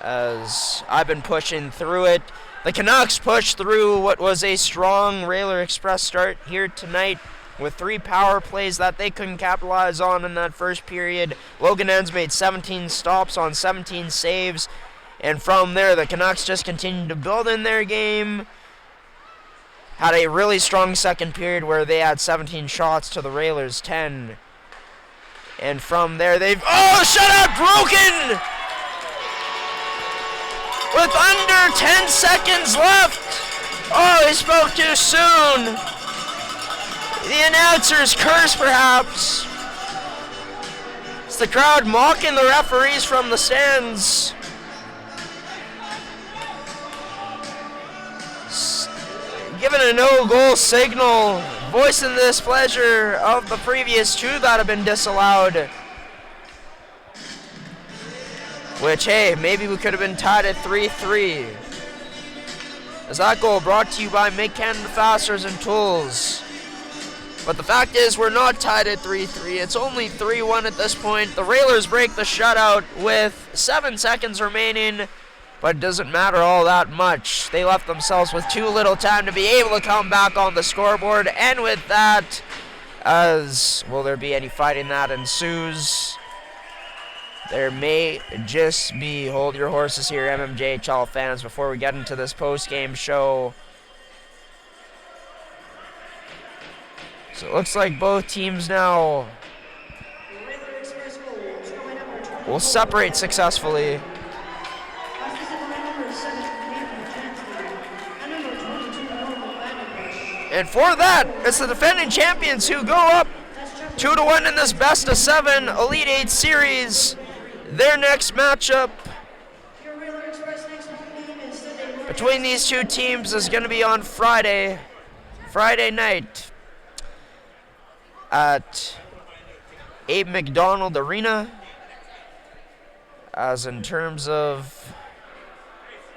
as I've been pushing through it. The Canucks pushed through what was a strong Railer Express start here tonight with 3 power plays that they couldn't capitalize on in that first period. Logan Enns made 17 stops on 17 saves, and from there the Canucks just continued to build in their game. Had a really strong second period where they had 17 shots to the Railers' 10. And from there, shutout broken! With under 10 seconds left! Oh, he spoke too soon! The announcer's curse, perhaps. the crowd mocking the referees from the stands. Giving a no-goal signal, voicing displeasure of the previous two that have been disallowed. Which, hey, maybe we could have been tied at 3-3. As that goal brought to you by Make Canada Fasteners and Tools. But the fact is, we're not tied at 3-3. It's only 3-1 at this point. The Railers break the shutout with 7 seconds remaining, but it doesn't matter all that much. They left themselves with too little time to be able to come back on the scoreboard. And with that, as will there be any fighting that ensues? There may just be, hold your horses here, mmjhl fans, before we get into this post-game show. So it looks like both teams now will separate successfully. And for that, it's the defending champions who go up 2-1 in this best of 7 Elite 8 series. Their next matchup between these two teams is going to be on Friday night at Abe McDonald Arena. As in terms of,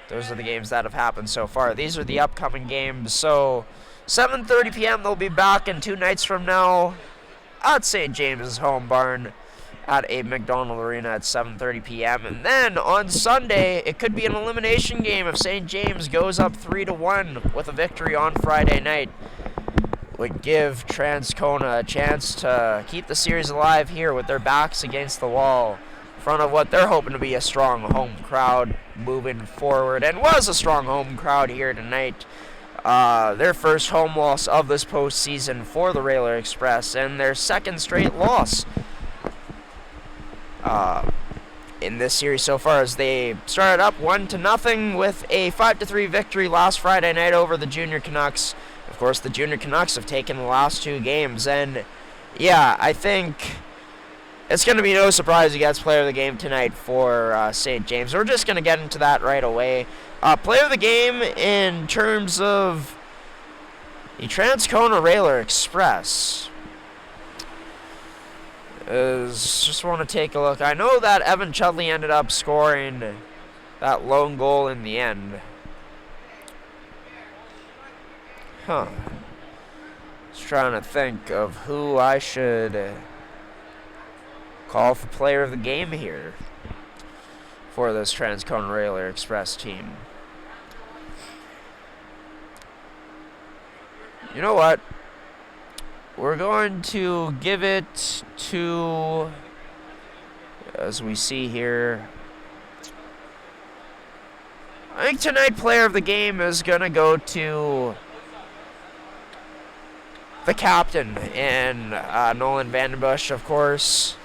those are the games that have happened so far. These are the upcoming games. So 7:30 p.m. they'll be back, and 2 nights from now at St. James's home barn at Abe McDonald Arena at 7:30 p.m. And then on Sunday, it could be an elimination game if St. James goes up 3-1 with a victory on Friday night. Would give Transcona a chance to keep the series alive here with their backs against the wall in front of what they're hoping to be a strong home crowd moving forward, and was a strong home crowd here tonight. Their first home loss of this postseason for the Railer Express, and their second straight loss in this series so far, as they started up 1-0 with a 5-3 victory last Friday night over the Junior Canucks. Of course, the Junior Canucks have taken the last 2 games, and yeah, I think it's going to be no surprise he gets player of the game tonight for St. James. We're just going to get into that right away. Player of the game in terms of the Transcona Railer Express is, just want to take a look. I know that Evan Chudley ended up scoring that lone goal in the end. Just trying to think of who I should call for player of the game here for this Transcona Railer Express team. You know what? We're going to give it to, as we see here, I think tonight player of the game is going to go to the captain, and Nolan Vandenbush, of course.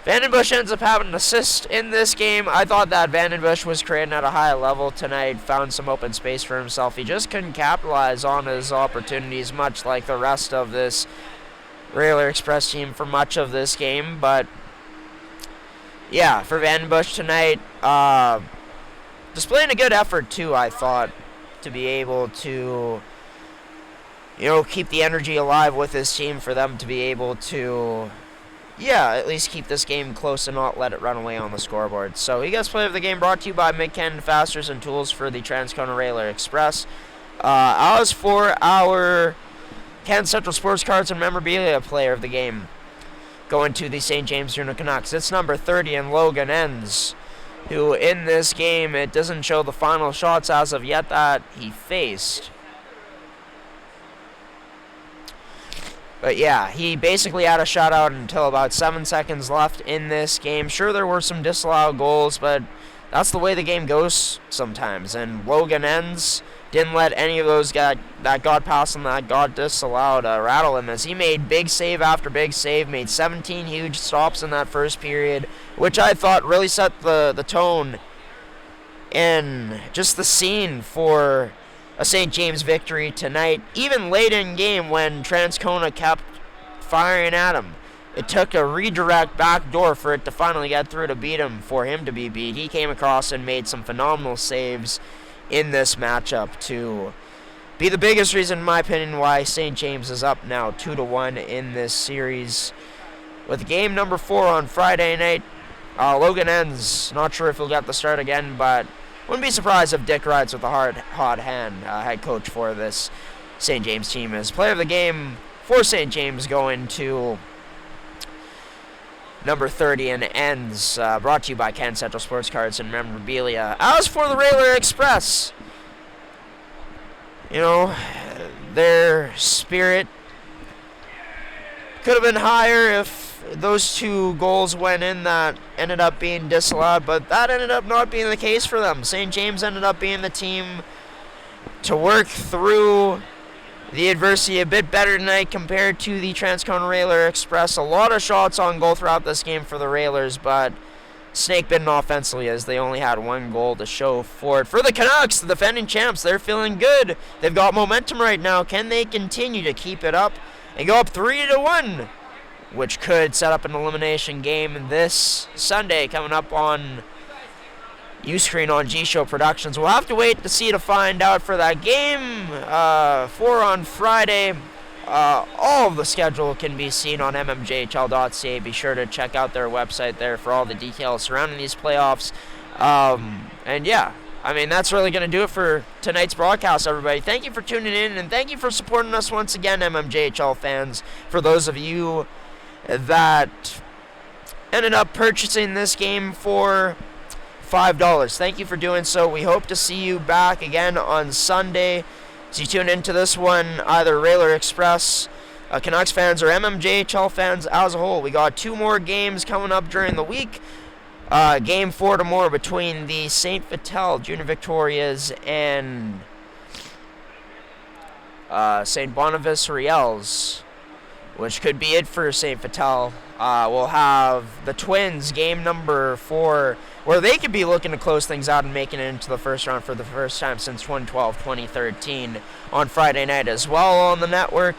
Vandenbush ends up having an assist in this game. I thought that Vandenbush was creating at a high level tonight, found some open space for himself. He just couldn't capitalize on his opportunities, much like the rest of this Railer Express team for much of this game. But yeah, for Vandenbush tonight, displaying a good effort too, I thought, to be able to, keep the energy alive with his team, for them to be able to, at least keep this game close and not let it run away on the scoreboard. So he gets player of the game, brought to you by Make Canada Fasteners and Tools for the Transcona Railer Express. As for our Canada Central Sports Cards and Memorabilia player of the game, going to the St. James Junior Canucks, it's number 30 in Logan Enns, who in this game, it doesn't show the final shots as of yet that he faced. But yeah, he basically had a shutout until about 7 seconds left in this game. Sure, there were some disallowed goals, but that's the way the game goes sometimes. And Logan Enns didn't let any of those that got past him, that got disallowed, rattle him, as he made big save after big save, made 17 huge stops in that first period, which I thought really set the tone and just the scene for a St. James victory tonight, even late in game when Transcona kept firing at him. it took a redirect backdoor for it to finally get through to beat him, for him to be beat. He came across and made some phenomenal saves in this matchup to be the biggest reason, in my opinion, why St. James is up now 2-1 in this series. With game number 4 on Friday night, Logan Ends, not sure if he'll get the start again, but wouldn't be surprised if Dick rides with a hot hand, head coach for this St. James team. As player of the game for St. James going to number 30 and Ends, brought to you by Ken Central Sports Cards and Memorabilia. As for the Railer Express, you know, their spirit could have been higher if those 2 goals went in that ended up being disallowed, but that ended up not being the case for them. St. James ended up being the team to work through the adversity a bit better tonight compared to the Transcona Railer Express. A lot of shots on goal throughout this game for the Railers, but snake-bitten offensively as they only had 1 goal to show for it. For the Canucks, the defending champs, they're feeling good. They've got momentum right now. Can they continue to keep it up and go up 3-1, which could set up an elimination game this Sunday coming up on Uscreen on G-Show Productions. We'll have to wait to see to find out for that game 4 on Friday. All of the schedule can be seen on mmjhl.ca. Be sure to check out their website there for all the details surrounding these playoffs. And yeah, I mean, that's really going to do it for tonight's broadcast, everybody. Thank you for tuning in, and thank you for supporting us once again, MMJHL fans. For those of you that ended up purchasing this game for $5, thank you for doing so. We hope to see you back again on Sunday. So you tune into this one, either Railer Express, Canucks fans, or MMJHL fans as a whole. We got 2 more games coming up during the week. Game 4 tomorrow between the St. Vital Junior Victorias and St. Boniface Riels, which could be it for St. Vital. We'll have the Twins, game number 4, where they could be looking to close things out and making it into the first round for the first time since 2012-2013 on Friday night as well on the network.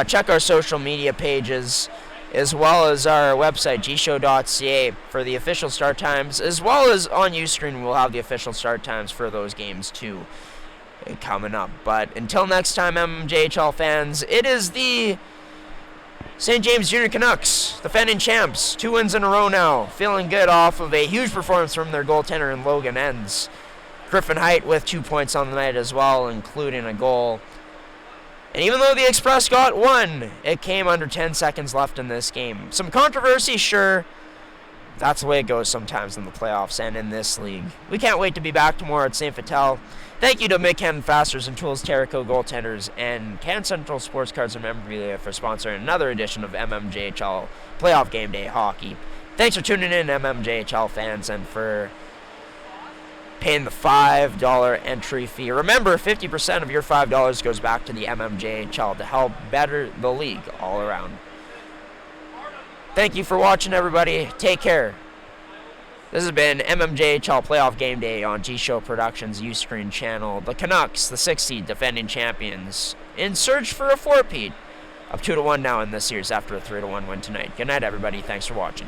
Check our social media pages as well as our website, gshow.ca, for the official start times, as well as on Uscreen we'll have the official start times for those games too coming up. But until next time, MMJHL fans, it is the St. James Junior Canucks, defending champs, 2 wins in a row now, feeling good off of a huge performance from their goaltender in Logan Ends. Griffin Height with 2 points on the night as well, including a goal. And even though the Express got 1, it came under 10 seconds left in this game. Some controversy, sure. That's the way it goes sometimes in the playoffs and in this league. We can't wait to be back tomorrow at St. Vital. Thank you to Mid-Canton Fasteners and Tools, Terrico Goaltenders, and Can Central Sports Cards and Memorabilia for sponsoring another edition of MMJHL Playoff Game Day Hockey. Thanks for tuning in, MMJHL fans, and for paying the $5 entry fee. Remember, 50% of your $5 goes back to the MMJHL to help better the league all around. Thank you for watching, everybody. Take care. This has been MMJHL Playoff Game Day on G-Show Productions Uscreen channel. The Canucks, the 6th seed defending champions, in search for a 4-peat. Up 2-1 now in this series after a 3-1 win tonight. Good night, everybody. Thanks for watching.